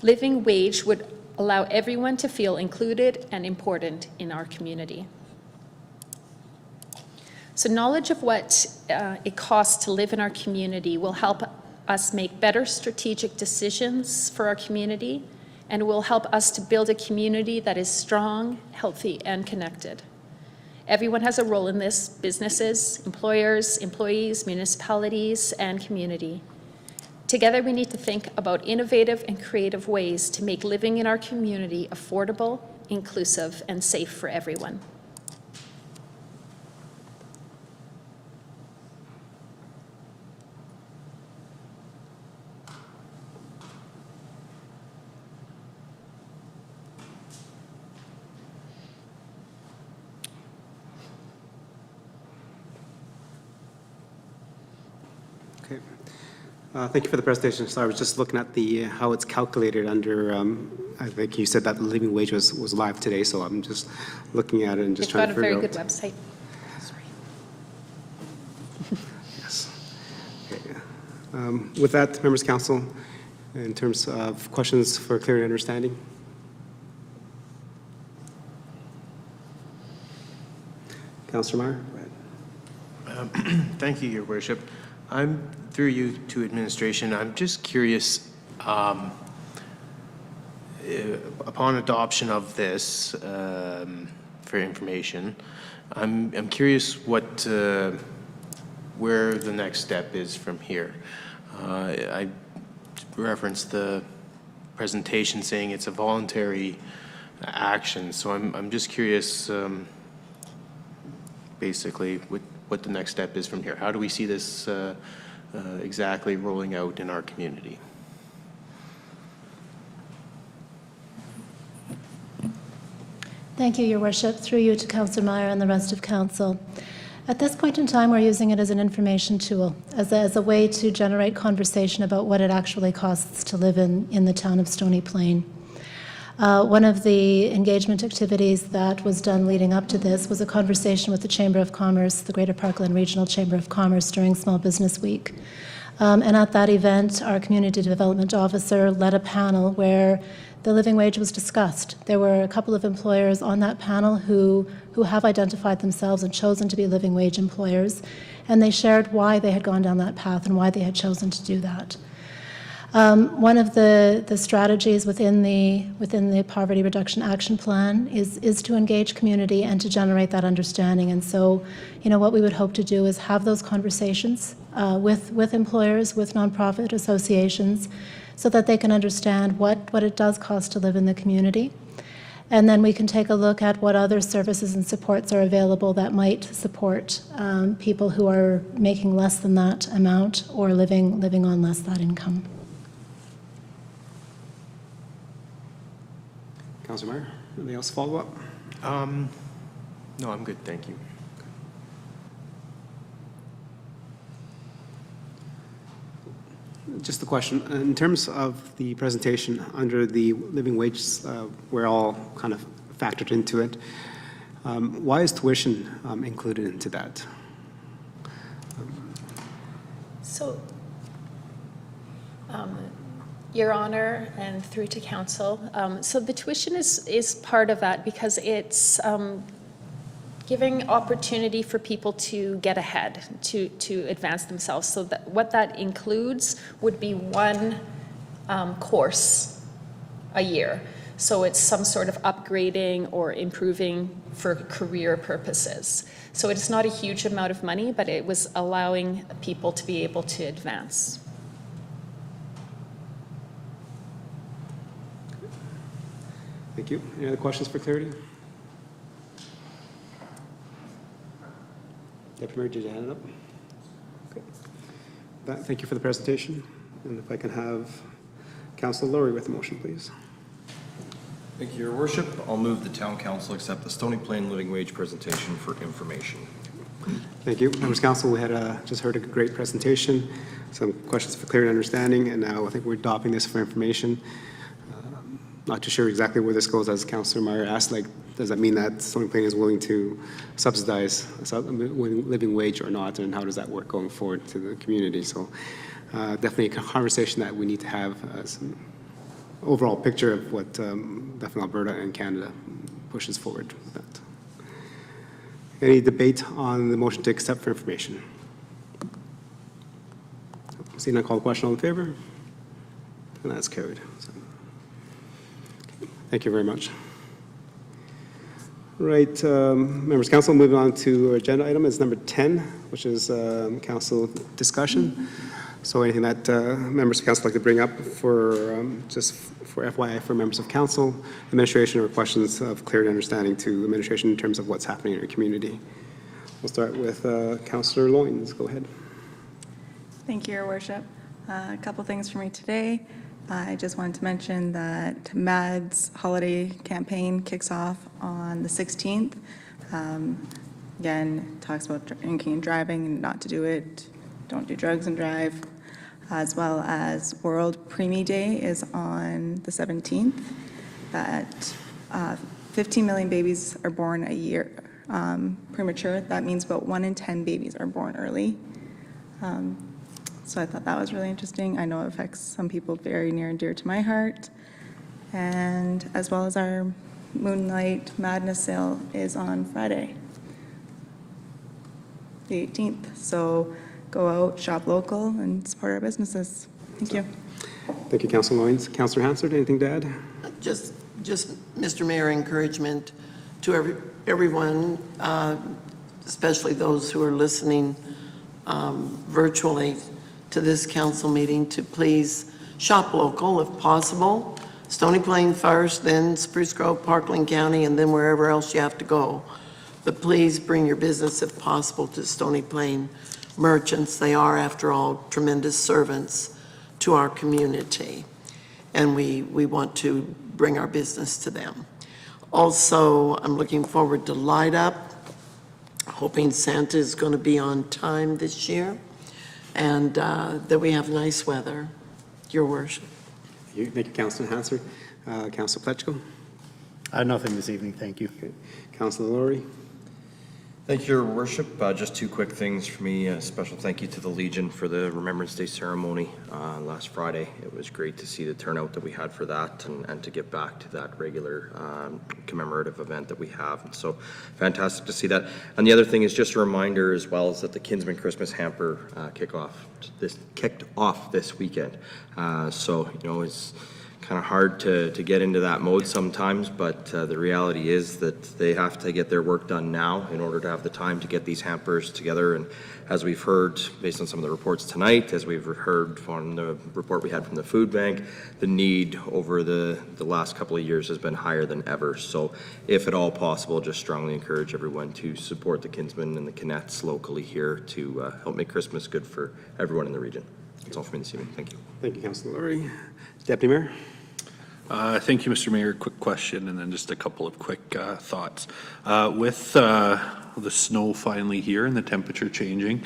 Living wage would allow everyone to feel included and important in our community. So knowledge of what it costs to live in our community will help us make better strategic decisions for our community, and will help us to build a community that is strong, healthy, and connected. Everyone has a role in this: businesses, employers, employees, municipalities, and community. Together, we need to think about innovative and creative ways to make living in our community affordable, inclusive, and safe for everyone. Okay. Thank you for the presentation. So I was just looking at the how it's calculated under, I think you said that the living wage was live today, so I'm just looking at it and just It's trying got to a figure very out. good website. Yes. Okay. With that, members of council, in terms of questions for clarity and understanding? Councillor Meyer? Go ahead. Thank you, Your Worship. I'm, through you to administration, I'm just curious, upon adoption of this for information, I'm curious what, where the next step is from here. I referenced the presentation saying it's a voluntary action, so I'm just curious, basically, what the next step is from here. How do we see this exactly rolling out in our community? Thank you, Your Worship. Through you to Councillor Meyer and the rest of Council. At this point in time, we're using it as an information tool, as a way to generate conversation about what it actually costs to live in the town of Stony Plain. One of the engagement activities that was done leading up to this was a conversation with the Chamber of Commerce, the Greater Parkland Regional Chamber of Commerce, during Small Business Week. And at that event, our Community Development Officer led a panel where the living wage was discussed. There were a couple of employers on that panel who have identified themselves and chosen to be living wage employers, and they shared why they had gone down that path and why they had chosen to do that. One of the strategies within the Poverty Reduction Action Plan is to engage community and to generate that understanding. And so, what we would hope to do is have those conversations with employers, with nonprofit associations, so that they can understand what it does cost to live in the community. And then we can take a look at what other services and supports are available that might support people who are making less than that amount or living on less that income. Councillor Meyer, anything else to follow up? No, I'm good, thank you. Just a question. In terms of the presentation under the living wage, we're all kind of factored into it. Why is tuition included into that? So, Your Honor, and through to council, so the tuition is part of that because it's giving opportunity for people to get ahead, to advance themselves. So what that includes would be one course a year. So it's some sort of upgrading or improving for career purposes. So it's not a huge amount of money, but it was allowing people to be able to advance. Thank you. Any other questions for clarity? Deputy Mayor, did you hand it up? Okay. Thank you for the presentation. And if I can have Councillor Laurie with the motion, please. Thank you, Your Worship. I'll move the town council accept the Stony Plain living wage presentation for information. Thank you. Members of Council, we had just heard a great presentation, some questions for clarity and understanding, and now I think we're adopting this for information. Not too sure exactly where this goes, as Councillor Meyer asked, like, does that mean that Stony Plain is willing to subsidize a living wage or not, and how does that work going forward to the community? So definitely a conversation that we need to have overall picture of what definitely Alberta and Canada pushes forward with that. Any debate on the motion to accept for information? Seeing none, call the question. All in favor? And that's carried. So, thank you very much. Right, members of council, moving on to our agenda item is number 10, which is council discussion. So anything that members of council like to bring up for just for FYI for members of council, administration, or questions of clarity and understanding to administration in terms of what's happening in your community. We'll start with Councillor Loynes. Go ahead. Thank you, Your Worship. A couple things for me today. I just wanted to mention that MAD's holiday campaign kicks off on the 16th. Again, talks about drinking and driving and not to do it. Don't do drugs and drive. As well as World Preemie Day is on the 17th. That 15 million babies are born a year premature. That means about 1 in 10 babies are born early. So I thought that was really interesting. I know it affects some people very near and dear to my heart. And as well as our Moonlight Madness sale is on Friday, the 18th. So go out, shop local, and support our businesses. Thank you. Thank you, Councillor Loynes. Councillor Hansard, anything to add? Just, Mr. Mayor, encouragement to everyone, especially those who are listening virtually to this council meeting, to please shop local if possible. Stony Plain first, then Spruce Grove, Parkland County, and then wherever else you have to go. But please bring your business if possible to Stony Plain merchants. They are, after all, tremendous servants to our community, and we want to bring our business to them. Also, I'm looking forward to Light Up, hoping Santa is going to be on time this year, and that we have nice weather. Your Worship. Thank you, Councillor Hansard. Councillor Pletchko. Nothing this evening, thank you. Okay. Councillor Laurie. Thank you, Your Worship. Just two quick things for me. A special thank you to the Legion for the Remembrance Day ceremony last Friday. It was great to see the turnout that we had for that, and to get back to that regular commemorative event that we have. And so fantastic to see that. And the other thing is just a reminder as well is that the Kinsman Christmas Hamper kicked off this weekend. So, you know, it's kind of hard to get into that mode sometimes, but the reality is that they have to get their work done now in order to have the time to get these hampers together. And as we've heard, based on some of the reports tonight, as we've heard from the report we had from the food bank, the need over the last couple of years has been higher than ever. So if at all possible, just strongly encourage everyone to support the Kinsmen and the Kinnets locally here to help make Christmas good for everyone in the region. That's all for me this evening. Thank you. Thank you, Councillor Laurie. Deputy Mayor. Thank you, Mr. Mayor. Quick question and then just a couple of quick thoughts. With the snow finally here and the temperature changing,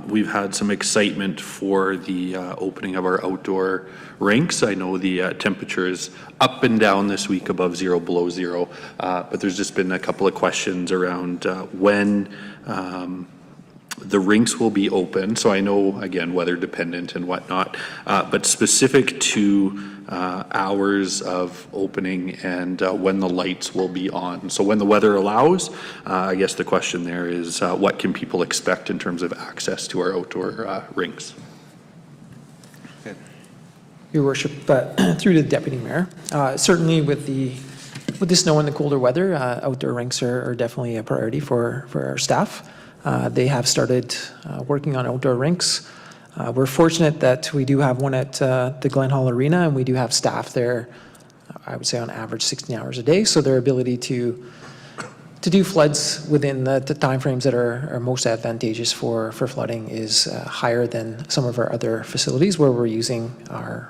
we've had some excitement for the opening of our outdoor rinks. I know the temperature is up and down this week, above zero, below zero, but there's just been a couple of questions around when the rinks will be open. So I know, again, weather dependent and whatnot, but specific to hours of opening and when the lights will be on. So when the weather allows, I guess the question there is what can people expect in terms of access to our outdoor rinks? Your Worship, through to the Deputy Mayor, certainly with the snow and the colder weather, outdoor rinks are definitely a priority for our staff. They have started working on outdoor rinks. We're fortunate that we do have one at the Glen Hall Arena, and we do have staff there, I would say on average 16 hours a day, so their ability to do floods within the timeframes that are most advantageous for flooding is higher than some of our other facilities where we're using our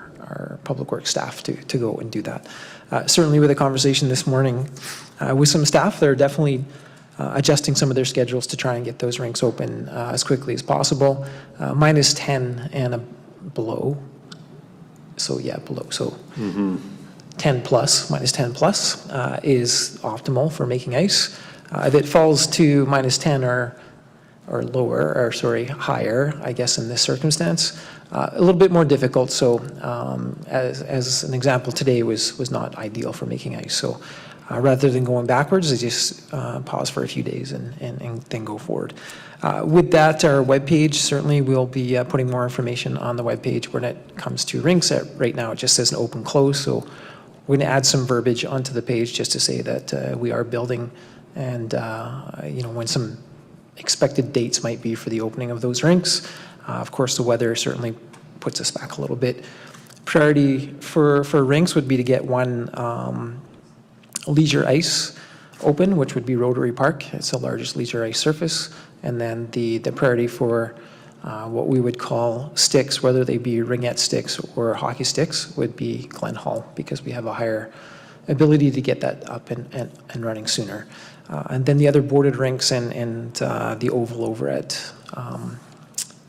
public works staff to go and do that. Certainly with a conversation this morning with some staff, they're definitely adjusting some of their schedules to try and get those rinks open as quickly as possible. Minus 10 and below. So yeah, below. So 10 plus, minus 10 plus is optimal for making ice. If it falls to minus 10 or or lower, or sorry, higher, I guess, in this circumstance. A little bit more difficult, so as an example, today was not ideal for making ice. So rather than going backwards, I just pause for a few days and then go forward. With that, our webpage, certainly we'll be putting more information on the webpage when it comes to rinks. Right now, it just says an open close, so we're going to add some verbiage onto the page just to say that we are building and, when some expected dates might be for the opening of those rinks. Of course, the weather certainly puts us back a little bit. Priority for rinks would be to get one leisure ice open, which would be Rotary Park. It's the largest leisure ice surface. And then the priority for what we would call sticks, whether they be ringette sticks or hockey sticks, would be Glen Hall, because we have a higher ability to get that up and running sooner. And then the other boarded rinks and the oval over at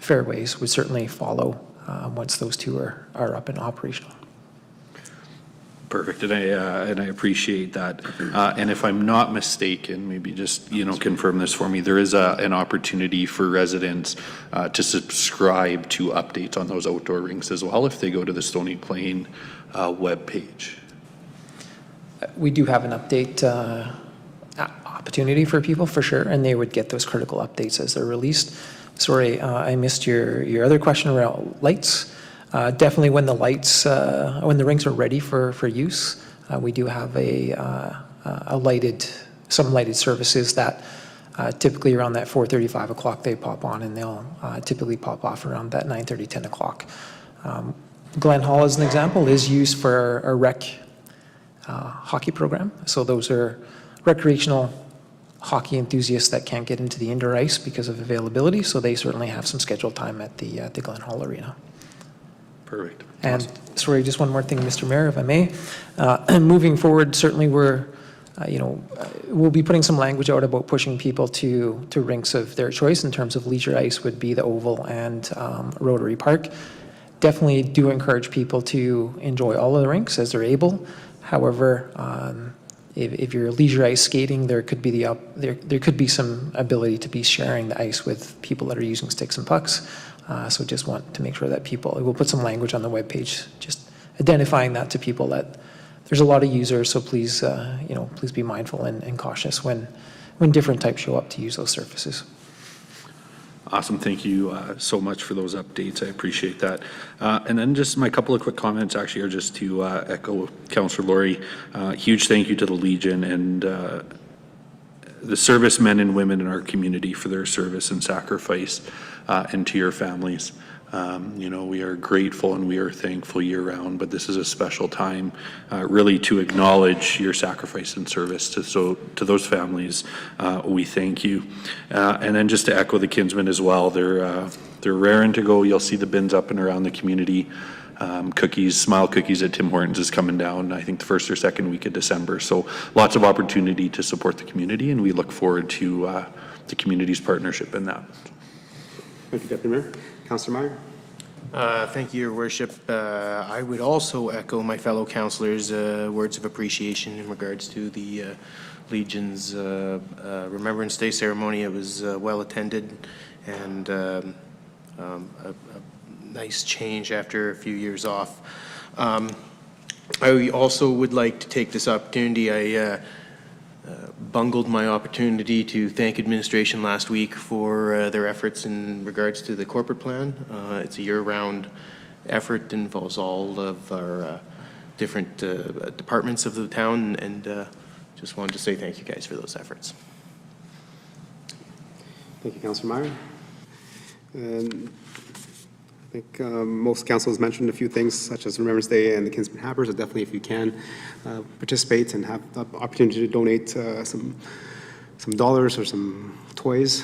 Fairways would certainly follow once those two are up and operational. Perfect, and I appreciate that. And if I'm not mistaken, maybe just, confirm this for me, there is an opportunity for residents to subscribe to updates on those outdoor rinks as well if they go to the Stony Plain webpage. We do have an update opportunity for people, for sure, and they would get those critical updates as they're released. Sorry, I missed your other question around lights. Definitely when the lights, when the rinks are ready for use, we do have some lighted services that typically around that 4:30, 5 o'clock they pop on, and they'll typically pop off around that 9:30, 10 o'clock. Glen Hall, as an example, is used for a rec hockey program. So those are recreational hockey enthusiasts that can't get into the indoor ice because of availability, so they certainly have some scheduled time at the Glen Hall Arena. Perfect. And sorry, just one more thing, Mr. Mayor, if I may. Moving forward, certainly we'll be putting some language out about pushing people to rinks of their choice. In terms of leisure ice would be the Oval and Rotary Park. Definitely do encourage people to enjoy all of the rinks as they're able. However, if you're leisure ice skating, there could be some ability to be sharing the ice with people that are using sticks and pucks. So just want to make sure that we'll put some language on the webpage, just identifying that to people that there's a lot of users. So please, please be mindful and cautious when different types show up to use those surfaces. Awesome. Thank you so much for those updates. I appreciate that. And then just my couple of quick comments actually are just to echo Councillor Laurie. Huge thank you to the Legion and the servicemen and women in our community for their service and sacrifice, and to your families. We are grateful and we are thankful year-round, but this is a special time really to acknowledge your sacrifice and service. To those families, we thank you. And then just to echo the kinsmen as well, they're raring to go. You'll see the bins up and around the community. Cookies, Smile Cookies at Tim Hortons is coming down, I think the first or second week of December. So lots of opportunity to support the community, and we look forward to the community's partnership in that. Thank you, Deputy Mayor. Councillor Meyer. Thank you, Your Worship. I would also echo my fellow councillors' words of appreciation in regards to the Legion's Remembrance Day ceremony. It was well attended and a nice change after a few years off. I also would like to take this opportunity. I bungled my opportunity to thank administration last week for their efforts in regards to the corporate plan. It's a year-round effort, involves all of our different departments of the town, and just wanted to say thank you guys for those efforts. Thank you, Councillor Meyer. And I think most councils mentioned a few things such as Remembrance Day and the Kinsman Happers. So definitely, if you can, participate and have the opportunity to donate some dollars or some toys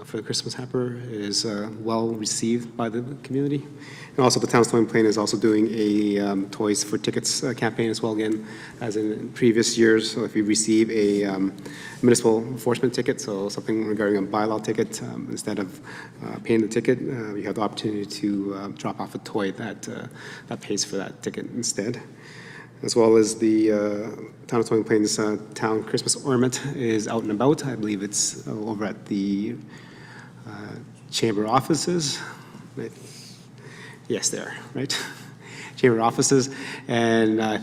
for the Christmas Happer is well received by the community. And also the town of Stony Plain is also doing a Toys for Tickets campaign as well, again, as in previous years. So if you receive a municipal enforcement ticket, so something regarding a bylaw ticket, instead of paying the ticket, you have the opportunity to drop off a toy that pays for that ticket instead. As well as the town of Stony Plain's town Christmas ornament is out and about. I believe it's over at the chamber offices. Right? Yes, there, right? Chamber offices, and I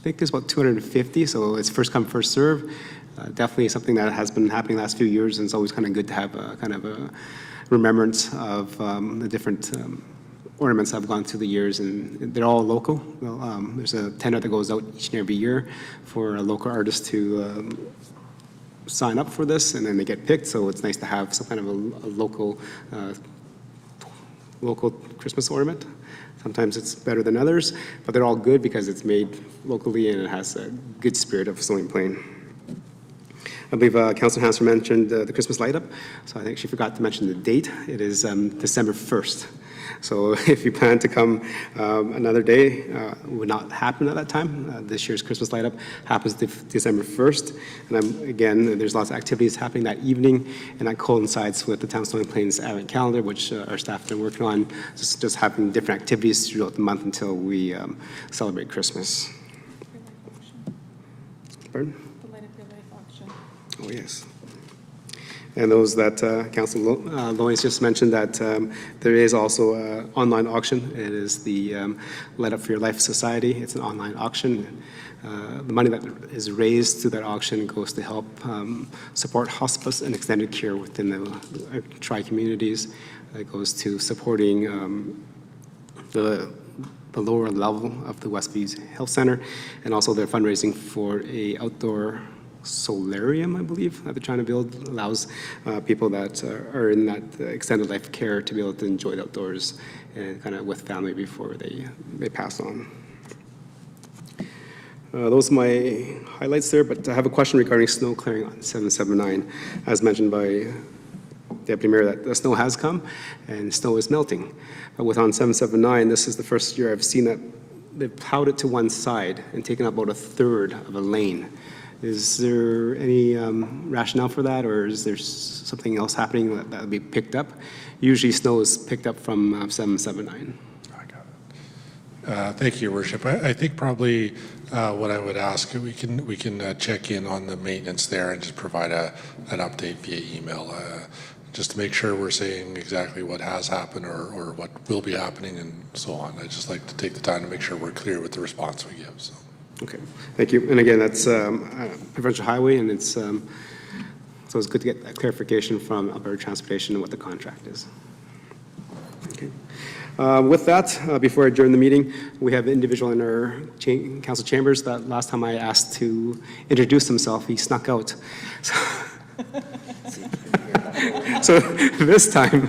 think there's about 250, so it's first come, first serve. Definitely something that has been happening the last few years, and it's always kind of good to have a kind of a remembrance of the different ornaments that have gone through the years, and they're all local. Well, there's a tender that goes out each and every year for a local artist to sign up for this, and then they get picked, so it's nice to have some kind of a local Christmas ornament. Sometimes it's better than others, but they're all good because it's made locally and it has a good spirit of Stony Plain. I believe Councillor Hanser mentioned the Christmas light up, so I think she forgot to mention the date. It is December 1st. So if you plan to come another day, it would not happen at that time. This year's Christmas light up happens December 1st. And again, there's lots of activities happening that evening, and that coincides with the Town of Stony Plain's Advent calendar, which our staff have been working on, just having different activities throughout the month until we celebrate Christmas. Pardon? The Light Up Your Life auction. Oh, yes. And those that Councilor Lois just mentioned, that there is also an online auction. It is the Light Up for Your Life Society. It's an online auction. The money that is raised through that auction goes to help support hospice and extended care within the tri-communities. It goes to supporting the lower level of the Westview Health Center, and also they're fundraising for a outdoor solarium, I believe, that they're trying to build. Allows people that are in that extended life care to be able to enjoy the outdoors and kind of with family before they pass on. Those are my highlights there, but I have a question regarding snow clearing on 779. As mentioned by Deputy Mayor, that the snow has come and snow is melting. But with on 779, this is the first year I've seen that they've plowed it to one side and taken up about a third of a lane. Is there any rationale for that, or is there something else happening that will be picked up? Usually snow is picked up from 779. I got it. Thank you, Your Worship. I think probably what I would ask, we can check in on the maintenance there and just provide an update via email, just to make sure we're saying exactly what has happened or what will be happening and so on. I'd just like to take the time to make sure we're clear with the response we give. So. Okay, thank you. And again, that's provincial highway, and it's so it's good to get that clarification from Alberta Transportation and what the contract is. Okay. With that, before I adjourn the meeting, we have an individual in our council chambers that last time I asked to introduce himself, he snuck out. So this time,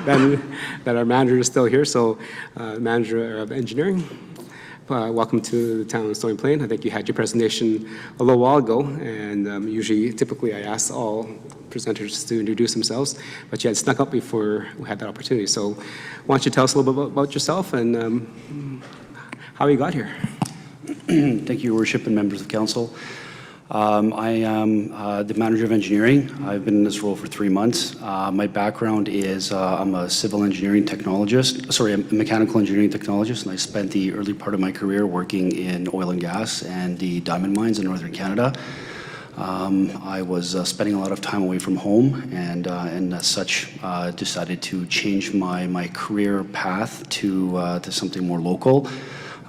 then that our manager is still here, so manager of engineering. Welcome to the town of Stony Plain. I think you had your presentation a little while ago, and typically I ask all presenters to introduce themselves, but you had snuck up before we had that opportunity. So why don't you tell us a little bit about yourself and how you got here? Thank you, Your Worship, and members of council. I am the manager of engineering. I've been in this role for 3 months. My background is I'm a civil engineering technologist, sorry, a mechanical engineering technologist, and I spent the early part of my career working in oil and gas and the diamond mines in northern Canada. I was spending a lot of time away from home, and as such decided to change my career path to something more local.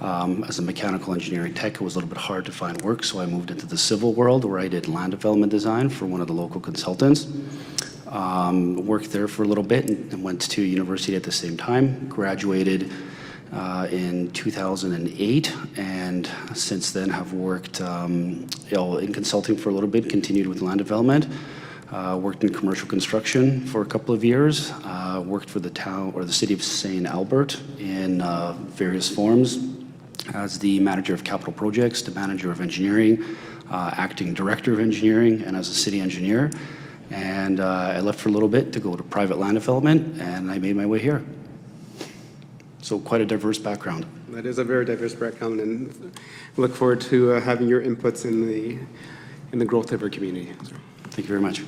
As a mechanical engineering tech, it was a little bit hard to find work, so I moved into the civil world where I did land development design for one of the local consultants. Worked there for a little bit and went to university at the same time. Graduated in 2008, and since then have worked in consulting for a little bit, continued with land development. Worked in commercial construction for a couple of years. Worked for the town or the city of St. Albert in various forms as the manager of capital projects, the manager of engineering, acting director of engineering, and as a city engineer. And I left for a little bit to go to private land development, and I made my way here. So quite a diverse background. That is a very diverse background, and I look forward to having your inputs in the growth of our community. Thank you very much.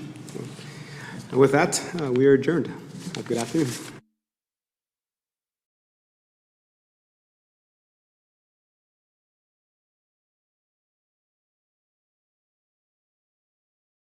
And with that, we are adjourned. Have a good afternoon.